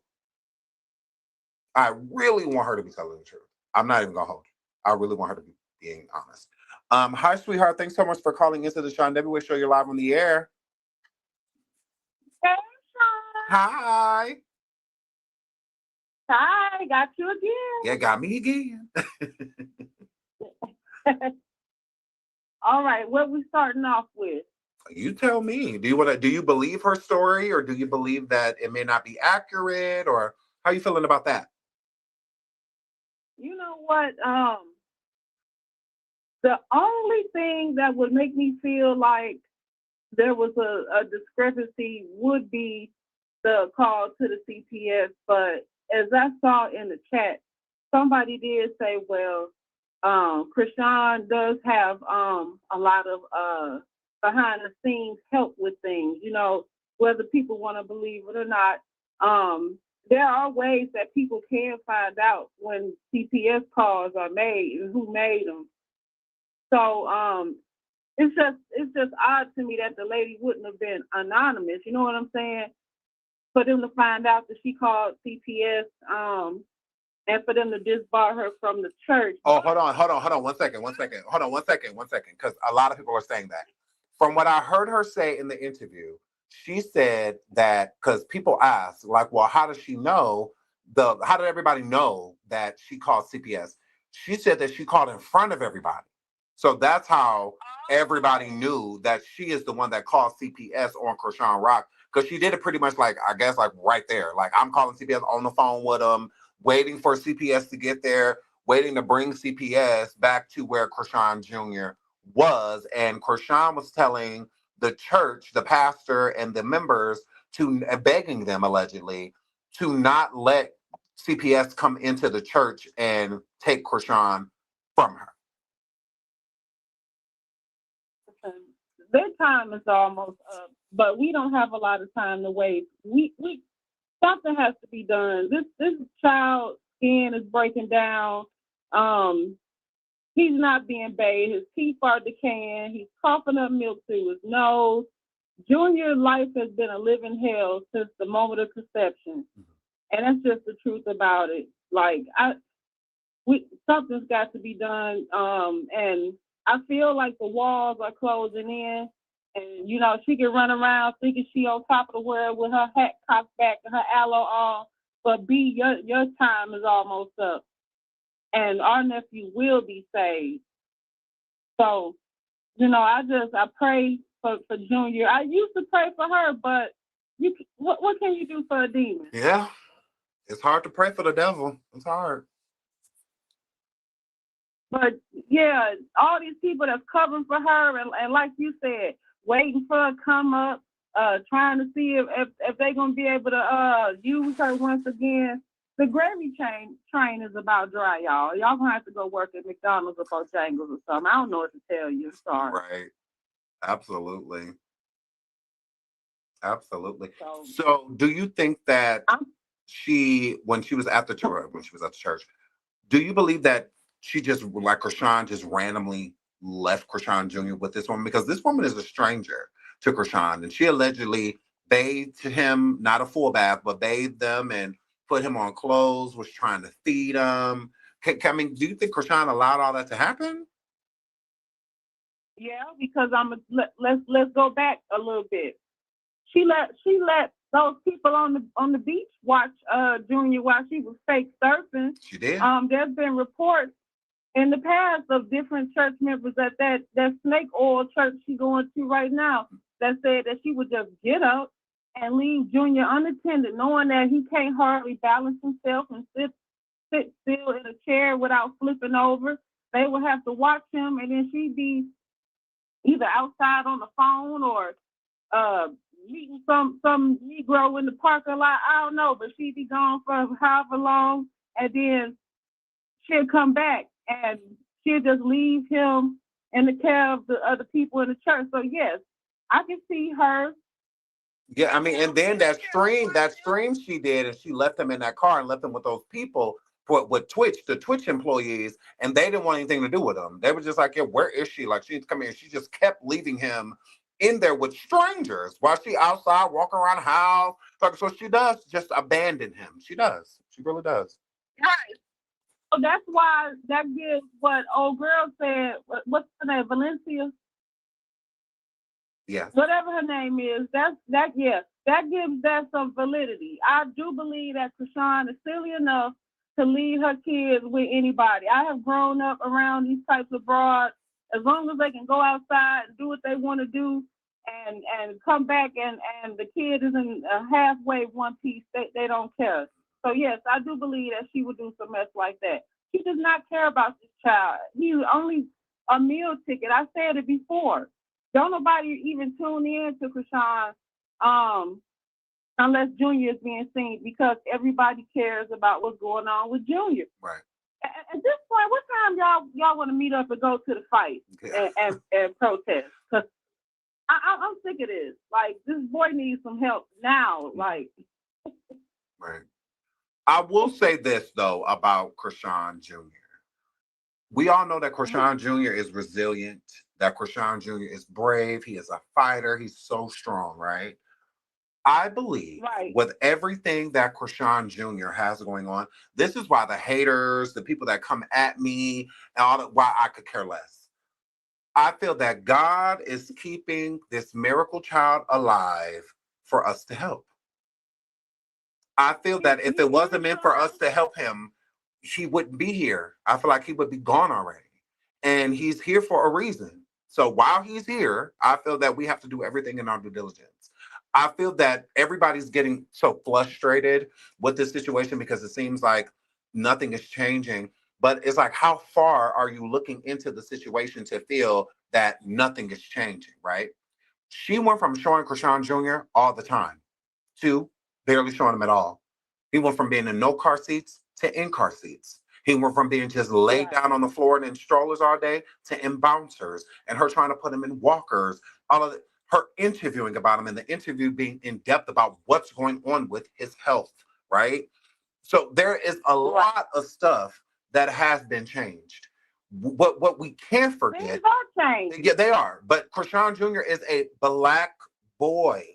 I really want her to be telling the truth. I'm not even gonna hold you. I really want her to be being honest. Hi, sweetheart. Thanks so much for calling into the Sean Debbie Show. You're live on the air. Hey, Sean. Hi. Hi, got you again. Yeah, got me again. All right, what we starting off with? You tell me. Do you believe her story, or do you believe that it may not be accurate, or how are you feeling about that? You know what? The only thing that would make me feel like there was a discrepancy would be the call to the CPS. But as I saw in the chat, somebody did say, well, Chrisean does have a lot of behind the scenes help with things, you know, whether people want to believe it or not. There are ways that people can find out when CPS calls are made and who made them. So it's just odd to me that the lady wouldn't have been anonymous. You know what I'm saying? For them to find out that she called CPS, and for them to disbar her from the church. Oh, hold on. One second. Because a lot of people are saying that. From what I heard her say in the interview, she said that because people ask, like, well, how does she know? How did everybody know that she called CPS? She said that she called in front of everybody. So that's how everybody knew that she is the one that called CPS on Chrisean Rock, because she did it pretty much like, I guess, like right there. Like, I'm calling CPS on the phone with them, waiting for CPS to get there, waiting to bring CPS back to where Chrisean Jr. was. And Chrisean was telling the church, the pastor, and the members begging them allegedly to not let CPS come into the church and take Chrisean from her. Their time is almost up, but we don't have a lot of time to wait. We something has to be done. This child skin is breaking down. He's not being bathed. His teeth are decaying. He's coughing up milk through his nose. Junior's life has been a living hell since the moment of conception. And that's just the truth about it. Like, something's got to be done. And I feel like the walls are closing in. And, you know, she can run around thinking she on top of the world with her hat cocked back and her aloe on. But B, your time is almost up. And our nephew will be saved. So, you know, I pray for Junior. I used to pray for her, but what can you do for a demon? Yeah. It's hard to pray for the devil. It's hard. But yeah, all these people that's covering for her, and like you said, waiting for her to come up, trying to see if they're gonna be able to use her once again. The gravy train is about dry, y'all. Y'all gonna have to go work at McDonald's or Bojangles or something. I don't know what to tell you. Sorry. Right. Absolutely. Absolutely. So do you think that when she was at the church, do you believe that she just, like Chrisean, just randomly left Chrisean Jr. with this woman? Because this woman is a stranger to Chrisean, and she allegedly bathed him, not a full bath, but bathed them and put him on clothes, was trying to feed him. I mean, do you think Chrisean allowed all that to happen? Yeah, because let's go back a little bit. She let those people on the beach watch Junior while she was fake surfing. She did. There's been reports in the past of different church members at that snake oil church she's going to right now that said that she would just get up and leave Junior unattended, knowing that he can't hardly balance himself and sit still in a chair without flipping over. They would have to watch him, and then she'd be either outside on the phone or meeting some Negro in the parking lot. I don't know, but she'd be gone for however long, and then she'll come back and she'll just leave him in the care of the other people in the church. So yes, I can see her. Yeah, I mean, and then that stream she did, and she left them in that car and left them with those people with the Twitch employees, and they didn't want anything to do with them. They were just like, yeah, where is she? Like, she's coming in. She just kept leaving him in there with strangers while she outside walking around the house. Like, so she does just abandon him. She does. She really does. Right. So that's why that gives what old girl said. What's her name? Valencia. Yes. Whatever her name is, that gives that some validity. I do believe that Chrisean is silly enough to leave her kids with anybody. I have grown up around these types of broads. As long as they can go outside and do what they want to do and come back and the kid is in a halfway one piece, they don't care. So yes, I do believe that she would do some mess like that. She does not care about this child. He's only a meal ticket. I said it before. Don't nobody even tune in to Chrisean unless Junior is being seen, because everybody cares about what's going on with Junior. Right. At this point, what time y'all want to meet up and go to the fight and protest? Because I'm sick of this. Like, this boy needs some help now. Like, right. I will say this though about Chrisean Jr. We all know that Chrisean Jr. is resilient, that Chrisean Jr. is brave. He is a fighter. He's so strong, right? I believe with everything that Chrisean Jr. has going on, this is why the haters, the people that come at me, and all that, why I could care less. I feel that God is keeping this miracle child alive for us to help. I feel that if it wasn't meant for us to help him, he wouldn't be here. I feel like he would be gone already. And he's here for a reason. So while he's here, I feel that we have to do everything in our due diligence. I feel that everybody's getting so frustrated with this situation because it seems like nothing is changing. But it's like, how far are you looking into the situation to feel that nothing is changing, right? She went from showing Chrisean Jr. all the time to barely showing him at all. He went from being in no car seats to in car seats. He went from being just laid down on the floor and in strollers all day to in bouncers, and her trying to put him in walkers, all of it. Her interviewing about him, and the interview being in depth about what's going on with his health, right? So there is a lot of stuff that has been changed. what we can't forget. Things are changing. Yeah, they are. But Chrisean Jr. is a Black boy.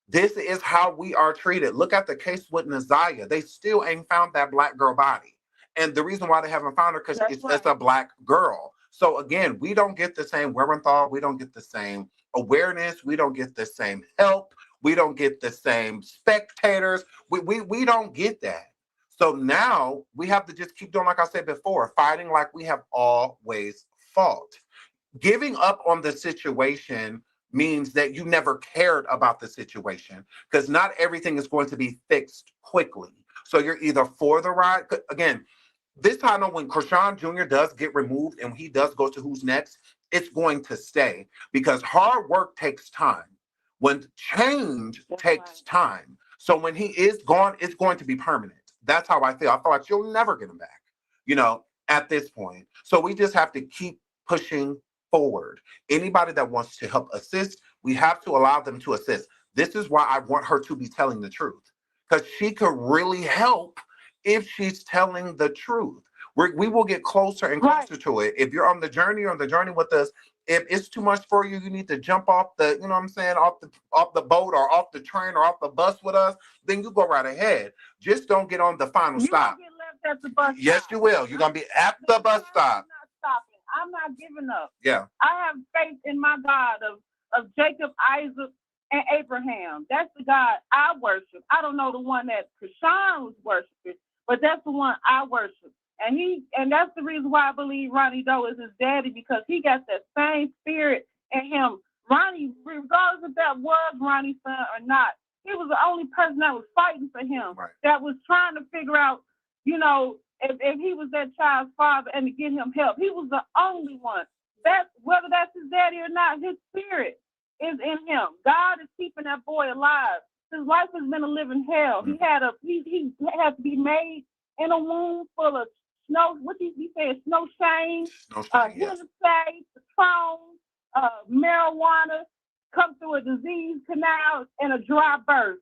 This is how we are treated. Look at the case with Naziah. They still ain't found that Black girl body. And the reason why they haven't found her because it's a Black girl. So again, we don't get the same wherewithal. We don't get the same awareness. We don't get the same help. We don't get the same spectators. We don't get that. So now we have to just keep doing, like I said before, fighting like we have always fought. Giving up on the situation means that you never cared about the situation because not everything is going to be fixed quickly. So you're either for the ride. Again, this time I know when Chrisean Jr. does get removed and he does go to Who's Next, it's going to stay because hard work takes time. When change takes time. So when he is gone, it's going to be permanent. That's how I feel. I feel like you'll never get him back, at this point. So we just have to keep pushing forward. Anybody that wants to help assist, we have to allow them to assist. This is why I want her to be telling the truth because she could really help if she's telling the truth. We will get closer and closer to it. If you're on the journey with us, if it's too much for you, you need to jump off the, off the boat or off the train or off the bus with us, then you go right ahead. Just don't get on the final stop. You get left at the bus Yes, stop. you will. You're going to be at the bus stop. I'm not stopping. I'm not giving up. Yeah. I have faith in my God of Jacob, Isaac, and Abraham. That's the God I worship. I don't know the one that Chrisean was worshiping, but that's the one I worship. And that's the reason why I believe Ronnie Doe is his daddy, because he got that same spirit in him. Ronnie, regardless if that was Ronnie's son or not, he was the only person that was fighting for him, that was trying to figure out, if he was that child's father and to get him help. He was the only one. That whether that's his daddy or not, his spirit is in him. God is keeping that boy alive. His life has been a living hell. He had to be made in a womb full of snow. What did he say? Snow shame, hearsay, Patron, marijuana, come through a disease canal and a dry birth.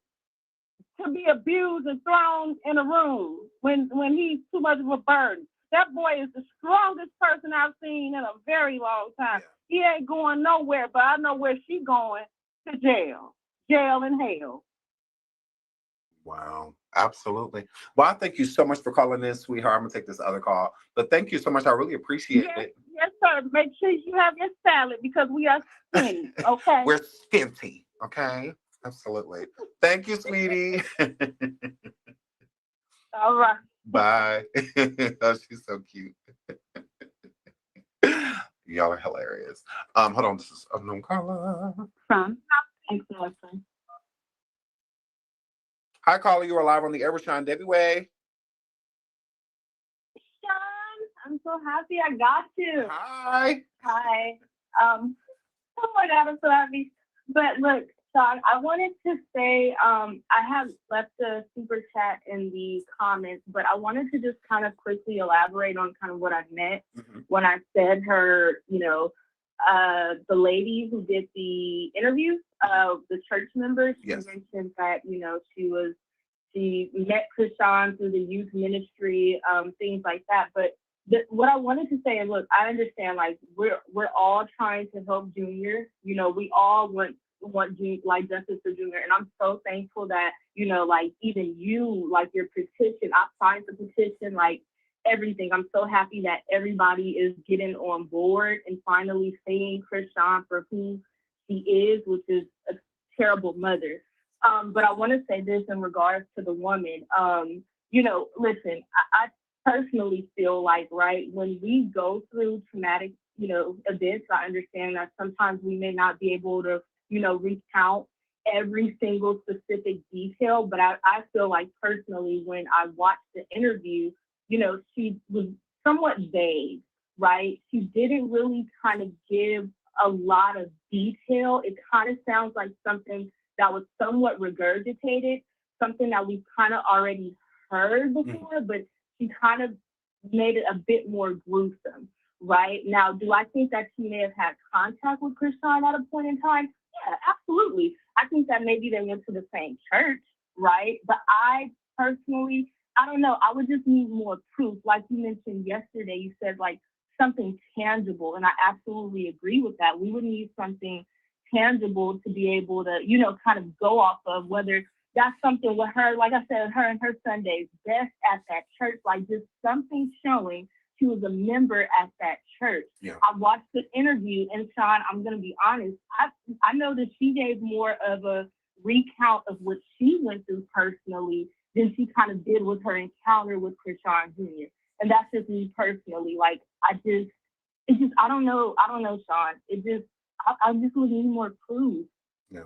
To be abused and thrown in a room when he's too much of a burden. That boy is the strongest person I've seen in a very long time. Yeah. He ain't going nowhere, but I know where she's going, to jail and hell. Wow, absolutely. Well, I thank you so much for calling in, sweetheart. I'm going to take this other call, but thank you so much. I really appreciate it. Yes, sir. Make sure you have your salad because we are skinny, okay? We're skinty, okay? Absolutely. Thank you, sweetie. All right. Bye. Oh, she's so cute. Y'all are hilarious. Hold on. This is unknown caller. From XOXO. Hi, caller. You are live on the air with Sean Debbie Way. Sean, I'm so happy I got you. Hi. Oh my God, I'm so happy. But look, Sean, I wanted to say, I have left a super chat in the comments, but I wanted to just kind of quickly elaborate on kind of what I meant when I said her, the lady who did the interview, the church member, she mentioned that, she met Chrisean through the youth ministry, things like that. But what I wanted to say is, look, I understand, like, we're all trying to help Junior. We all want like justice for Junior, and I'm so thankful that like even you, like your petition, I signed the petition, like everything. I'm so happy that everybody is getting on board and finally seeing Chrisean for who she is, which is a terrible mother. But I want to say this in regards to the woman. Listen, I personally feel like, right, when we go through traumatic events, I understand that sometimes we may not be able to recount every single specific detail, but I feel like personally when I watched the interview, she was somewhat vague, right? She didn't really kind of give a lot of detail. It kind of sounds like something that was somewhat regurgitated, something that we've kind of already heard before, but she kind of made it a bit more gruesome, right? Now, do I think that she may have had contact with Chrisean at a point in time? Yeah, absolutely. I think that maybe they went to the same church, right? But I personally, I don't know. I would just need more proof. Like you mentioned yesterday, you said like something tangible. And I absolutely agree with that. We would need something tangible to be able to, you know, kind of go off of, whether that's something with her, like I said, her and her Sundays best at that church, like just something showing she was a member at that church. Yeah. I watched the interview, and Sean, I'm going to be honest, I know that she gave more of a recount of what she went through personally than she kind of did with her encounter with Chrisean Jr. And that's just me personally. Like, I don't know, Sean. I just would need more proof. Yeah.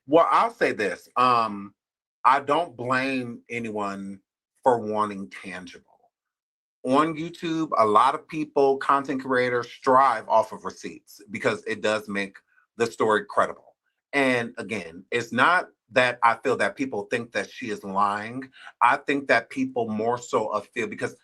Well, I'll say this. I don't blame anyone for wanting tangible. On YouTube, a lot of people, content creators, strive off of receipts because it does make the story credible. And again, it's not that I feel that people think that she is lying. I think that people more so feel, because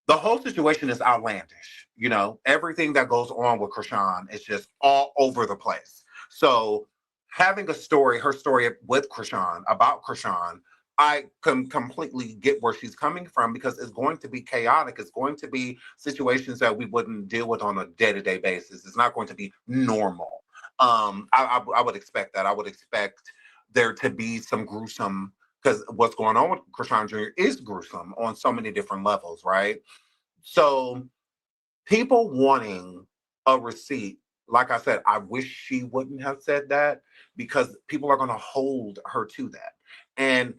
the whole situation is outlandish. You know, everything that goes on with Chrisean is just all over the place. So having a story, her story with Chrisean, about Chrisean, I can completely get where she's coming from, because it's going to be chaotic. It's going to be situations that we wouldn't deal with on a day-to-day basis. It's not going to be normal. I would expect that. I would expect there to be some gruesome, because what's going on with Chrisean Jr. is gruesome on so many different levels, right? So people wanting a receipt, like I said, I wish she wouldn't have said that, because people are going to hold her to that. And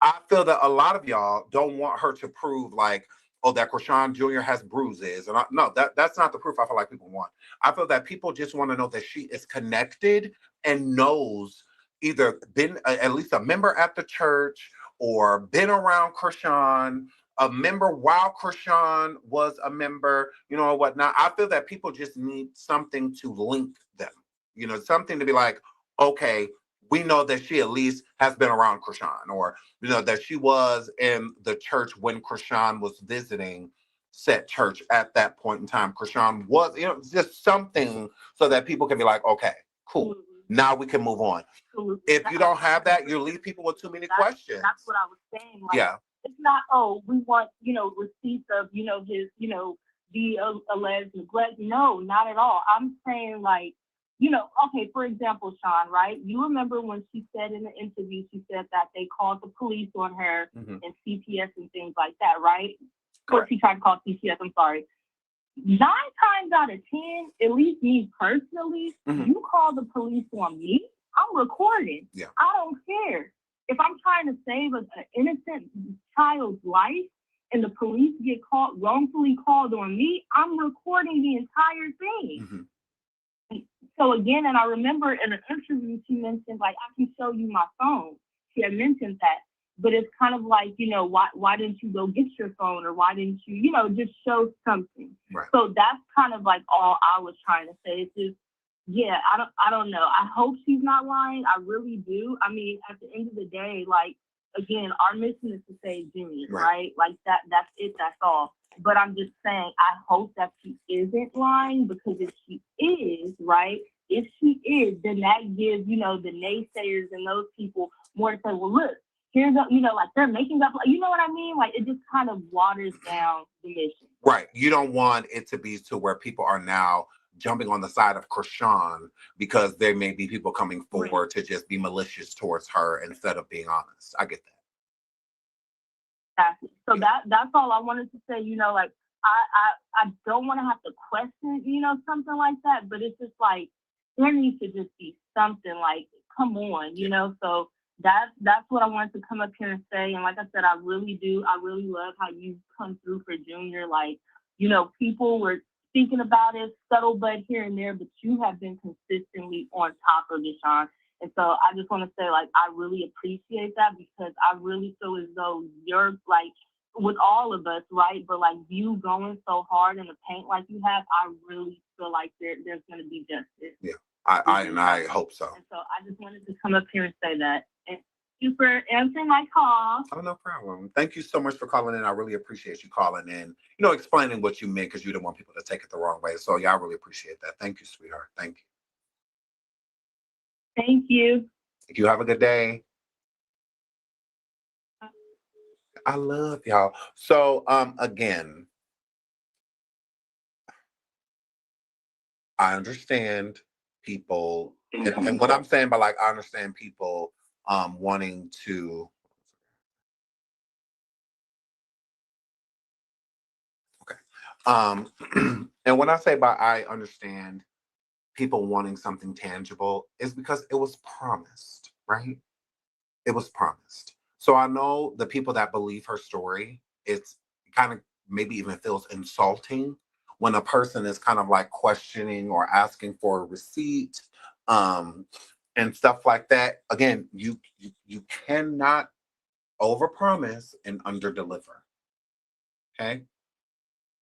I feel that a lot of y'all don't want her to prove, like, oh, that Chrisean Jr. has bruises. And no, that's not the proof I feel like people want. I feel that people just want to know that she is connected and knows, either been at least a member at the church, or been around Chrisean, a member while Chrisean was a member, you know, or whatnot. I feel that people just need something to link them, you know, something to be like, okay, we know that she at least has been around Chrisean, or, you know, that she was in the church when Chrisean was visiting said church at that point in time. Chrisean was, you know, just something so that people can be like, okay, cool. Now we can move on. If you don't have that, you leave people with too many questions. That's what I was saying. Like, yeah. It's not, oh, we want, you know, receipts of, you know, his, you know, the alleged neglect. No, not at all. I'm saying, like, you know, okay, for example, Sean, right? You remember when she said in the interview, she said that they called the police on her and CPS and things like that, right? Or she tried to call CPS, I'm sorry. 9 times out of 10, at least me personally, you call the police on me, I'm recording. Yeah. I don't care. If I'm trying to save an innocent child's life and the police get wrongfully called on me, I'm recording the entire thing. So again, and I remember in an interview, she mentioned, like, I can show you my phone. She had mentioned that. But it's kind of like, you know, why didn't you go get your phone? Or why didn't you, you know, just show something? Right. So that's kind of like all I was trying to say. It's just, yeah, I don't know. I hope she's not lying. I really do. I mean, at the end of the day, like, again, our mission is to save Junior, right? Like, that's it, that's all. But I'm just saying, I hope that she isn't lying, because if she is, right, if she is, then that gives, you know, the naysayers and those people more to say, well, look, here's, you know, like, they're making up, you know what I mean? Like, it just kind of waters down the mission. Right. You don't want it to be to where people are now jumping on the side of Chrisean because there may be people coming forward to just be malicious towards her instead of being honest. I get that. Exactly. So that's all I wanted to say. You know, like, I don't want to have to question, you know, something like that, but it's just like, there needs to just be something, like, come on, you know. So that's what I wanted to come up here and say. And like I said, I really love how you come through for Junior. Like, you know, people were speaking about it, scuttlebutt here and there, but you have been consistently on top of it, Sean. And so I just want to say, like, I really appreciate that, because I really feel as though you're, like, with all of us, right? But, like, you going so hard in the paint like you have, I really feel like there's going to be justice. Yeah, I hope so. And so I just wanted to come up here and say that. And thank you for answering my call. Oh, no problem. Thank you so much for calling in. I really appreciate you calling in, you know, explaining what you meant, because you didn't want people to take it the wrong way. So, yeah, I really appreciate that. Thank you, sweetheart. Thank you. Thank you. You have a good day. I love y'all. So, again, I understand people, and what I'm saying by like, I understand people wanting to, okay. And when I say by I understand people wanting something tangible, is because it was promised, right? It was promised. So I know the people that believe her story, it's kind of maybe even feels insulting when a person is kind of like questioning or asking for a receipt, um, and stuff like that. Again, you cannot overpromise and underdeliver. Okay,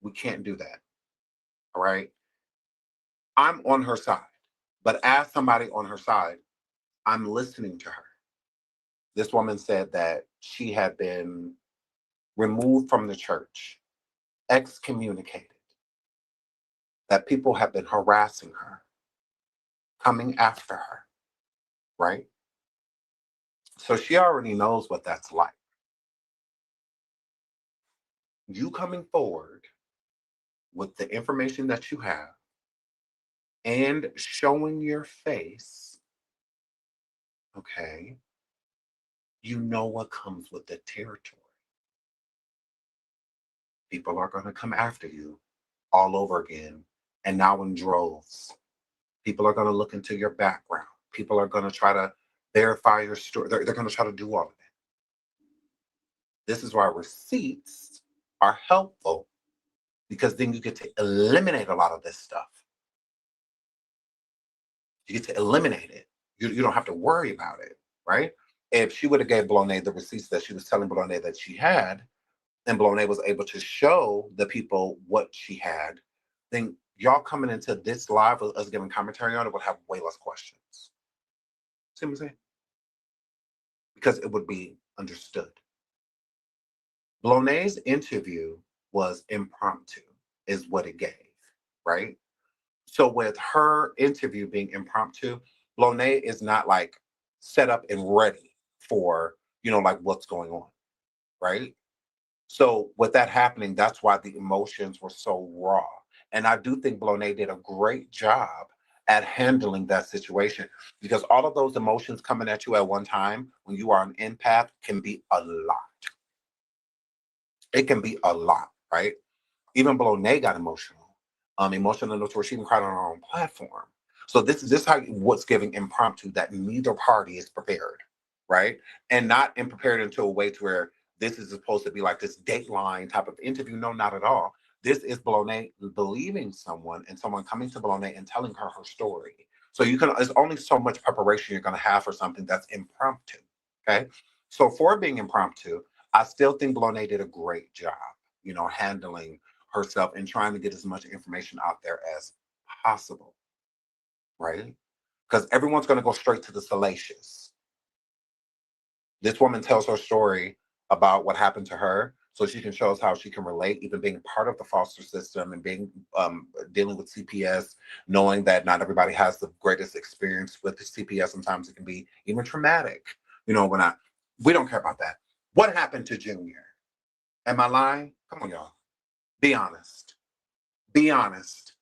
we can't do that. All right, I'm on her side, but as somebody on her side, I'm listening to her. This woman said that she had been removed from the church, excommunicated, that people have been harassing her, coming after her, right? So she already knows what that's like. You coming forward with the information that you have and showing your face, okay, you know what comes with the territory. People are going to come after you all over again, and now in droves. People are going to look into your background. People are going to try to verify your story. They're going to try to do all of that. This is why receipts are helpful, because then you get to eliminate a lot of this stuff. You get to eliminate it. You don't have to worry about it, right? If she would have gave Blonay the receipts that she was telling Blonay that she had, and Blonay was able to show the people what she had, then y'all coming into this live with us giving commentary on it would have way less questions. See what I'm saying? Because it would be understood. Blonay's interview was impromptu, is what it gave, right? So with her interview being impromptu, Blonay is not like set up and ready for, like what's going on, right? So with that happening, that's why the emotions were so raw. And I do think Blonay did a great job at handling that situation, because all of those emotions coming at you at one time when you are an empath can be a lot. It can be a lot, right? Even Blonay got emotional. Emotional enough to where she even cried on her own platform. So this how what's giving impromptu, that neither party is prepared, right? And not prepared into a way to where this is supposed to be like this Dateline type of interview. No, not at all. This is Blonay believing someone, and someone coming to Blonay and telling her her story. So there's only so much preparation you're going to have for something that's impromptu. Okay. So for being impromptu, I still think Blonay did a great job, handling herself and trying to get as much information out there as possible, right? Because everyone's going to go straight to the salacious. This woman tells her story about what happened to her, so she can show us how she can relate, even being part of the foster system and being dealing with CPS, knowing that not everybody has the greatest experience with the CPS. Sometimes it can be even traumatic. We don't care about that. What happened to Junior? Am I lying? Come on, y'all. Be honest. Be honest.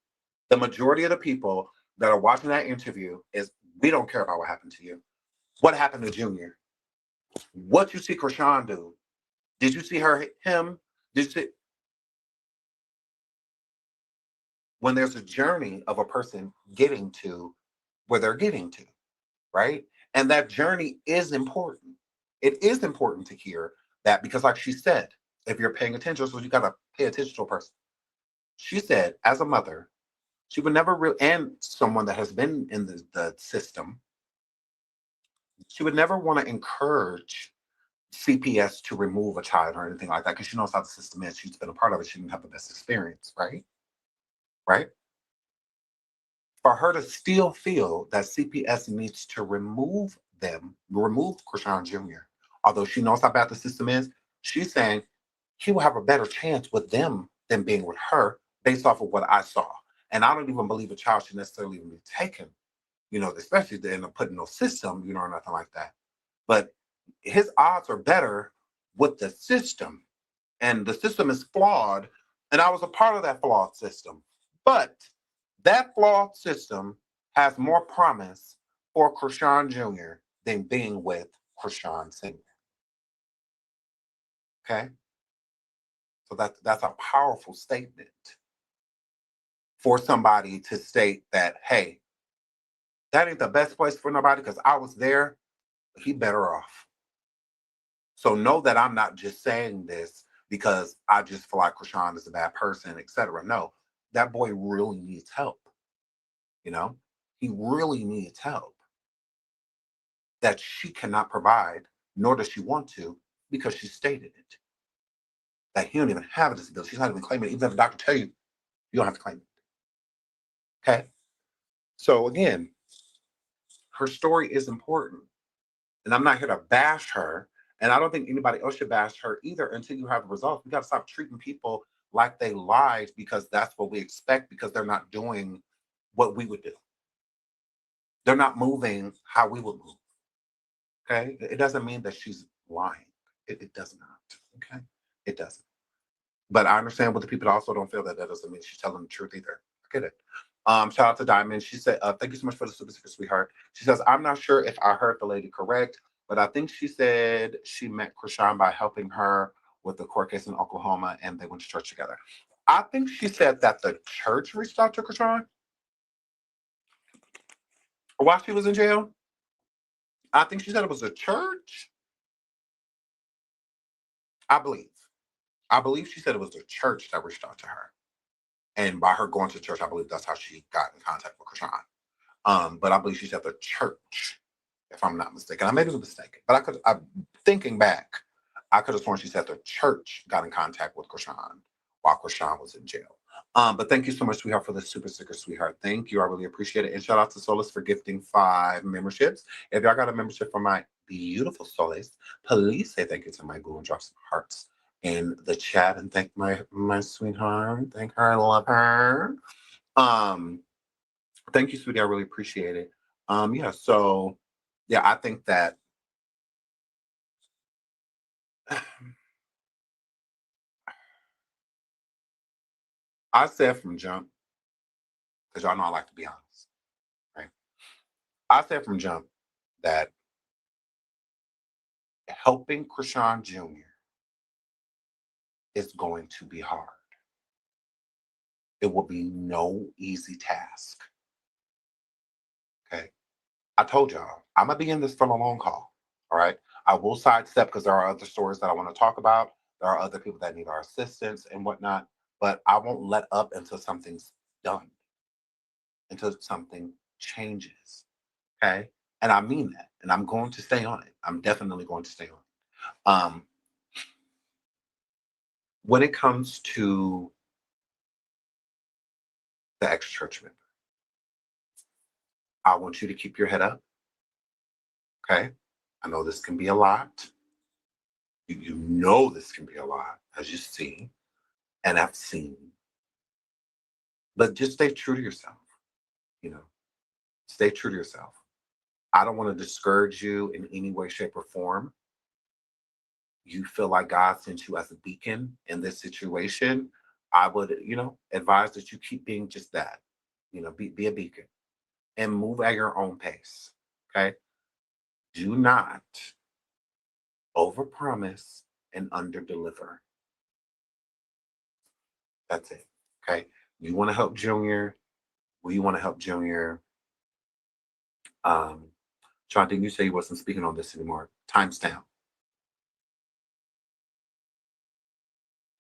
The majority of the people that are watching that interview we don't care about what happened to you. What happened to Junior? What you see Chrisean do? Did you see him? Did you see? When there's a journey of a person getting to where they're getting to, right? And that journey is important. It is important to hear that, because like she said, if you're paying attention, so you got to pay attention to a person. She said, as a mother, she would never really, and someone that has been in the system, she would never want to encourage CPS to remove a child or anything like that, because she knows how the system is. She's been a part of it. She didn't have the best experience, right? Right? For her to still feel that CPS needs to remove Chrisean Jr., although she knows how bad the system is, she's saying he will have a better chance with them than being with her, based off of what I saw. And I don't even believe a child should necessarily even be taken, especially if they're put in no system, or nothing like that. But his odds are better with the system. And the system is flawed. And I was a part of that flawed system. But That flawed system has more promise for Chrisean Jr. than being with Chrisean Sr. Okay? So that's a powerful statement for somebody to state that, hey, that ain't the best place for nobody because I was there, but he better off. So know that I'm not just saying this because I just feel like Chrisean is a bad person, etc. No, that boy really needs help. You know, he really needs help that she cannot provide, nor does she want to, because she stated it. That he don't even have a disability. She's not even claiming it. Even if the doctor tell you, you don't have to claim it. Okay? So again, her story is important. And I'm not here to bash her. And I don't think anybody else should bash her either until you have the results. We got to stop treating people like they lied because that's what we expect because they're not doing what we would do. They're not moving how we would move. Okay? It doesn't mean that she's lying. It does not. Okay? It doesn't. But I understand what the people also don't feel that doesn't mean she's telling the truth either. I get it. Shout out to Diamond. She said, thank you so much for the super secret, sweetheart. She says, I'm not sure if I heard the lady correct, but I think she said she met Chrisean by helping her with the court case in Oklahoma and they went to church together. I think she said that the church reached out to Chrisean while she was in jail. I think she said it was a church. I believe she said it was the church that reached out to her. And by her going to church, I believe that's how she got in contact with Chrisean. But I believe she said the church, if I'm not mistaken. I may be mistaken, but I'm thinking back, I could have sworn she said the church got in contact with Chrisean while Chrisean was in jail. But thank you so much, sweetheart, for the super sticker, sweetheart. Thank you. I really appreciate it. And shout out to Solace for gifting 5 memberships. If y'all got a membership for my beautiful Solace, please say thank you to my boo and drop some hearts in the chat and thank my sweetheart. Thank her. I love her. Thank you, sweetie. I really appreciate it. So I think that I said from jump, because y'all know I like to be honest, right? I said from jump that helping Chrisean Jr. is going to be hard. It will be no easy task. Okay. I told y'all, I'm gonna be in this for the long haul. All right. I will sidestep because there are other stories that I want to talk about. There are other people that need our assistance and whatnot, but I won't let up until something's done, until something changes. Okay. And I mean that. And I'm going to stay on it. I'm definitely going to stay on it. When it comes to the ex-church member, I want you to keep your head up. Okay. I know this can be a lot. You know this can be a lot, as you see, and I've seen. But just stay true to yourself. Stay true to yourself. I don't want to discourage you in any way, shape, or form. You feel like God sent you as a beacon in this situation, I would, advise that you keep being just that. Be a beacon and move at your own pace. Okay. Do not overpromise and underdeliver. That's it. Okay. You want to help Junior. We want to help Junior. John, didn't you say you wasn't speaking on this anymore? Timestamp.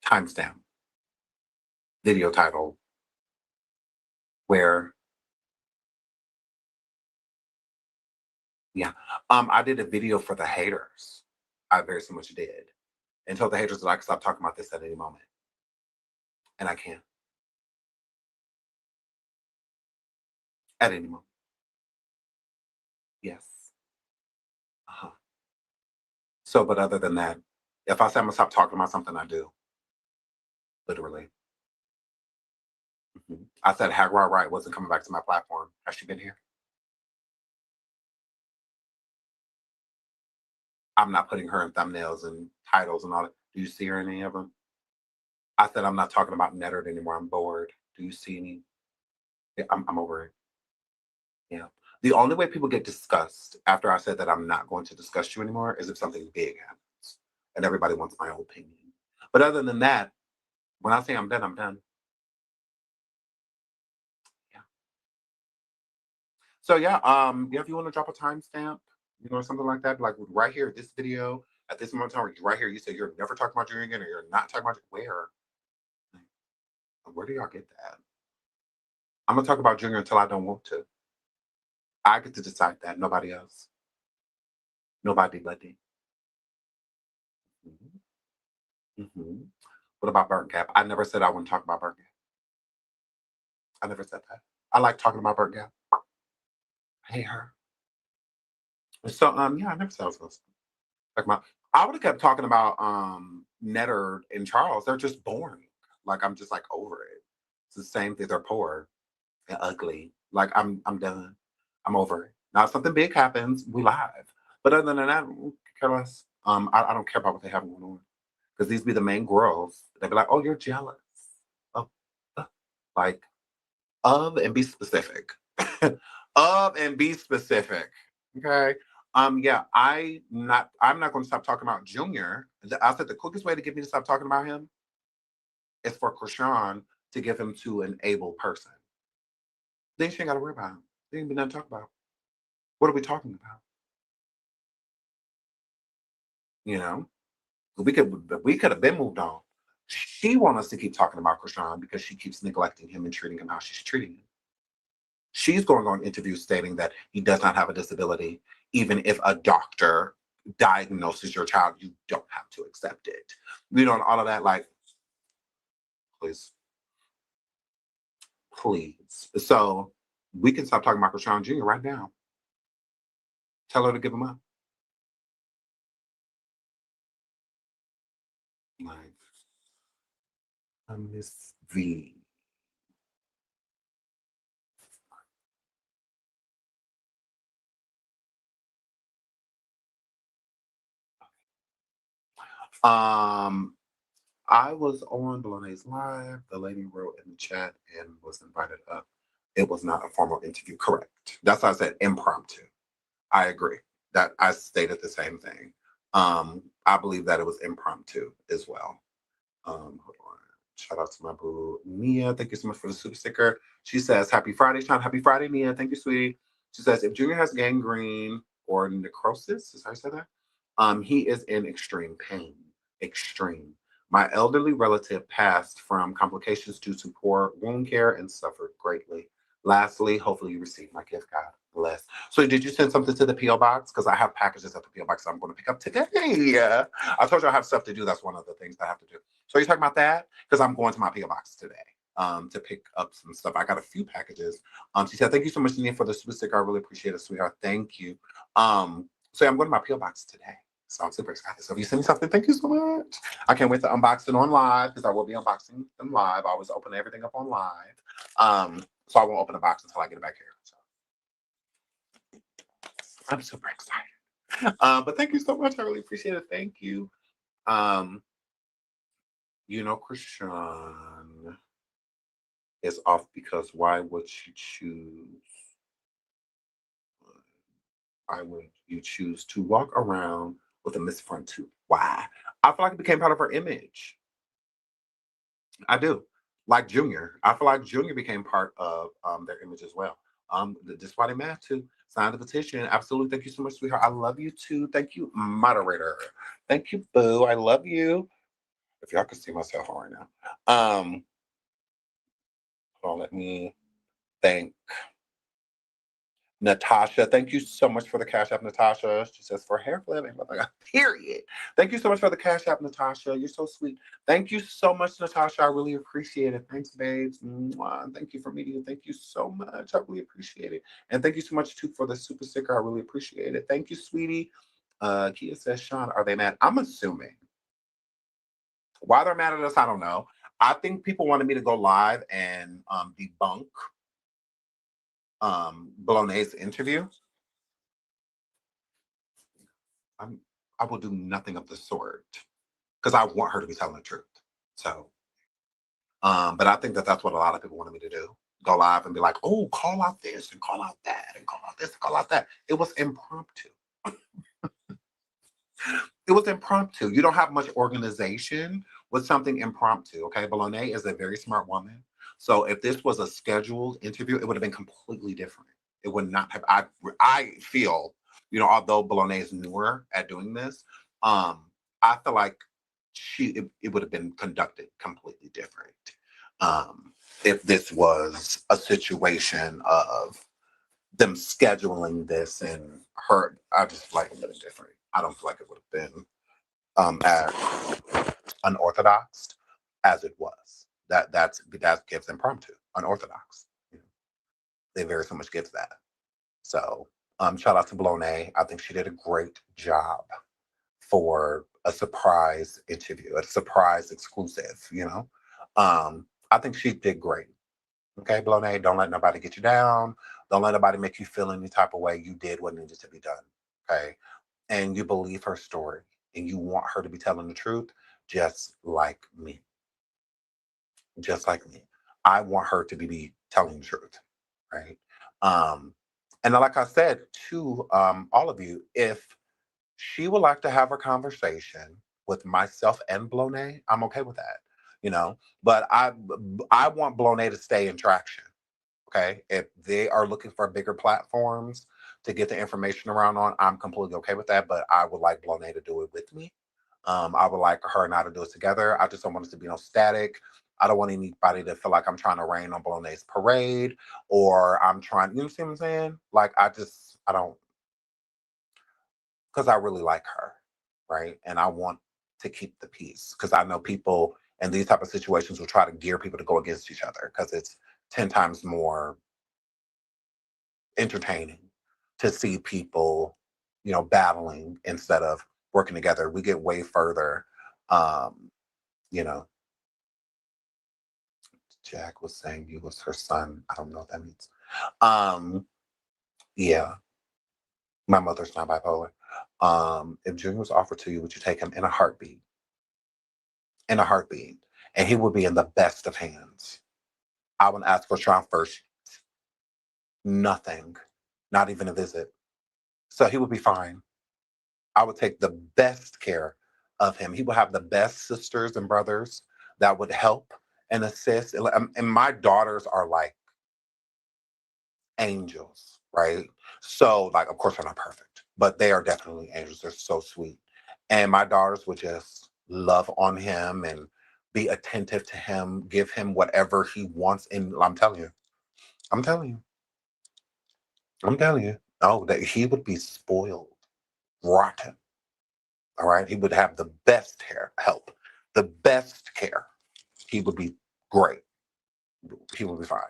Timestamp. Video title. Where? Yeah. I did a video for the haters. I very so much did. And told the haters that I could stop talking about this at any moment. And I can. At any moment. Yes. Uh-huh. So, but other than that, if I say I'm gonna stop talking about something, I do. Literally. Mm-hmm. I said Hagar Wright wasn't coming back to my platform. Has she been here? I'm not putting her in thumbnails and titles and all that. Do you see her in any of them? I said I'm not talking about Nettard anymore. I'm bored. Do you see any? Yeah, I'm over it. Yeah. The only way people get discussed after I said that I'm not going to discuss you anymore is if something big happens and everybody wants my opinion. But other than that, when I say I'm done, I'm done. Yeah. So yeah, yeah, if you want to drop a timestamp, you know, something like that, like right here, this video, at this moment in time, right here, you say you're never talking about Junior again, or you're not talking about where? Where do y'all get that? I'm gonna talk about Junior until I don't want to. I get to decide that, nobody else. Nobody but me. Mm-hmm. What about Burnt Gap? I never said I wouldn't talk about Burnt Gap. I never said that. I like talking about Burnt Gap. I hate her. So yeah, I never said I was gonna talk about. I would have kept talking about Netter and Charles. They're just boring. Like I'm just like over it. It's the same thing. They're poor and ugly. Like I'm done. I'm over it. Now if something big happens, we live. But other than that, care less. I don't care about what they have going on. Because these be the main girls. They'd be like, oh, you're jealous. Oh, like of and be specific. Of and be specific. Okay. Yeah, I'm not going to stop talking about Junior. I said the quickest way to get me to stop talking about him is for Chrisean to give him to an able person. Then she ain't got to worry about him. There ain't be nothing to talk about. What are we talking about? You know, we could have been moved on. She wants us to keep talking about Chrisean because she keeps neglecting him and treating him how she's treating him. She's going on interviews stating that he does not have a disability. Even if a doctor diagnoses your child, you don't have to accept it. You know, and all of that, like, please. Please. So we can stop talking about Chrisean Jr. right now. Tell her to give him up. Like, Miss V. I was on Belonai's Live. The lady wrote in the chat and was invited up. It was not a formal interview. Correct. That's why I said impromptu. I agree. That I stated the same thing. I believe that it was impromptu as well. Hold on. Shout out to my boo Mia. Thank you so much for the super sticker. She says, "Happy Friday, Sean. Happy Friday, Mia. Thank you, sweetie." She says, "If Junior has gangrene or necrosis, is how you say that? He is in extreme pain. Extreme. My elderly relative passed from complications due to poor wound care and suffered greatly. Lastly, hopefully you receive my gift. God bless." So did you send something to the P.O. box? Because I have packages at the P.O. box I'm going to pick up today. I told you I have stuff to do. That's one of the things I have to do. So you're talking about that? Because I'm going to my P.O. box today to pick up some stuff. I got a few packages. She said, "Thank you so much, Nina, for the super sticker. I really appreciate it, sweetheart. Thank you." So yeah, I'm going to my P.O. box today. So I'm super excited. So if you send me something, thank you so much. I can't wait to unbox it on live because I will be unboxing them live. I always open everything up on live. So I won't open the box until I get it back here. So I'm super excited. But thank you so much. I really appreciate it. Thank you. You know, Chrisean is off because why would she choose? Why would you choose to walk around with a missing front tooth? Why? I feel like it became part of her image. I do. Like Junior. I feel like Junior became part of their image as well. That's why they mad too. Sign the petition. Absolutely. Thank you so much, sweetheart. I love you too. Thank you, moderator. Thank you, boo. I love you. If y'all can see myself right now. Hold on, let me thank Natasha. Thank you so much for the Cash App, Natasha. She says for hair flip, period. Thank you so much for the Cash App, Natasha. You're so sweet. Thank you so much, Natasha. I really appreciate it. Thanks, babes. Mwah. Thank you for meeting you. Thank you so much. I really appreciate it. And thank you so much too for the super sticker. I really appreciate it. Thank you, sweetie. Kia says, "Sean, are they mad?" I'm assuming. Why they're mad at us, I don't know. I think people wanted me to go live and debunk Blonay's interview. I will do nothing of the sort because I want her to be telling the truth. So, but I think that that's what a lot of people wanted me to do. go live and be like, oh, call out this and call out that and call out this and call out that. It was impromptu. It was impromptu. You don't have much organization with something impromptu. Okay. Bologna is a very smart woman. So if this was a scheduled interview, it would have been completely different. It would not have. I feel, although Bologna is newer at doing this, I feel like it would have been conducted completely different. If this was a situation of them scheduling this and her, I just feel like it would have been different. I don't feel like it would have been as unorthodox as it was. That gives impromptu, unorthodox. They very so much gives that. So shout out to Bologna. I think she did a great job for a surprise interview, a surprise exclusive. I think she did great. Okay, Bologna, don't let nobody get you down. Don't let nobody make you feel any type of way. You did what needed to be done. Okay. And you believe her story and you want her to be telling the truth, just like me. Just like me. I want her to be telling the truth. Right. And like I said to all of you, if she would like to have a conversation with myself and Blone, I'm okay with that, But I want Blone to stay in traction. Okay. If they are looking for bigger platforms to get the information around on, I'm completely okay with that. But I would like Blone to do it with me. I would like her and I to do it together. I just don't want it to be no static. I don't want anybody to feel like I'm trying to rain on Bologna's parade or I'm trying, see what I'm saying? Like, I don't, because I really like her, right? And I want to keep the peace because I know people in these type of situations will try to gear people to go against each other because it's 10 times more entertaining to see people, battling instead of working together. We get way further. You know, Jack was saying you was her son. I don't know what that means. Yeah, my mother's not bipolar. If Junior was offered to you, would you take him in a heartbeat? In a heartbeat. And he would be in the best of hands. I would ask for Sean first. Nothing. Not even a visit. So he would be fine. I would take the best care of him. He would have the best sisters and brothers that would help and assist. And my daughters are like angels, right? So, like, of course, they're not perfect, but they are definitely angels. They're so sweet. And my daughters would just love on him and be attentive to him, give him whatever he wants. And I'm telling you, I'm telling you, I'm telling you, oh, that he would be spoiled, rotten. All right. He would have the best help, the best care. He would be great. He would be fine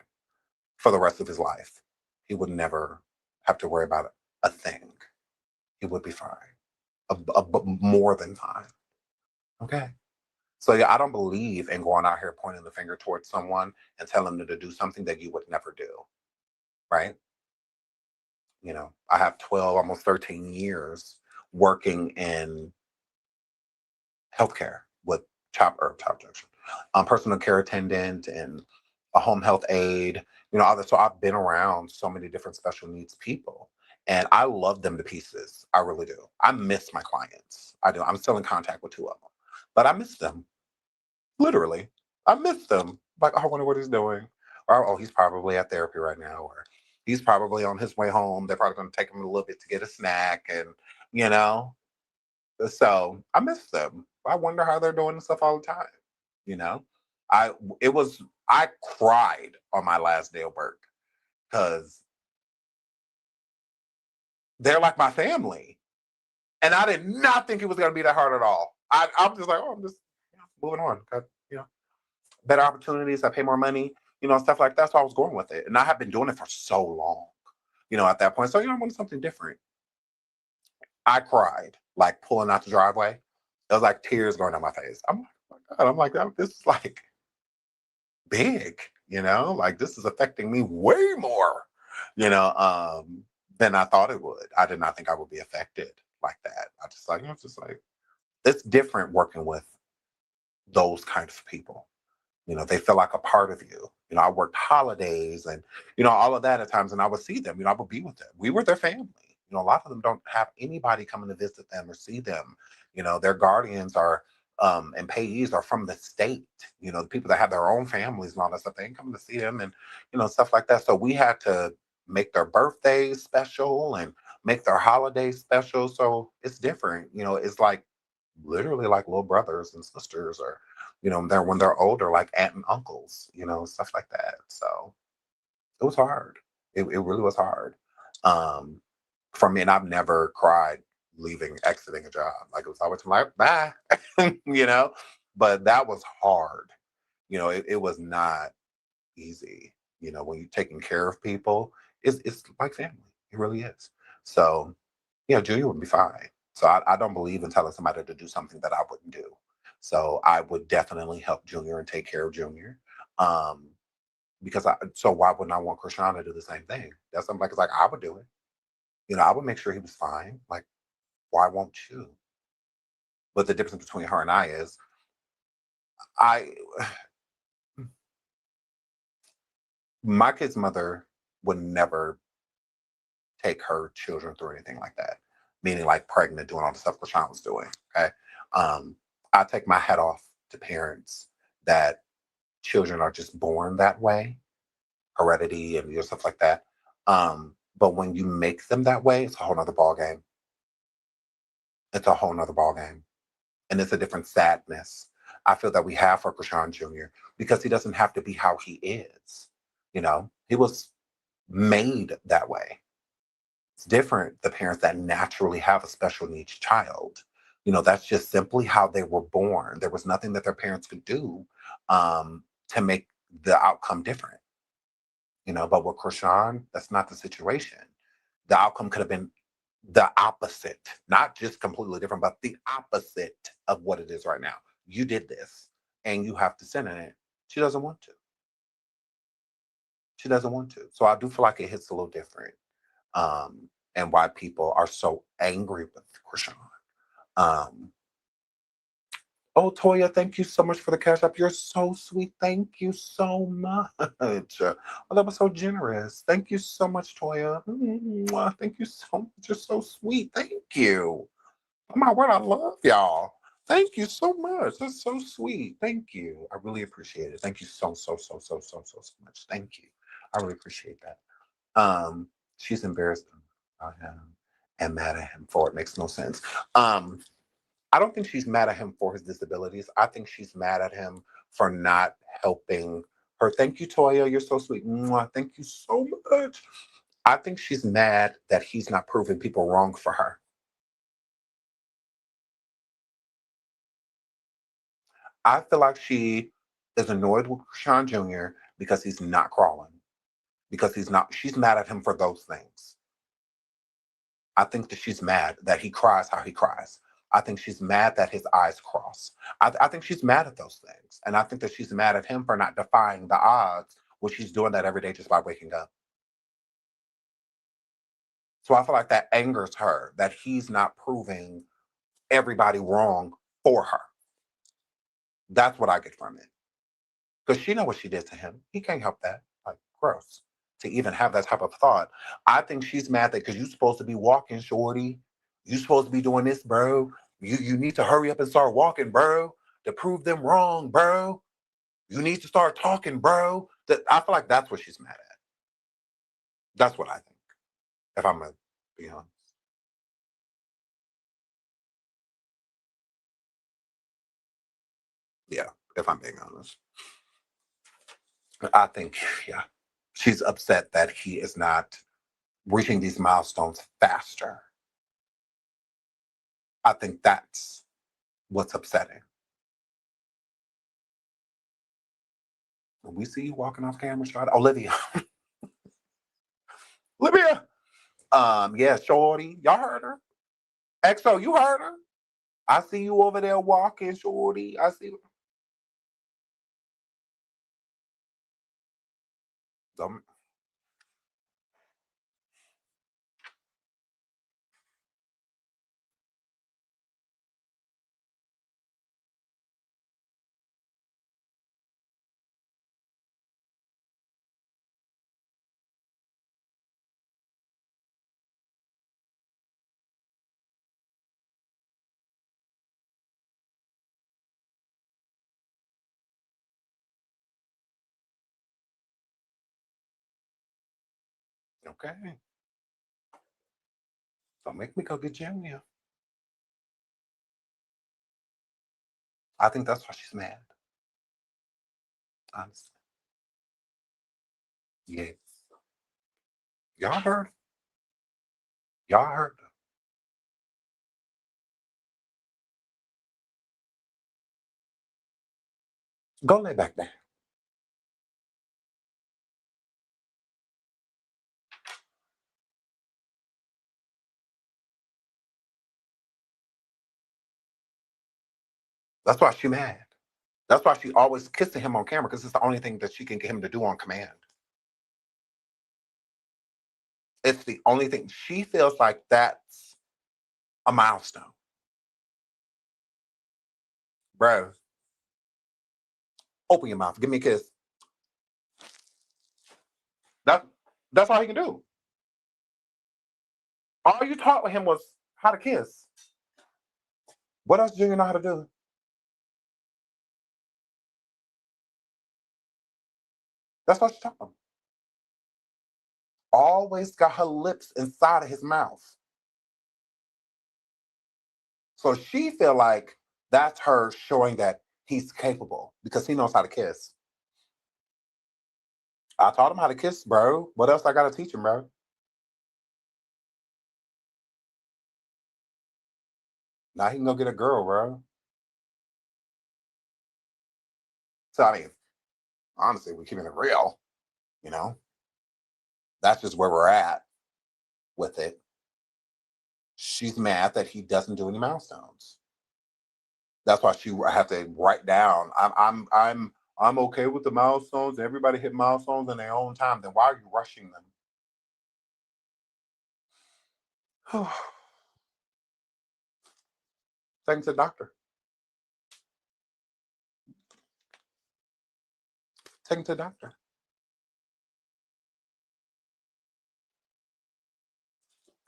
for the rest of his life. He would never have to worry about a thing. He would be fine, more than fine. Okay. So yeah, I don't believe in going out here pointing the finger towards someone and telling them to do something that you would never do. Right. I have 12, almost 13 years working in healthcare with top junction, personal care attendant and a home health aide, so I've been around so many different special needs people and I love them to pieces. I really do. I miss my clients. I do. I'm still in contact with 2 of them, but I miss them. Literally. I miss them. Like, oh, I wonder what he's doing. Or, oh, he's probably at therapy right now, or he's probably on his way home. They're probably going to take him a little bit to get a snack and, you know, so I miss them. I wonder how they're doing and stuff all the time. You know, I I cried on my last day of work because they're like my family, and I did not think it was going to be that hard at all. I'm just like, oh, I'm just moving on. Got, better opportunities. I pay more money. Stuff like that. So I was going with it, and I have been doing it for so long. At that point, so I wanted something different. I cried, like pulling out the driveway. There was like tears going down my face. I'm like, oh my God. I'm like, oh, this is like big, like this is affecting me way more, than I thought it would. I did not think I would be affected like that. I just like, it's just like, it's different working with those kinds of people. They feel like a part of you. I worked holidays and, all of that at times, and I would see them, I would be with them. We were their family. A lot of them don't have anybody coming to visit them or see them. Their guardians are and payees are from the state, the people that have their own families and all that stuff. They ain't coming to see them and, stuff like that. So we had to make their birthdays special and make their holidays special. So it's different. It's like literally like little brothers and sisters or they're when they're older like aunt and uncles, stuff like that. So it was hard. It really was hard for me. And I've never cried exiting a job. Like it was always like bye. But that was hard. It was not easy. When you're taking care of people, it's like family. It really is. So yeah, Julia would be fine. So I don't believe in telling somebody to do something that I wouldn't do. So I would definitely help Junior and take care of Junior. Um, because so why wouldn't I want Chrisean to do the same thing? That's something like it's like I would do it. I would make sure he was fine. Like, why won't you? But the difference between her and I is I my kid's mother would never take her children through anything like that. Meaning like pregnant, doing all the stuff Chrisean was doing. Okay. Um, I take my hat off to parents that children are just born that way, heredity and stuff like that. But when you make them that way, it's a whole nother ball game. It's a whole nother ball game. And it's a different sadness I feel that we have for Chrisean Jr. because he doesn't have to be how he is. He was made that way. It's different, the parents that naturally have a special needs child. That's just simply how they were born. There was nothing that their parents could do to make the outcome different. But with Chrisean, that's not the situation. The outcome could have been the opposite, not just completely different, but the opposite of what it is right now. You did this and you have to sit in it. She doesn't want to. She doesn't want to. So I do feel like it hits a little different. And why people are so angry with Chrisean. Um, oh, Toya, thank you so much for the cash app. You're so sweet. Thank you so much. Oh, that was so generous. Thank you so much, Toya. Mwah. Thank you so much. You're so sweet. Thank you. Oh my word, I love y'all. Thank you so much. That's so sweet. Thank you. I really appreciate it. Thank you so much. Thank you. I really appreciate that. She's embarrassed about him and mad at him for it. Makes no sense. I don't think she's mad at him for his disabilities. I think she's mad at him for not helping her. Thank you, Toya. You're so sweet. Mwah. Thank you so much. I think she's mad that he's not proving people wrong for her. I feel like she is annoyed with Sean Jr. because he's not crawling. Because she's mad at him for those things. I think that she's mad that he cries how he cries. I think she's mad that his eyes cross. I think she's mad at those things. And I think that she's mad at him for not defying the odds, which he's doing that every day just by waking up. So I feel like that angers her, that he's not proving everybody wrong for her. That's what I get from it. Because she know what she did to him. He can't help that. Like, gross. To even have that type of thought. I think she's mad that because you're supposed to be walking, shorty. You're supposed to be doing this, bro. You need to hurry up and start walking, bro, to prove them wrong, bro. You need to start talking, bro. I feel like that's what she's mad at. That's what I think, if I'm going to be honest. Yeah, if I'm being honest. I think, yeah, she's upset that he is not reaching these milestones faster. I think that's what's upsetting. When we see you walking off camera, shot Olivia. Olivia. Yeah, Shorty. Y'all heard her. XO, you heard her. I see you over there walking, Shorty. I see. Don't, Okay. Don't make me go get Junior. I think that's why she's mad. Honestly. Yes. Y'all heard. Y'all heard. Go lay back down. That's why she's mad. That's why she always kissing him on camera, because it's the only thing that she can get him to do on command. It's the only thing. She feels like that's a milestone. Bro, open your mouth. Give me a kiss. That's all he can do. All you taught with him was how to kiss. What else do you know how to do? That's what she taught him. Always got her lips inside of his mouth. So she feel like that's her showing that he's capable because he knows how to kiss. I taught him how to kiss, bro. What else I gotta teach him, bro? Now he can go get a girl, bro. So I mean, honestly, we're keeping it real, you know. That's just where we're at with it. She's mad that he doesn't do any milestones. That's why she have to write down. I'm okay with the milestones. Everybody hit milestones in their own time. Then why are you rushing them? Take him to the doctor. Take him to the doctor.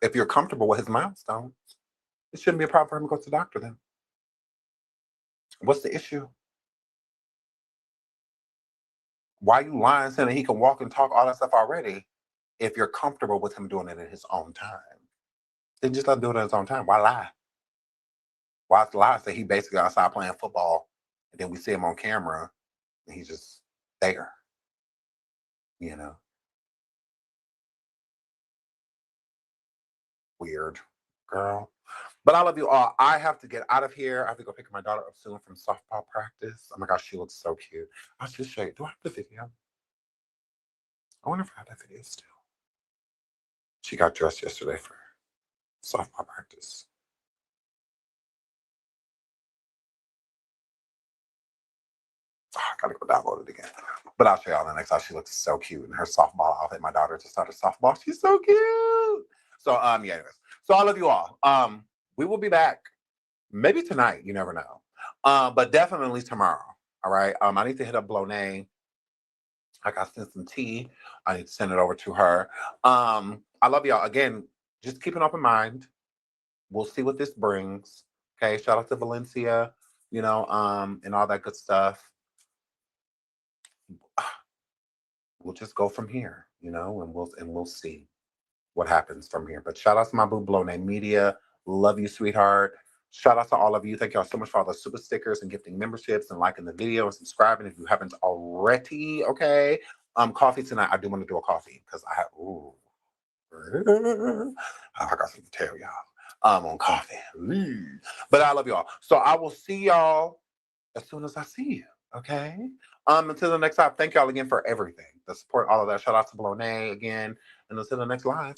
If you're comfortable with his milestones, it shouldn't be a problem for him to go to the doctor then. What's the issue? Why are you lying saying that he can walk and talk all that stuff already if you're comfortable with him doing it in his own time? Then just let him do it in his own time. Why lie? Why lie say he basically outside playing football and then we see him on camera and he's just there? You know? Weird, girl. But I love you all. I have to get out of here. I have to go pick my daughter up soon from softball practice. Oh my gosh, she looks so cute. I'll just show you. Do I have the video? I wonder if I have that video still. She got dressed yesterday for softball practice. Oh, I gotta go download it again. But I'll show y'all the next time. She looks so cute in her softball outfit. My daughter just started softball. She's so cute. So yeah, anyways. So I love you all. We will be back maybe tonight. You never know. But definitely tomorrow. All right. I need to hit up Blonay. I got to send some tea. I need to send it over to her. I love y'all. Again, just keep an open mind. We'll see what this brings. Okay. Shout out to Valencia, you know, and all that good stuff. We'll just go from here, you know, and we'll see what happens from here. But shout out to my boo Blonay Media. Love you, sweetheart. Shout out to all of you. Thank y'all so much for all the super stickers and gifting memberships and liking the video and subscribing if you haven't already. Okay. Coffee tonight. I do want to do a coffee because I have I got something to tell y'all. On coffee. But I love y'all. So I will see y'all as soon as I see you. Okay. Until the next time, thank y'all again for everything. The support, all of that. Shout out to Blonay again. And until the next live.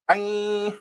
Bye.